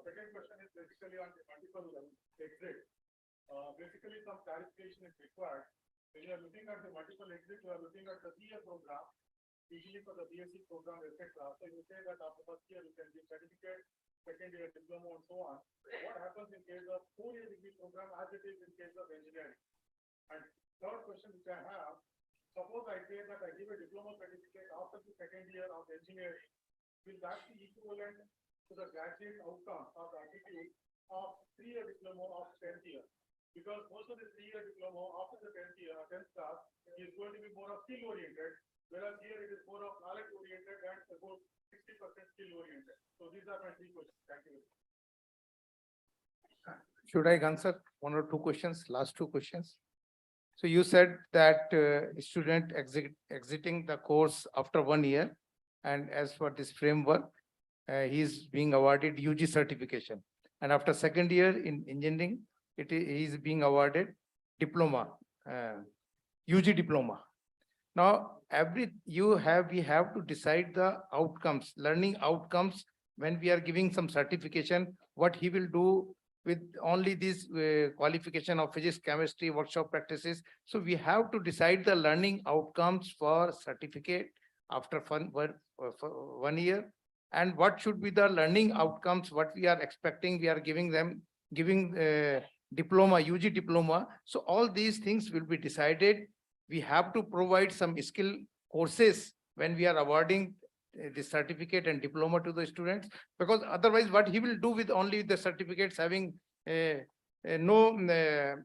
Second question is basically on the multiple exit. Basically, some clarification is required. When you are looking at the multiple exit, you are looking at the 3-year program, usually for the BSc program, etc. So you say that after first year, you can give certificate, second year diploma, and so on. What happens in case of 4-year degree program as it is in case of engineering? And third question which I have, suppose I say that I give a diploma certificate after the second year of engineering, will that be equivalent to the graduate outcome of the attitude of 3-year diploma of 10th year? Because most of the 3-year diploma after the 10th year, 10th class, is going to be more of skill oriented, whereas here it is more of knowledge oriented and about 60% skill oriented. So these are my 3 questions. Thank you. Should I answer 1 or 2 questions, last 2 questions? So you said that student exiting the course after 1 year, and as for this framework, he is being awarded UG certification. And after second year in engineering, he is being awarded diploma, UG diploma. Now, we have to decide the outcomes, learning outcomes when we are giving some certification, what he will do with only this qualification of physics, chemistry, workshop practices. So we have to decide the learning outcomes for certificate after 1 year. And what should be the learning outcomes, what we are expecting, we are giving diploma, UG diploma. So all these things will be decided. We have to provide some skill courses when we are awarding the certificate and diploma to the students, because otherwise what he will do with only the certificates, having no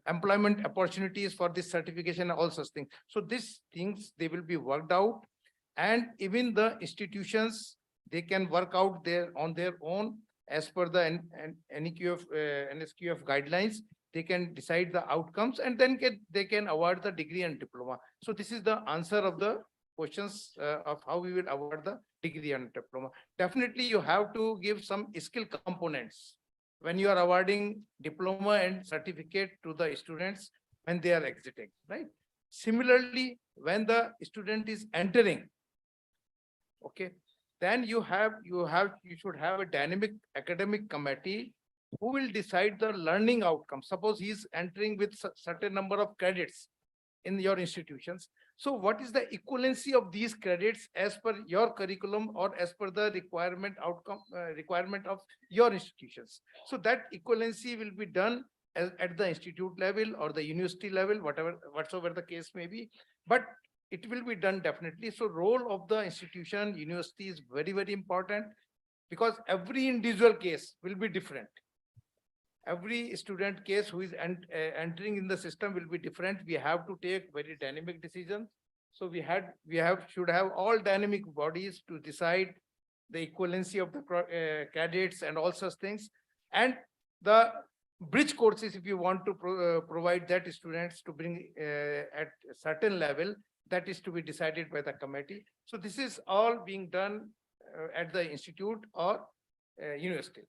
employment opportunities for this certification, all such things. So these things, they will be worked out, and even the institutions, they can work out on their own as per the NCrF guidelines. They can decide the outcomes, and then they can award the degree and diploma. So this is the answer of the questions of how we will award the degree and diploma. Definitely, you have to give some skill components when you are awarding diploma and certificate to the students when they are exiting, right? Similarly, when the student is entering, okay, then you should have a dynamic academic committee who will decide the learning outcome. Suppose he is entering with certain number of credits in your institutions. So what is the equivalency of these credits as per your curriculum or as per the requirement of your institutions? So that equivalency will be done at the institute level or the university level, whatsoever the case may be, but it will be done definitely. So role of the institution, university is very, very important, because every individual case will be different. Every student case who is entering in the system will be different. We have to take very dynamic decisions. So we should have all dynamic bodies to decide the equivalency of the cadets and all such things. And the bridge courses, if you want to provide that students to bring at a certain level, that is to be decided by the committee. So this is all being done at the institute or university.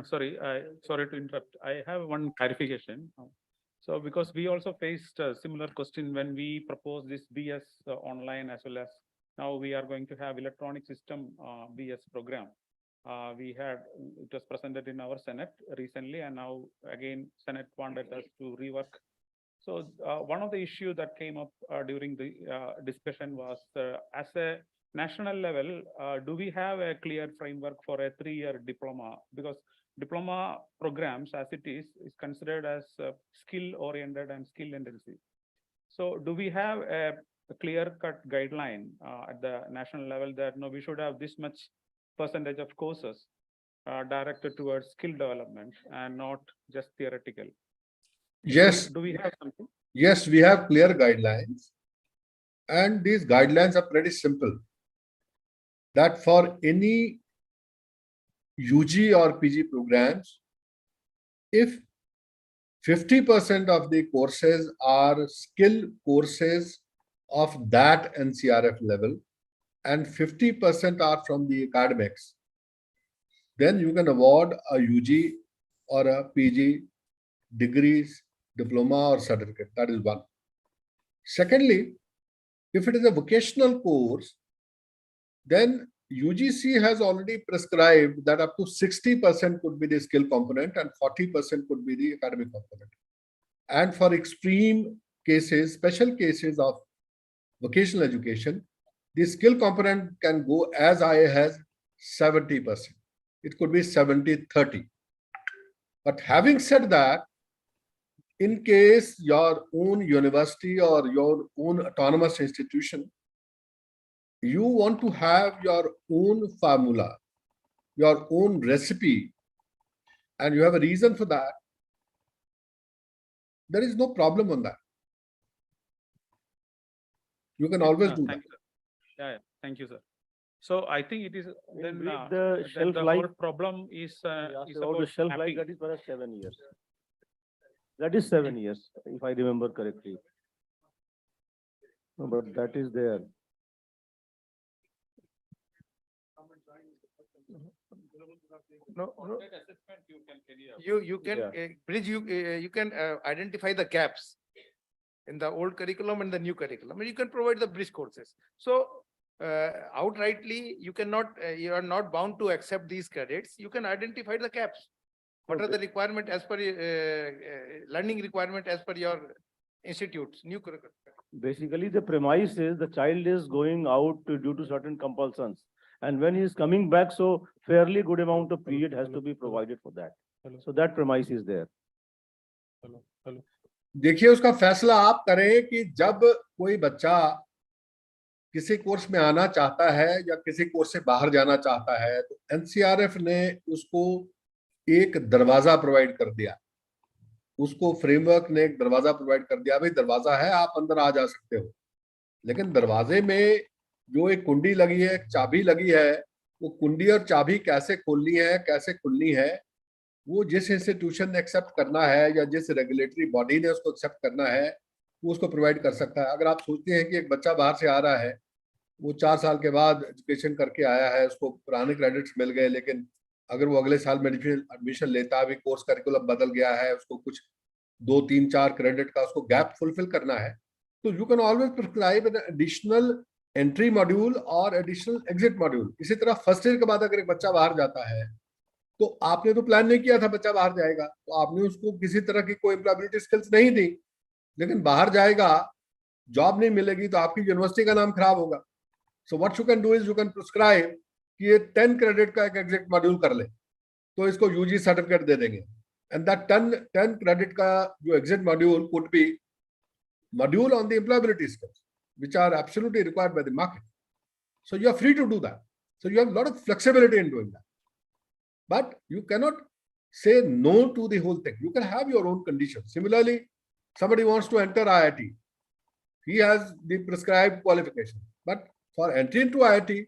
Sorry to interrupt. I have one clarification. So because we also faced a similar question when we proposed this BS online, as well as now we are going to have electronic system BS program. It was presented in our Senate recently, and now again Senate wanted us to rework. So one of the issue that came up during the discussion was as a national level, do we have a clear framework for a 3-year diploma? Because diploma programs as it is considered as skill oriented and skill intensive. So do we have a clear-cut guideline at the national level that no, we should have this much percentage of courses directed towards skill development and not just theoretical? Yes. Do we have something? Yes, we have clear guidelines. And these guidelines are pretty simple. That for any UG or PG programs, if 50% of the courses are skill courses of that NCrF level and 50% are from the academics, then you can award a UG or a PG degrees, diploma or certificate. That is one. Secondly, if it is a vocational course, then UGC has already prescribed that up to 60% could be the skill component and 40% could be the academic component. And for extreme cases, special cases of vocational education, the skill component can go as high as 70%. It could be 70-30. But having said that, in case your own university or your own autonomous institution, you want to have your own formula, your own recipe, and you have a reason for that, there is no problem on that. You can always do that. Thank you, sir. Yeah, thank you, sir. So I think it is then the shelf the life whole problem is about about the shelf mapping. life, that is for 7 years. That is 7 years, if I remember correctly. No, but that is there. No, no. Assessment you can carry out. You can bridge, you can identify the gaps in the old curriculum and the new curriculum, and you can provide the bridge courses. So outrightly, you cannot, you are not bound to accept these credits. You can identify the gaps. What are the requirement as per learning requirement as per your institutes, new curriculum? Basically, the premise is the child is going out due to certain compulsions. And when he is coming back, so fairly good amount of period has to be provided for that. So that premise is there. देखिए उसका फैसला आप करें कि जब कोई बच्चा किसी कोर्स में आना चाहता है या किसी कोर्स से बाहर जाना चाहता है, तो एनसीआरएफ ने उसको एक दरवाजा प्रोवाइड कर दिया, उसको फ्रेमवर्क ने एक दरवाजा प्रोवाइड कर दिया, भाई दरवाजा है, आप अंदर आ जा सकते हो। लेकिन दरवाजे में जो एक कुंडी लगी है, एक चाबी लगी है, वो कुंडी और चाबी कैसे खोलनी है, कैसे खुलनी है, वो जिस इंस्टीट्यूशन ने एक्सेप्ट करना है या जिस रेगुलेटरी बॉडी ने उसको एक्सेप्ट करना है, वो उसको प्रोवाइड कर सकता है। अगर आप सोचते हैं कि एक बच्चा बाहर से आ रहा है, वो 4 साल के बाद एजुकेशन करके आया है, उसको पुराने क्रेडिट्स मिल गए, लेकिन अगर वो अगले साल मेडिकल एडमिशन लेता है, अभी कोर्स करिकुलम बदल गया है, उसको कुछ 2, 3, 4 क्रेडिट का उसको गैप फुलफिल करना है, तो you can always prescribe an additional entry module और एडिशनल एग्जिट मॉड्यूल। इसी तरह फर्स्ट ईयर के बाद अगर एक बच्चा बाहर जाता है, तो आपने तो प्लान नहीं किया था बच्चा बाहर जाएगा, तो आपने उसको किसी तरह की कोई एम्प्लॉयबिलिटी स्किल्स नहीं दी, लेकिन बाहर जाएगा, जॉब नहीं मिलेगी, तो आपकी यूनिवर्सिटी का नाम खराब होगा। So what you can do is you can prescribe कि ये 10 क्रेडिट का एक एग्जिट मॉड्यूल कर ले, तो इसको यूजी सर्टिफिकेट दे देंगे। एंड दैट 10 क्रेडिट का जो exit module could be module on the employability skills which are absolutely required by the market. So you are free to do that. So you have a lot of flexibility in doing that. But you cannot say no to the whole thing. You can have your own conditions. Similarly, somebody wants to enter IIT. He has the prescribed qualification. But for entry into IIT,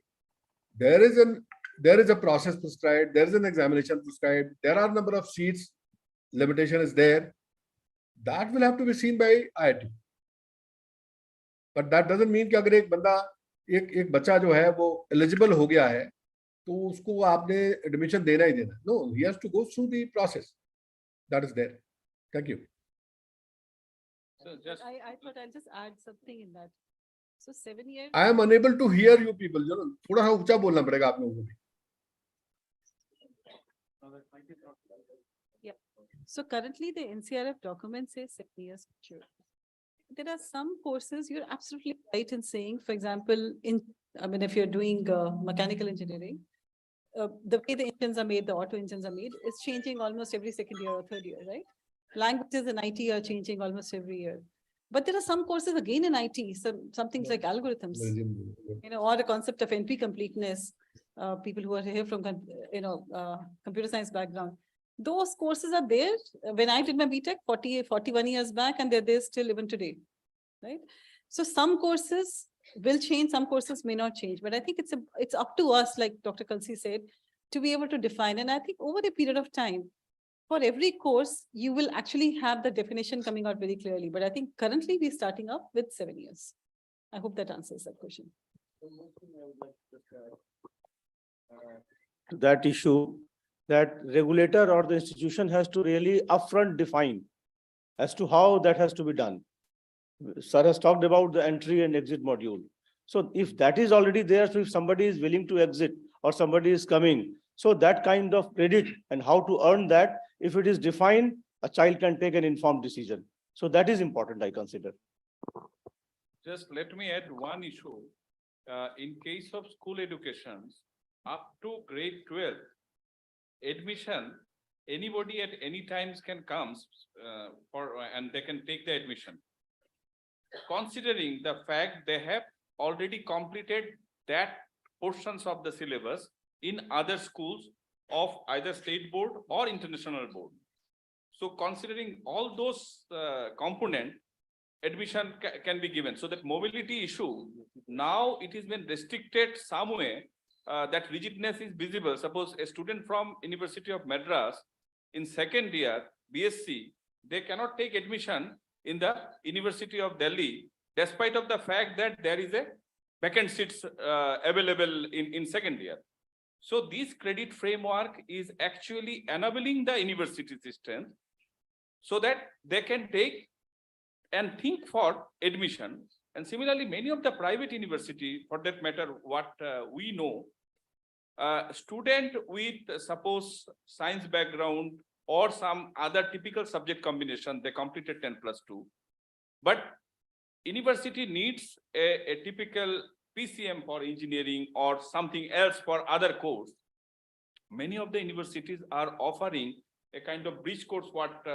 there is a process prescribed, there is an examination prescribed, there are a number of seats, limitation is there. That will have to be seen by IIT. But that doesn't mean कि अगर एक बंदा एक बच्चा जो है वो eligible हो गया है, तो उसको आपने एडमिशन देना ही देना। No, he has to go through the process. That is there. Thank you. So just I thought I'll just add something in that. So 7 years. I am unable to hear you people. जो थोड़ा सा ऊंचा बोलना पड़ेगा आप लोगों को भी. Yeah. So currently the NCrF document says 7 years maturity. there are some courses, you're absolutely right in saying, for example, if you're doing mechanical engineering, the way the engines are made, the auto engines are made, is changing almost every second year or third year, right? Languages in IT are changing almost every year. But there are some courses again in IT, some things like algorithms, or the concept of NP completeness, people who are here from, computer science background. Those courses are there when I did my BTech 41 years back, and they're there still even today, right? So some courses will change, some courses may not change, but I think it's up to us, like Dr. Kalsi said, to be able to define. And I think over a period of time, for every course, you will actually have the definition coming out very clearly. But I think currently we're starting up with 7 years. I hope that answers that question. That issue, that regulator or the institution has to really upfront define as to how that has to be done. Sir has talked about the entry and exit module. So if that is already there, so if somebody is willing to exit or somebody is coming, so that kind of credit and how to earn that, if it is defined, a child can take an informed decision. So that is important, I consider. Just let me add one issue. In case of school education, up to grade 12, admission, anybody at any times can come and they can take the admission. Considering the fact they have already completed that portions of the syllabus in other schools of either state board or international board. So considering all those components, admission can be given. So that mobility issue, now it has been restricted some way, that rigidness is visible. Suppose a student from University of Madras in second year, BSc, they cannot take admission in the University of Delhi, despite of the fact that there is a vacant seats available in second year. So this credit framework is actually enabling the university system so that they can take and think for admission. And similarly, many of the private university, for that matter, what we know, student with suppose science background or some other typical subject combination, they completed 10+2. But university needs a typical PCM for engineering or something else for other course. Many of the universities are offering a kind of bridge course, what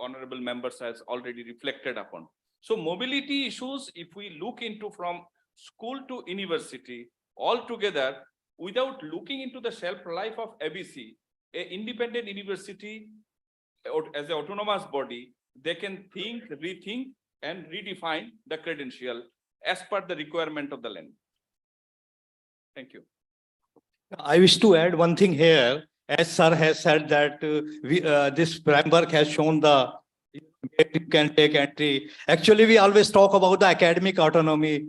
honorable members has already reflected upon. So mobility issues, if we look into from school to university altogether, without looking into the shelf life of ABC, an independent university as an autonomous body, they can think, rethink, and redefine the credential as per the requirement of the land. Thank you. I wish to add one thing here. As sir has said that this framework has shown the you can take entry. Actually, we always talk about the academic autonomy.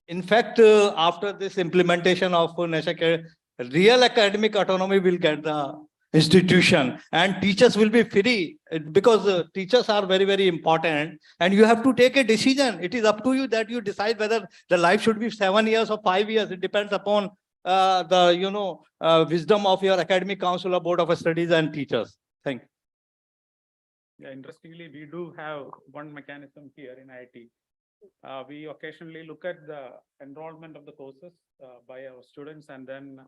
In fact, after this implementation of NCrF, real academic autonomy will get the institution, and teachers will be free because teachers are very, very important, and you have to take a decision. It is up to you that you decide whether the life should be 7 years or 5 years. It depends upon the wisdom of your academic council or board of studies and teachers. Thank you. Yeah, interestingly, we do have one mechanism here in IIT. We occasionally look at the enrollment of the courses by our students, and then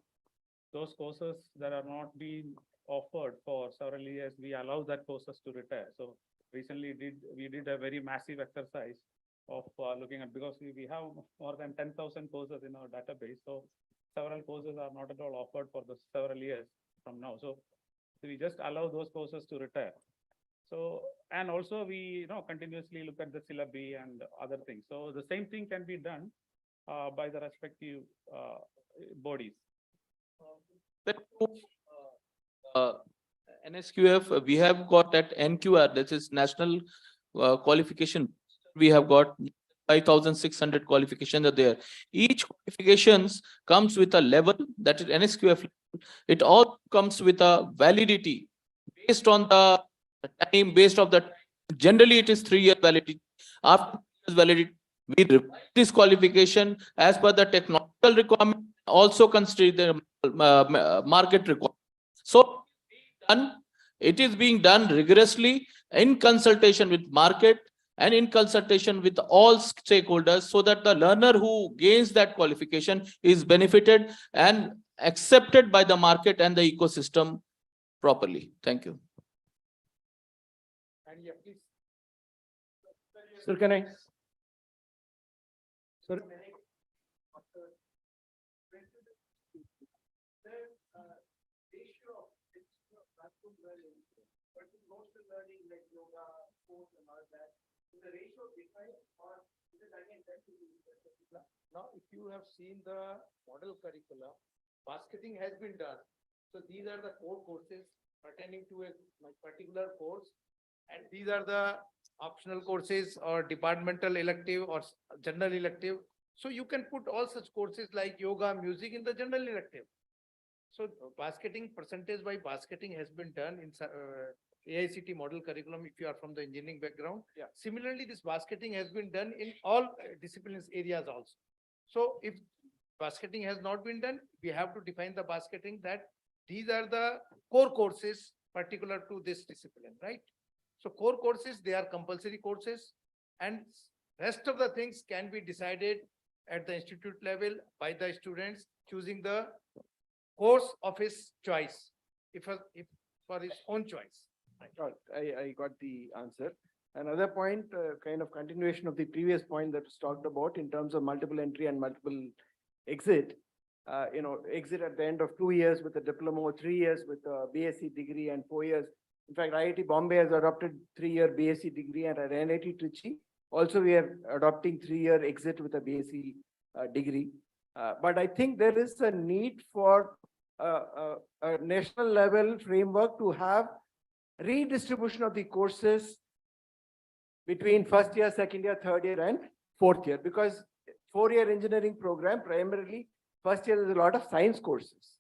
those courses that are not being offered for several years, we allow that courses to retire. So recently we did a very massive exercise of looking at, because we have more than 10,000 courses in our database. So several courses are not at all offered for the several years from now. So we just allow those courses to retire. So, and also we continuously look at the syllabi and other things. So the same thing can be done by the respective bodies. NSQF, we have got at NQR, that is National Qualification. We have got 5,600 qualifications are there. Each qualifications comes with a level, that is NSQF. It all comes with a validity based on the time, based on the generally it is 3-year validity. After 3 years validity, we revise this qualification as per the technological requirement, also consider the market requirement. So it is being done rigorously in consultation with market, and in consultation with all stakeholders, so that the learner who gains that qualification is benefited and accepted by the market and the ecosystem properly. Thank you. And yeah, please. Sir, can I? Sir. Now, if you have seen the model curriculum, basketing has been done. So these are the core courses pertaining to a particular course. And these are the optional courses or departmental elective or general elective. So you can put all such courses like yoga, music in the general elective. So basketing, percentage by basketing has been done in AICT model curriculum if you are from the engineering background. Yeah. Similarly, this basketing has been done in all disciplines areas also. So if basketing has not been done, we have to define the basketing that these are the core courses particular to this discipline, right? So core courses, they are compulsory courses, and rest of the things can be decided at the institute level by the students choosing the course of his choice, if for his own choice. I got the answer. Another point, kind of continuation of the previous point that was talked about in terms of multiple entry and multiple exit. Exit at the end of 2 years with a diploma, or 3 years with a BSc degree, and 4 years. In fact, IIT Bombay has adopted 3-year BSc degree, and at NIT Trichy also we are adopting 3-year exit with a BSc degree. But I think there is a need for a national level framework to have redistribution of the courses between first year, second year, third year, and fourth year, because 4-year engineering program, primarily first year, there's a lot of science courses,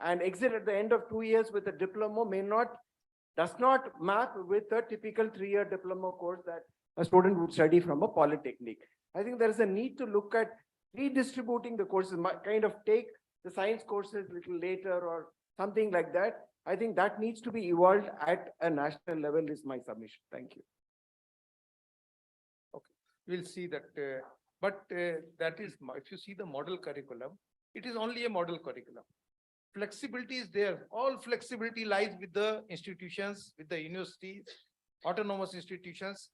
and exit at the end of 2 years with a diploma does not map with a typical 3-year diploma course that a student would study from a polytechnic. I think there is a need to look at redistributing the courses, kind of take the science courses a little later or something like that. I think that needs to be evolved at a national level is my submission. Thank you. Okay, we'll see that. But that is, if you see the model curriculum, it is only a model curriculum. Flexibility is there. All flexibility lies with the institutions, with the universities, autonomous institutions.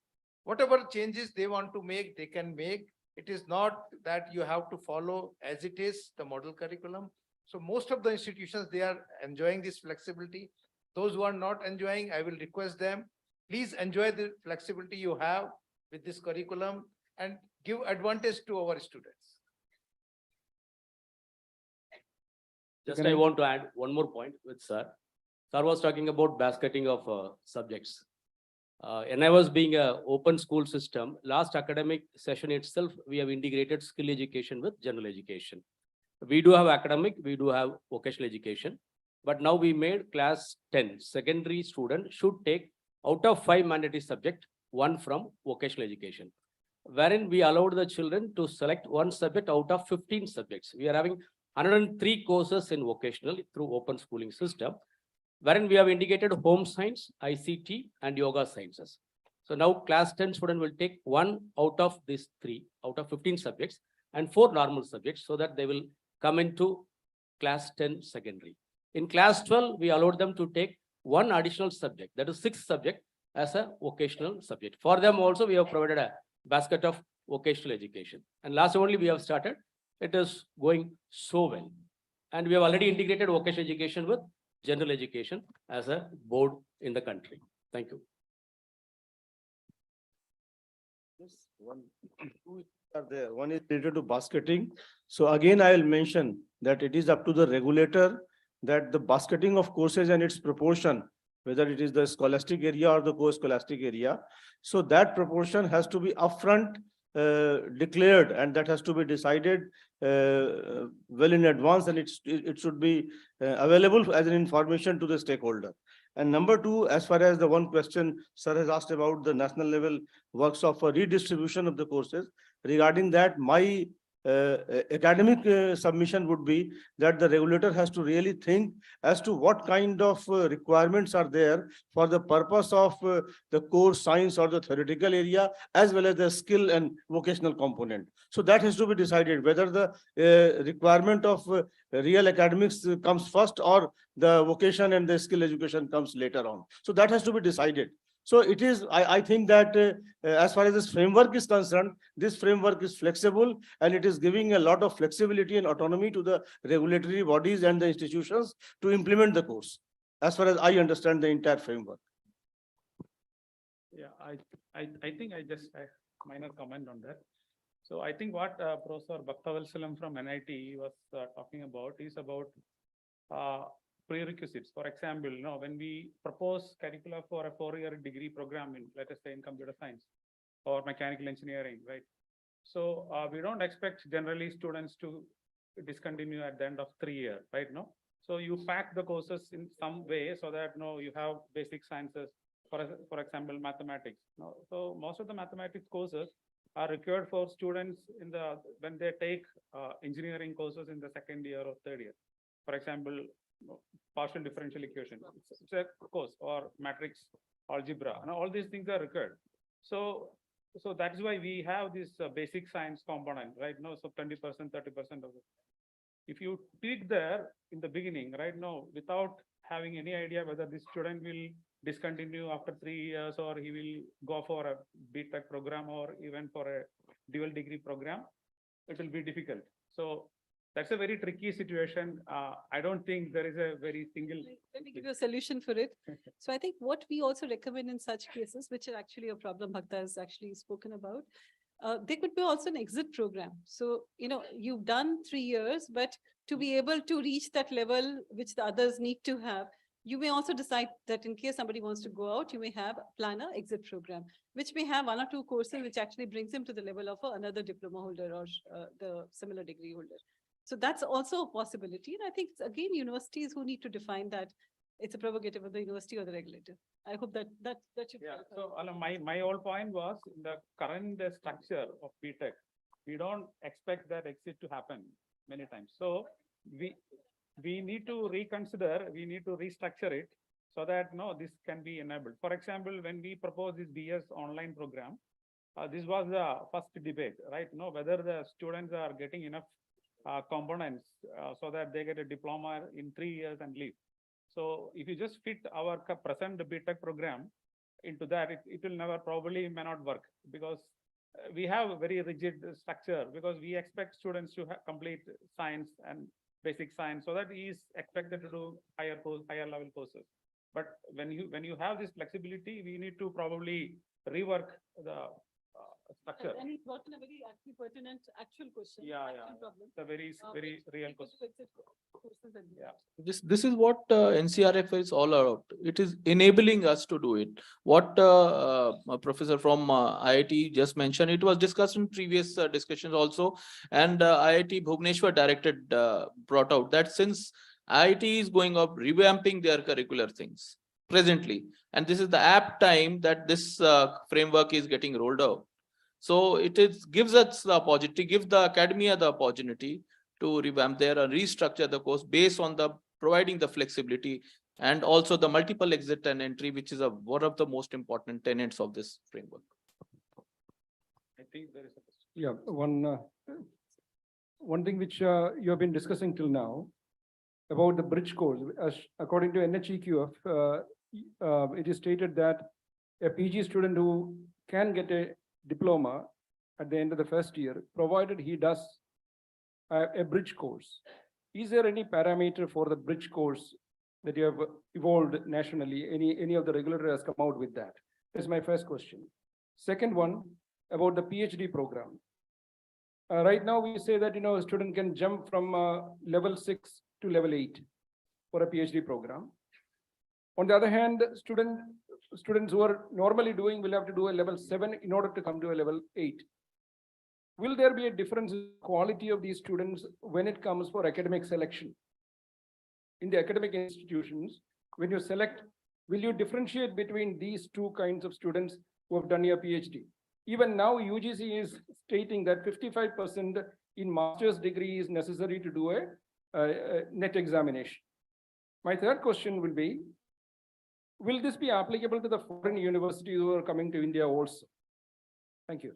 Whatever changes they want to make, they can make. It is not that you have to follow as it is the model curriculum. So most of the institutions, they are enjoying this flexibility. Those who are not enjoying, I will request them, please enjoy the flexibility you have with this curriculum and give advantage to our students. Just I want to add one more point with sir. Sir was talking about basketing of subjects. NI being an open school system, last academic session itself, we have integrated skill education with general education. We do have academic, we do have vocational education, but now we made class 10 secondary student should take out of 5 mandatory subjects, 1 from vocational education, wherein we allowed the children to select 1 subject out of 15 subjects. We are having 103 courses in vocational through open schooling system, wherein we have indicated home science, ICT, and yoga sciences. So now class 10 student will take 1 out of these 3 out of 15 subjects and 4 normal subjects, so that they will come into class 10 secondary. In class 12, we allowed them to take 1 additional subject, that is 6th subject, as a vocational subject. For them also, we have provided a basket of vocational education. And last only we have started, it is going so well. And we have already integrated vocational education with general education as a board in the country. Thank you. Yes, two are there. One is related to basketing. So again, I will mention that it is up to the regulator that the basketing of courses and its proportion, whether it is the scholastic area or the co-scholastic area. So that proportion has to be upfront declared, and that has to be decided well in advance, and it should be available as an information to the stakeholder. And number 2, as far as the one question sir has asked about the national level workshop for redistribution of the courses, regarding that, my academic submission would be that the regulator has to really think as to what kind of requirements are there for the purpose of the core science or the theoretical area, as well as the skill and vocational component. So that has to be decided whether the requirement of real academics comes first or the vocation and the skill education comes later on. So that has to be decided. So it is, I think that as far as this framework is concerned, this framework is flexible and it is giving a lot of flexibility and autonomy to the regulatory bodies and the institutions to implement the course, as far as I understand the entire framework. Yeah, I think I just a minor comment on that. So I think what Professor Bhaktavasalam from NIT was talking about is about prerequisites. For example, when we propose curricula for a 4-year degree program in, let us say, in computer science or mechanical engineering, right? So we don't expect generally students to discontinue at the end of 3 years, right? No. So you pack the courses in some way so that you have basic sciences, for example, mathematics. So most of the mathematics courses are required for students when they take engineering courses in the 2nd year or 3rd year. For example, partial differential equation, it's a course, or matrix algebra, and all these things are required. So that's why we have this basic science component, right? So 20%, 30% of it. If you tweak there in the beginning, right now, without having any idea whether this student will discontinue after 3 years or he will go for a BTech program or even for a dual degree program, it will be difficult. So that's a very tricky situation. I don't think there is a very single. Let me give you a solution for it. So I think what we also recommend in such cases, which are actually a problem Bhakta has actually spoken about, there could be also an exit program. So, you've done 3 years, but to be able to reach that level which the others need to have, you may also decide that in case somebody wants to go out, you may have plan an exit program, which may have 1 or 2 courses, which actually brings him to the level of another diploma holder or the similar degree holder. So that's also a possibility. And I think it's again universities who need to define that it's a prerogative of the university or the regulator. I hope that should. Yeah. So my whole point was in the current structure of BTech, we don't expect that exit to happen many times. So we need to reconsider, we need to restructure it so that this can be enabled. For example, when we proposed this BS online program, this was the first debate, right? Whether the students are getting enough components so that they get a diploma in 3 years and leave. So if you just fit our present BTech program into that, it will never probably may not work, because we have a very rigid structure, because we expect students to complete science and basic science, so that he is expected to do higher level courses. But when you have this flexibility, we need to probably rework the structure. And he's gotten a very actually pertinent actual question. Yeah. Problem. It's a very real question. Yeah. This is what NCrF is all about. It is enabling us to do it. What a professor from IIT just mentioned, it was discussed in previous discussions also, and IIT Bhubaneswar brought out that since IIT is going up revamping their curricular things presently, and this is the apt time that this framework is getting rolled out. So gives us the opportunity, gives the academia the opportunity to revamp there and restructure the course based on providing the flexibility and also the multiple exit and entry, which is one of the most important tenets of this framework. I think there is a question. Yeah, one thing which you have been discussing till now about the bridge course, according to NCrF, it is stated that a PG student who can get a diploma at the end of the first year, provided he does a bridge course. Is there any parameter for the bridge course that you have evolved nationally? Any of the regulator has come out with that? That's my first question. Second one, about the PhD program. Right now we say that a student can jump from level 6 to level 8 for a PhD program. On the other hand, students who are normally doing will have to do a level 7 in order to come to a level 8. Will there be a difference in quality of these students when it comes for academic selection? In the academic institutions, when you select, will you differentiate between these 2 kinds of students who have done your PhD? Even now, UGC is stating that 55% in master's degree is necessary to do a net examination. My third question will be, will this be applicable to the foreign universities who are coming to India also? Thank you.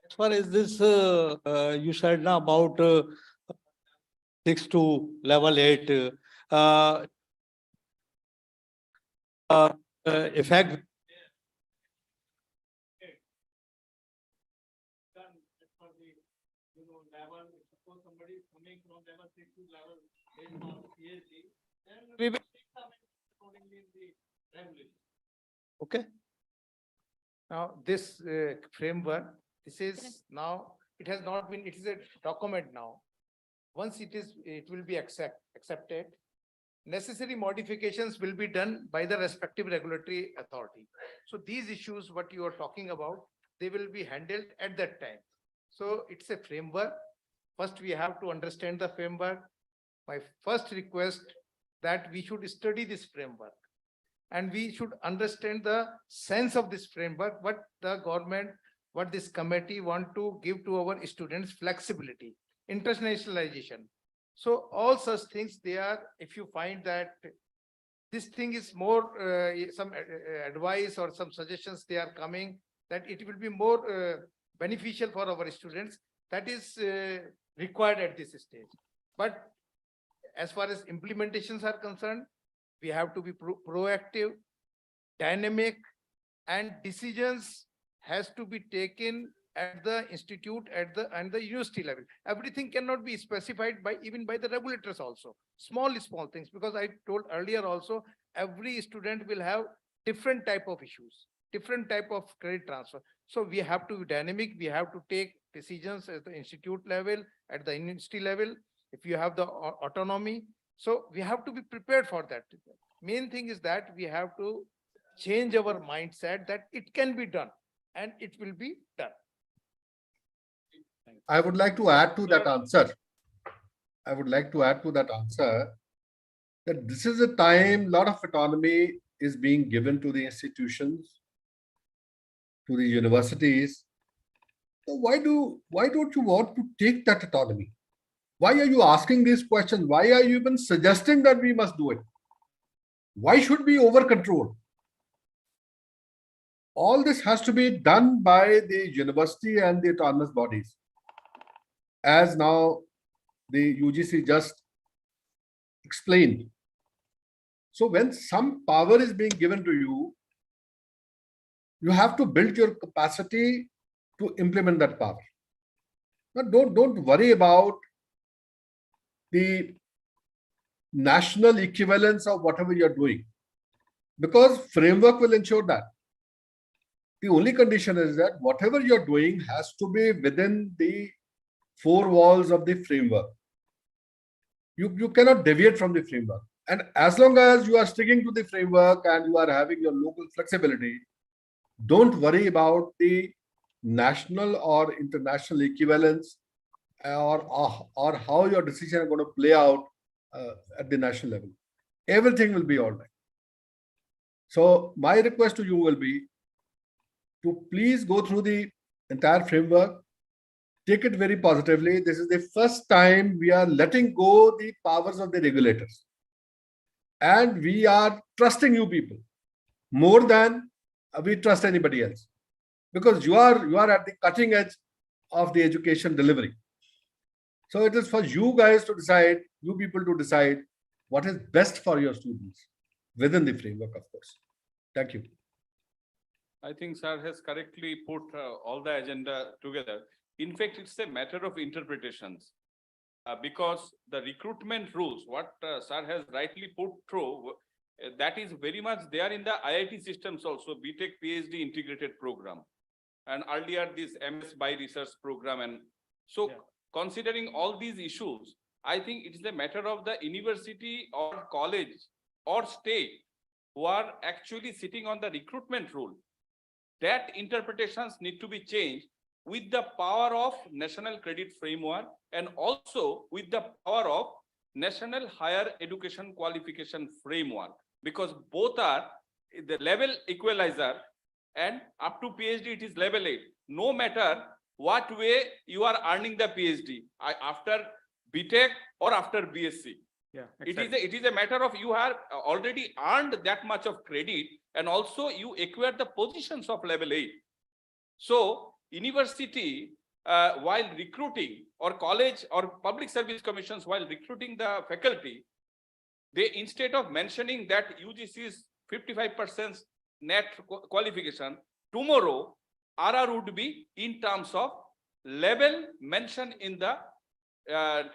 As far as this, you said now about 6 to level 8, effect. Okay. Now, this framework, this is now, it has not been, it is a document now. Once it will be accepted, necessary modifications will be done by the respective regulatory authority. So these issues, what you are talking about, they will be handled at that time. So it's a framework. First, we have to understand the framework. My first request that we should study this framework and we should understand the sense of this framework, what the government, what this committee want to give to our students: flexibility, internationalization. So all such things, they are, if you find that this thing is more, some advice or some suggestions they are coming, that it will be more beneficial for our students, that is required at this stage. But as far as implementations are concerned, we have to be proactive, dynamic, and decisions has to be taken at the institute, and the university level. Everything cannot be specified by even by the regulators also. Small things, because I told earlier also, every student will have different type of issues, different type of credit transfer. So we have to be dynamic. We have to take decisions at the institute level, at the university level. If you have the autonomy, so we have to be prepared for that. Main thing is that we have to change our mindset that it can be done and it will be done. I would like to add to that answer. I would like to add to that answer that this is a time, lot of autonomy is being given to the institutions, to the universities. So why don't you want to take that autonomy? Why are you asking these questions? Why are you even suggesting that we must do it? Why should we over control? All this has to be done by the university and the autonomous bodies. As now the UGC just explained. So when some power is being given to you, you have to build your capacity to implement that power. But don't worry about the national equivalence of whatever you're doing, because framework will ensure that. The only condition is that whatever you're doing has to be within the four walls of the framework. You cannot deviate from the framework. And as long as you are sticking to the framework and you are having your local flexibility, don't worry about the national or international equivalence or how your decision is going to play out at the national level. Everything will be all right. So my request to you will be to please go through the entire framework, take it very positively. This is the first time we are letting go the powers of the regulators. And we are trusting you people more than we trust anybody else, because you are at the cutting edge of the education delivery. So it is for you guys to decide, you people to decide what is best for your students within the framework, of course. Thank you. I think sir has correctly put all the agenda together. In fact, it's a matter of interpretations because the recruitment rules, what sir has rightly put through, that is very much there in the IIT systems also, BTech PhD integrated program. And earlier this MS by research program. And so considering all these issues, I think it is a matter of the university or college or state who are actually sitting on the recruitment rule. That interpretations need to be changed with the power of National Credit Framework and also with the power of National Higher Education Qualification Framework, because both are the level equalizer and up to PhD, it is level 8. No matter what way you are earning the PhD, after BTech or after BSc. Yeah, It is a matter of you have already earned that much of credit, and also you acquire the positions of level 8. So university, while recruiting, or college or public service commissions while recruiting the faculty, they, instead of mentioning that UGC is 55% net qualification, tomorrow RR would be in terms of level mentioned in the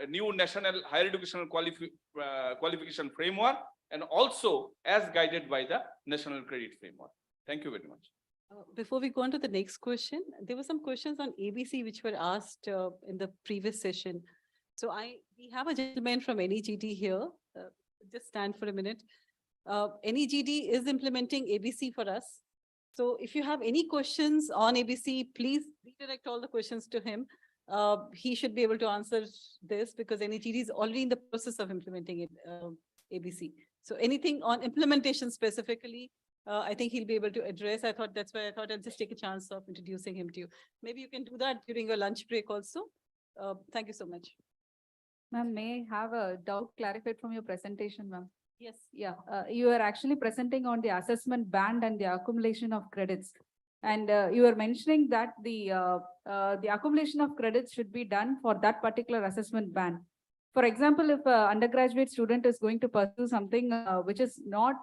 new national higher educational qualification framework, and also as guided by the national credit framework. Thank you very much. Before we go on to the next question, there were some questions on ABC which were asked in the previous session. So we have a gentleman from NEGD here. Just stand for a minute. NEGD is implementing ABC for us. So if you have any questions on ABC, please redirect all the questions to him. He should be able to answer this because NEGD is already in the process of implementing it, ABC. So anything on implementation specifically, I think he'll be able to address. That's why I thought I'd just take a chance of introducing him to you. Maybe you can do that during your lunch break also. Thank you so much. Ma'am, may I have a doubt clarified from your presentation, ma'am? Yes. Yeah, you are actually presenting on the assessment band and the accumulation of credits. And you were mentioning that the accumulation of credits should be done for that particular assessment band. For example, if an undergraduate student is going to pursue something which is not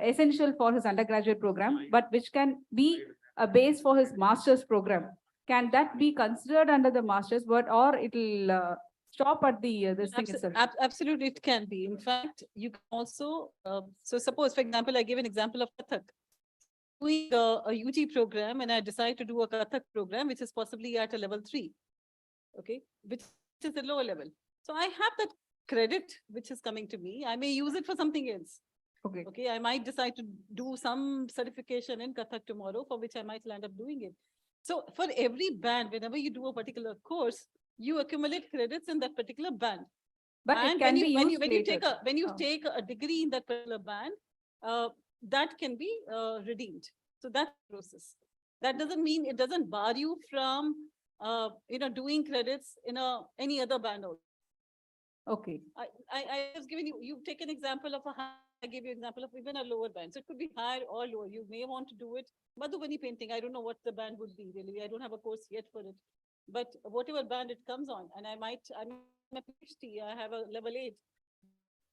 essential for his undergraduate program, but which can be a base for his master's program, can that be considered under the master's, or it will stop at the this thing itself? Absolutely, it can be. In fact, you can also, so suppose, for example, I give an example of Kathak. Doing a UG program, and I decide to do a Kathak program, which is possibly at a level 3, okay, which is the lower level. So I have that credit which is coming to me. I may use it for something else. Okay. Okay, I might decide to do some certification in Kathak tomorrow, for which I might land up doing it. So for every band, whenever you do a particular course, you accumulate credits in that particular band. But and it can be used when you Oh. take a degree in that particular band, that can be redeemed. So that's the process. That doesn't mean it doesn't bar you from doing credits in any other band also. Okay. I was giving you, you've taken example of I gave you example of even a lower band. So it could be higher or lower. You may want to do it. Madhubani painting, I don't know what the band would be really. I don't have a course yet for it. But whatever band it comes on, and I'm a PhD, I have a level 8.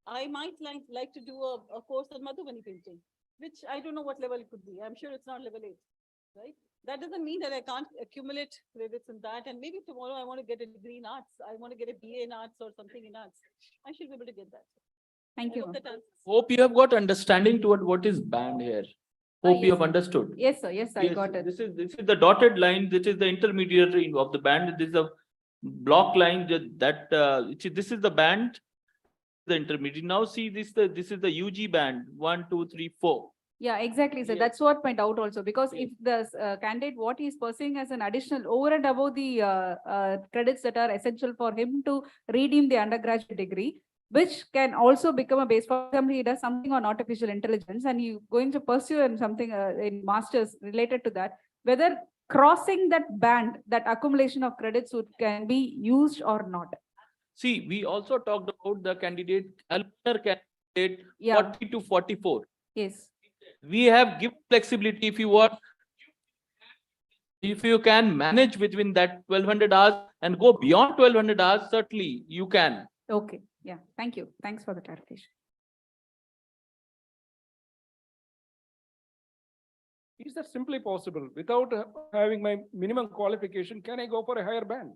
I might like to do a course on Madhubani painting, which I don't know what level it could be. I'm sure it's not level 8, right? That doesn't mean that I can't accumulate credits in that. And maybe tomorrow I want to get a degree in arts. I want to get a BA in arts or something in arts. I should be able to get that. Thank you. Hope you have got understanding toward what is band here. Hope you have understood. Yes, sir. Yes, I Yes, got it. This is the dotted line. This is the intermediary of the band. This is a block line this is the band, the intermediate. Now see this is the UG band 1, 2, 3, 4. Yeah, exactly. So that's what my doubt also, because if the candidate, what he is pursuing as an additional over and above the credits that are essential for him to redeem the undergraduate degree, which can also become a base. For example, he does something on artificial intelligence and you going to pursue in something in masters related to that, whether crossing that band, that accumulation of credits can be used or not. See, we also talked about the candidate, candidate 40 to 44. Yes. We have given flexibility if you want. If you can manage between that 1200 hours and go beyond 1200 hours, certainly you can. Okay. Yeah. Thank you. Thanks for the clarification. Is that simply possible? Without having my minimum qualification, can I go for a higher band?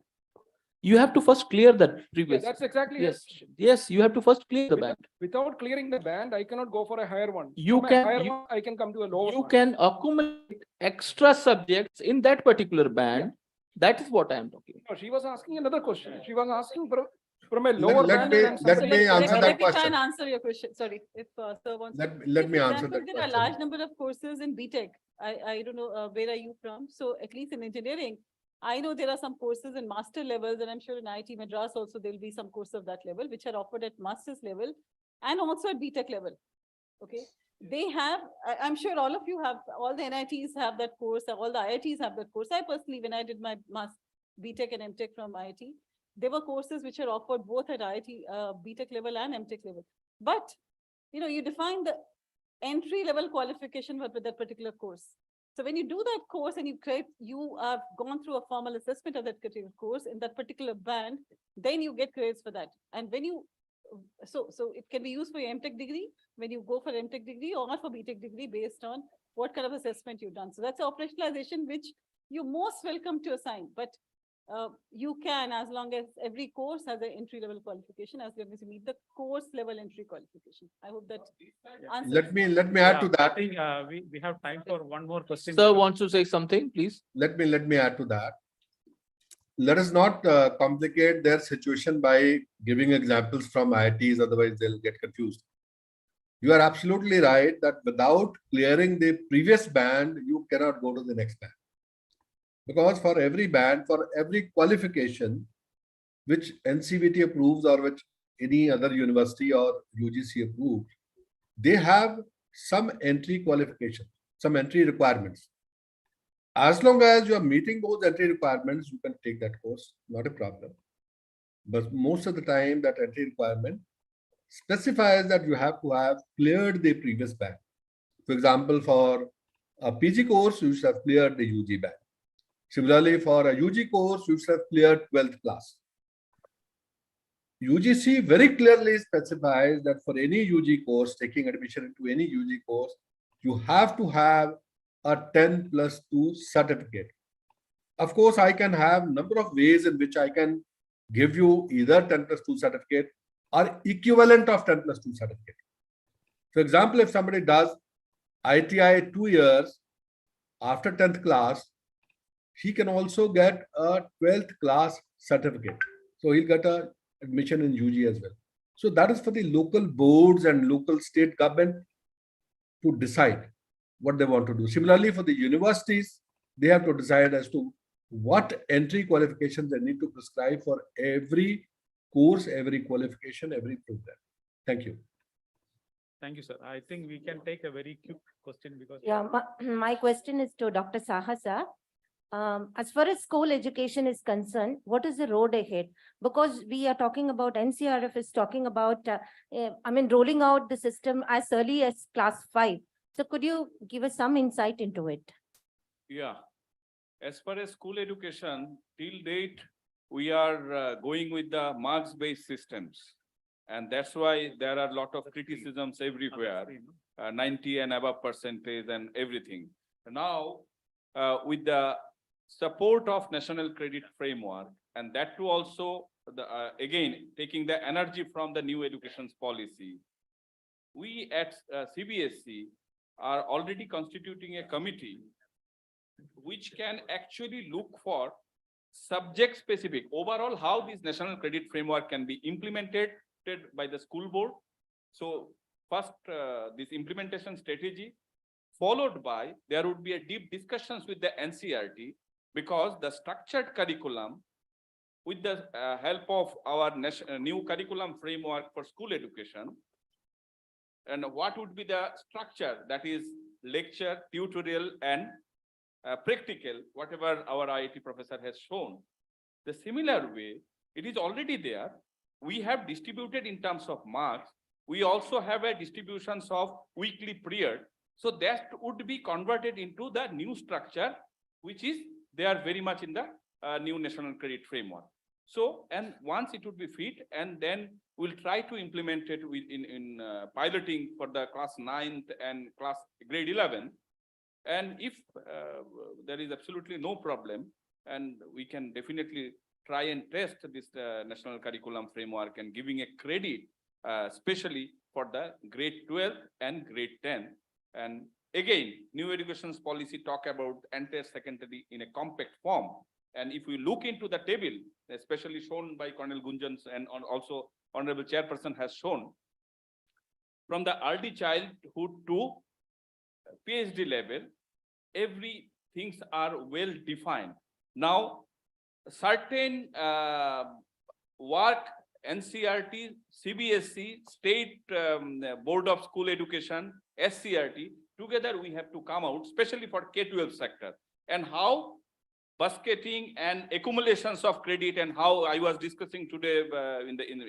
You have to first clear that previous. Yeah, that's exactly yes. it. Yes, you have to first clear the band. Without clearing the band, I cannot go for a higher one. You From can a higher one, I can come to a lower one. can accumulate extra subjects in that particular band. Yeah. That is what I am talking about. No, she was asking another question. She was asking from a lower let band. me answer that Let me try question. and answer your question. Sorry, if sir wants. Let me answer that There are a question. large number of courses in BTech. I don't know where are you from. So at least in engineering, I know there are some courses in master levels, and I'm sure in IIT Madras also there will be some course of that level, which are offered at master's level and also at BTech level. Okay. they have, I'm sure all of you have, all the NITs have that course, all the IITs have that course. I personally, when I did my BTech and MTech from IIT, there were courses which are offered both at IIT BTech level and MTech level. But, you define the entry level qualification for that particular course. So when you do that course and you have gone through a formal assessment of that particular course in that particular band, then you get grades for that. And when you, so it can be used for your MTech degree, when you go for MTech degree or for BTech degree based on what kind of assessment you've done. So that's operationalization, which you're most welcome to assign, but you can, as long as every course has an entry level qualification, as long as you meet the course level entry qualification. I hope that answers. Let me add to that. I think we have time for one more question. Sir wants to say something, please. Let me add to that. Let us not complicate their situation by giving examples from IITs, otherwise they'll get confused. You are absolutely right that without clearing the previous band, you cannot go to the next band. Because for every band, for every qualification which NCVT approves or which any other university or UGC approves, they have some entry qualification, some entry requirements. As long as you are meeting those entry requirements, you can take that course, not a problem. But most of the time, that entry requirement specifies that you have to have cleared the previous band. For example, for a PG course, you should have cleared the UG band. Similarly, for a UG course, you should have cleared 12th class. UGC very clearly specifies that for any UG course, taking admission into any UG course, you have to have a 10+2 certificate. Of course, I can have number of ways in which I can give you either 10+2 certificate or equivalent of 10+2 certificate. For example, if somebody does ITI 2 years after 10th class, he can also get a 12th class certificate. So he'll get a admission in UG as well. So that is for the local boards and local state government to decide what they want to do. Similarly, for the universities, they have to decide as to what entry qualifications they need to prescribe for every course, every qualification, every program. Thank you. Thank you, sir. I think we can take a very quick question because. Yeah, my question is to Dr. Sahasa. As far as school education is concerned, what is the road ahead? Because we are talking about, NCrF is talking about, rolling out the system as early as class 5. So could you give us some insight into it? Yeah. As far as school education, till date, we are going with the marks-based systems. And that's why there are a lot of criticisms everywhere, 90 and above percentage and everything. Now, with the support of National Credit Framework, and that too also, again, taking the energy from the new education policy, we at CBSE are already constituting a committee which can actually look for subject specific, overall how this National Credit Framework can be implemented by the school board. So first, this implementation strategy, followed by there would be a deep discussions with the NCRT, because the structured curriculum, with the help of our new curriculum framework for school education, and what would be the structure, that is lecture, tutorial, and practical, whatever our IIT professor has shown. The similar way, it is already there. We have distributed in terms of marks. We also have a distributions of weekly period. So that would be converted into the new structure, which is they are very much in the new National Credit Framework. So, and once it would be fit, and then we'll try to implement it in piloting for the class 9th and grade 11. And if there is absolutely no problem, and we can definitely try and test this National Curriculum Framework and giving a credit, especially for the grade 12 and grade 10. And again, new education policy talk about entire secondary in a compact form. And if we look into the table, especially shown by Colonel Gunjan and also Honorable Chairperson has shown, from the early childhood to PhD level, every things are well defined. Now, certain work NCRT, CBSE, State Board of School Education, SCRT, together we have to come out, especially for K-12 sector, and how basketing and accumulations of credit, and how I was discussing today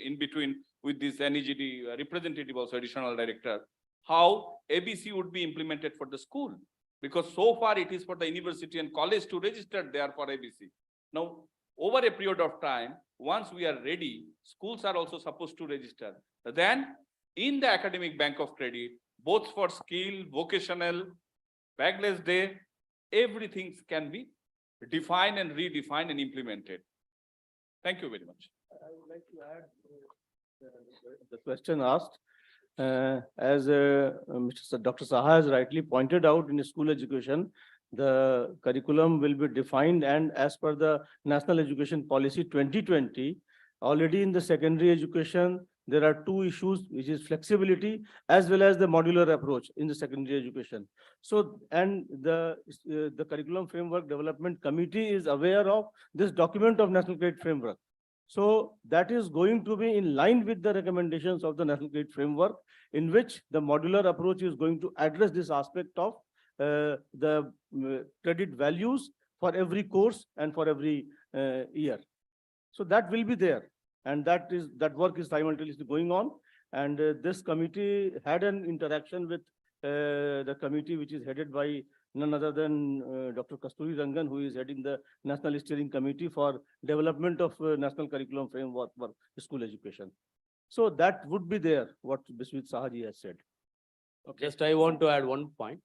in between with this NEGD representative, also additional director, how ABC would be implemented for the school, because so far it is for the university and college to register there for ABC. Now, over a period of time, once we are ready, schools are also supposed to register. Then in the academic bank of credit, both for skill, vocational, bagless day, everything can be defined and redefined and implemented. Thank you very much. I would like to add the question asked. As Dr. Saha has rightly pointed out, in school education, the curriculum will be defined, and as per the National Education Policy 2020, already in the secondary education, there are two issues, which is flexibility as well as the modular approach in the secondary education. So, and the Curriculum Framework Development Committee is aware of this document of National Credit Framework. So that is going to be in line with the recommendations of the National Credit Framework, in which the modular approach is going to address this aspect of the credit values for every course and for every year. So that will be there, and that work is simultaneously going on. And this committee had an interaction with the committee, which is headed by none other than Dr. Kasturi Rangan, who is heading the National Steering Committee for Development of National Curriculum Framework for School Education. So that would be there, what Biswit Sahaji has said. Okay. Just I want to add one point.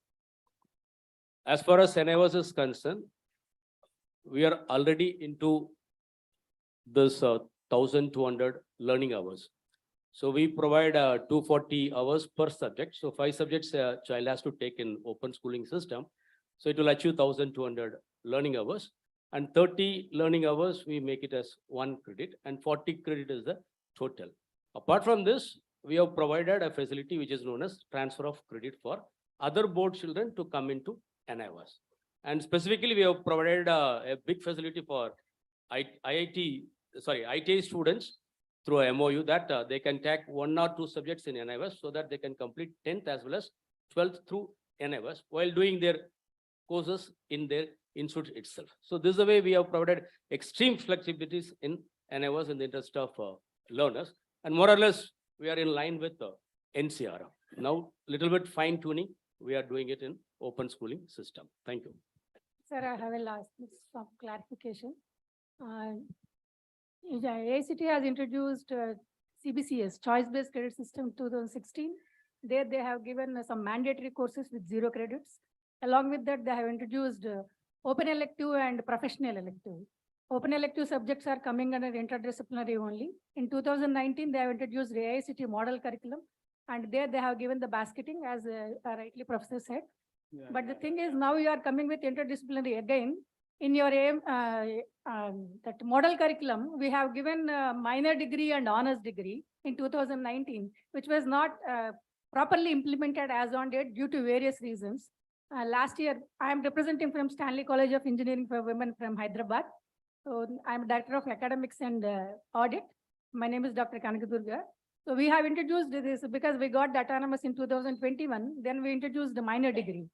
As far as NIVAS is concerned, we are already into this 1,200 learning hours. So we provide 240 hours per subject. So 5 subjects a child has to take in open schooling system. So it will achieve 1,200 learning hours, and 30 learning hours we make it as 1 credit, and 40 credit is the total. Apart from this, we have provided a facility which is known as transfer of credit for other board children to come into NIVAS. And specifically, we have provided a big facility for IIT students through a MOU that they can take 1 or 2 subjects in NIVAS, so that they can complete 10th as well as 12th through NIVAS while doing their courses in their institute itself. So this is the way we have provided extreme flexibilities in NIVAS in the interest of learners, and more or less we are in line with NCrF. Now, little bit fine tuning, we are doing it in open schooling system. Thank you. Sir, I have a last some clarification. AICT has introduced CBCS, choice-based credit system 2016. There they have given some mandatory courses with 0 credits. Along with that, they have introduced open elective and professional elective. Open elective subjects are coming under interdisciplinary only. In 2019, they have introduced AICT model curriculum, and there they have given the basketing, as rightly Professor said. Yeah, but the thing is, now you are coming with interdisciplinary again. In your that model curriculum, we have given minor degree and honors degree in 2019, which was not properly implemented as on date due to various reasons. Last year, I am representing from Stanley College of Engineering for Women from Hyderabad. So I'm Director of Academics and Audit. My name is Dr. Kanakadurga. So we have introduced this because we got the autonomous in 2021. Then we introduced the minor degree.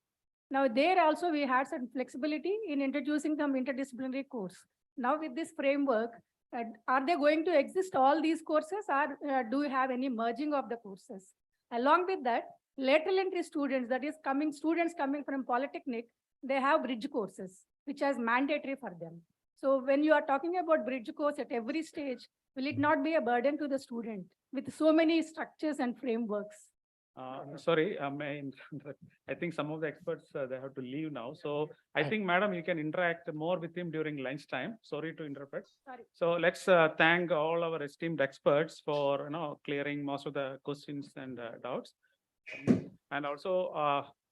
Now there also we had some flexibility in introducing some interdisciplinary course. Now with this framework, are they going to exist all these courses, or do we have any merging of the courses? Along with that, lateral entry students, that is students coming from Polytechnic, they have bridge courses, which is mandatory for them. So when you are talking about bridge course at every stage, will it not be a burden to the student with so many structures and frameworks? Sorry, I think some of the experts, they have to leave now. So I think, madam, you can interact more with him during lunchtime. Sorry to interrupt. Sorry. So let's thank all our esteemed experts for clearing most of the questions and doubts. And also,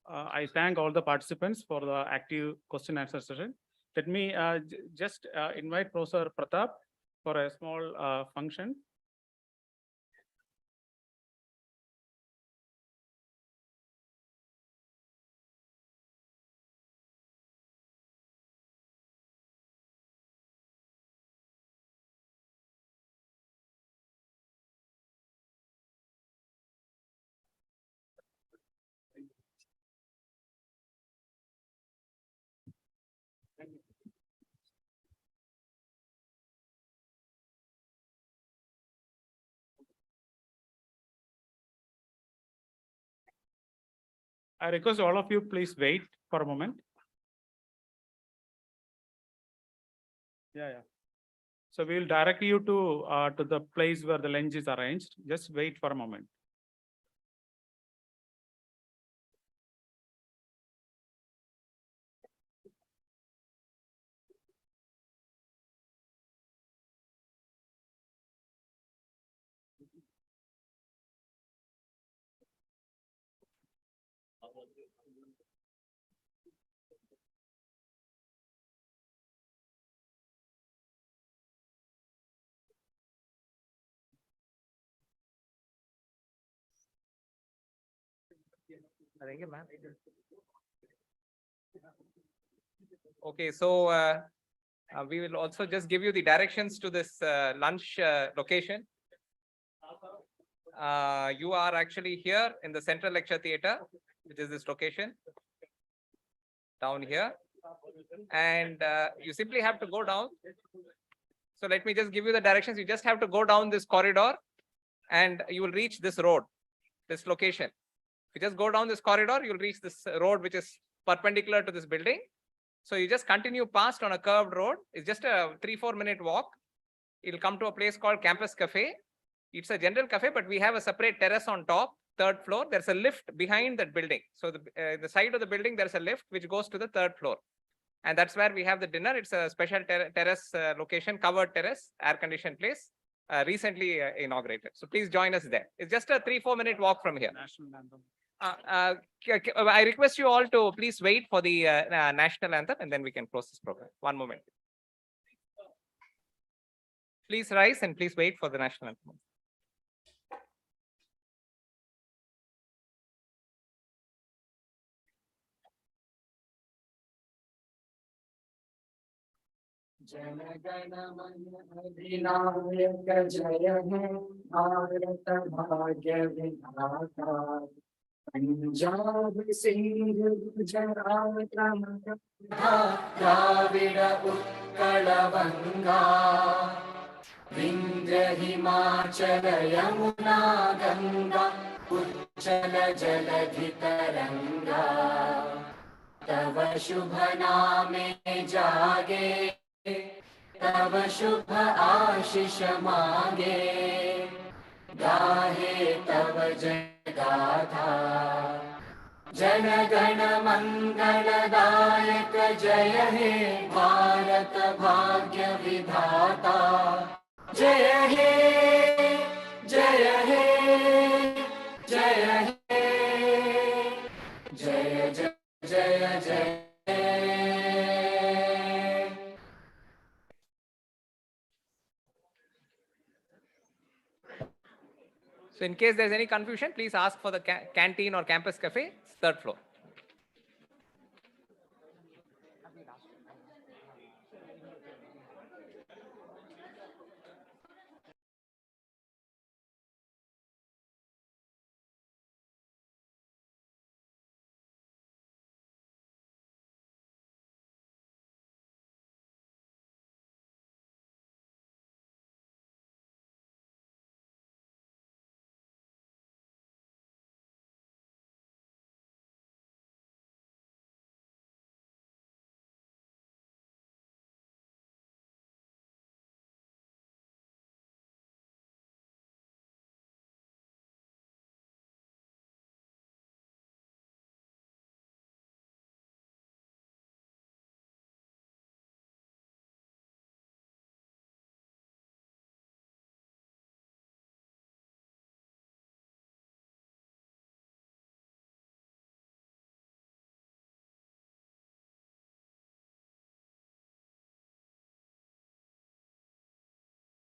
I thank all the participants for the active question answer session. Let me just invite Professor Pratap for a small function. I request all of you, please wait for a moment. Yeah. So we will direct you to the place where the lunch is arranged. Just wait for a moment. Okay, so we will also just give you the directions to this lunch location. You are actually here in the Central Lecture Theatre, which is this location down here. And you simply have to go down. So let me just give you the directions. You just have to go down this corridor and you will reach this road, this location. If you just go down this corridor, you'll reach this road, which is perpendicular to this building. So you just continue past on a curved road. It's just a 3-4 minute walk. It'll come to a place called Campus Cafe. It's a general cafe, but we have a separate terrace on top, 3rd floor. There's a lift behind that building. So the side of the building, there's a lift which goes to the 3rd floor. And that's where we have the dinner. It's a special terrace location, covered terrace, air-conditioned place, recently inaugurated. So please join us there. It's just a 3-4 minute walk from here. I request you all to please wait for the national anthem, and then we can close this program. One moment. Please rise and please wait for the national anthem. अधिनायक जय हे भारत भाग्य विधाता पंजाब सिंध गुजरात द्राविड उत्कल बंगा विंध्य हिमाचल यमुना गंगा उच्चल जलधि तरंगा तव शुभ नामे जागे तब शुभ आशीष मांगे गाहे तब जय गाथा जन गण मंगलदायक जय हे भारत भाग्य विधाता जय हे जय हे जय हे जय जय जय जय So in case there's any confusion, please ask for the canteen or campus cafe, 3rd floor.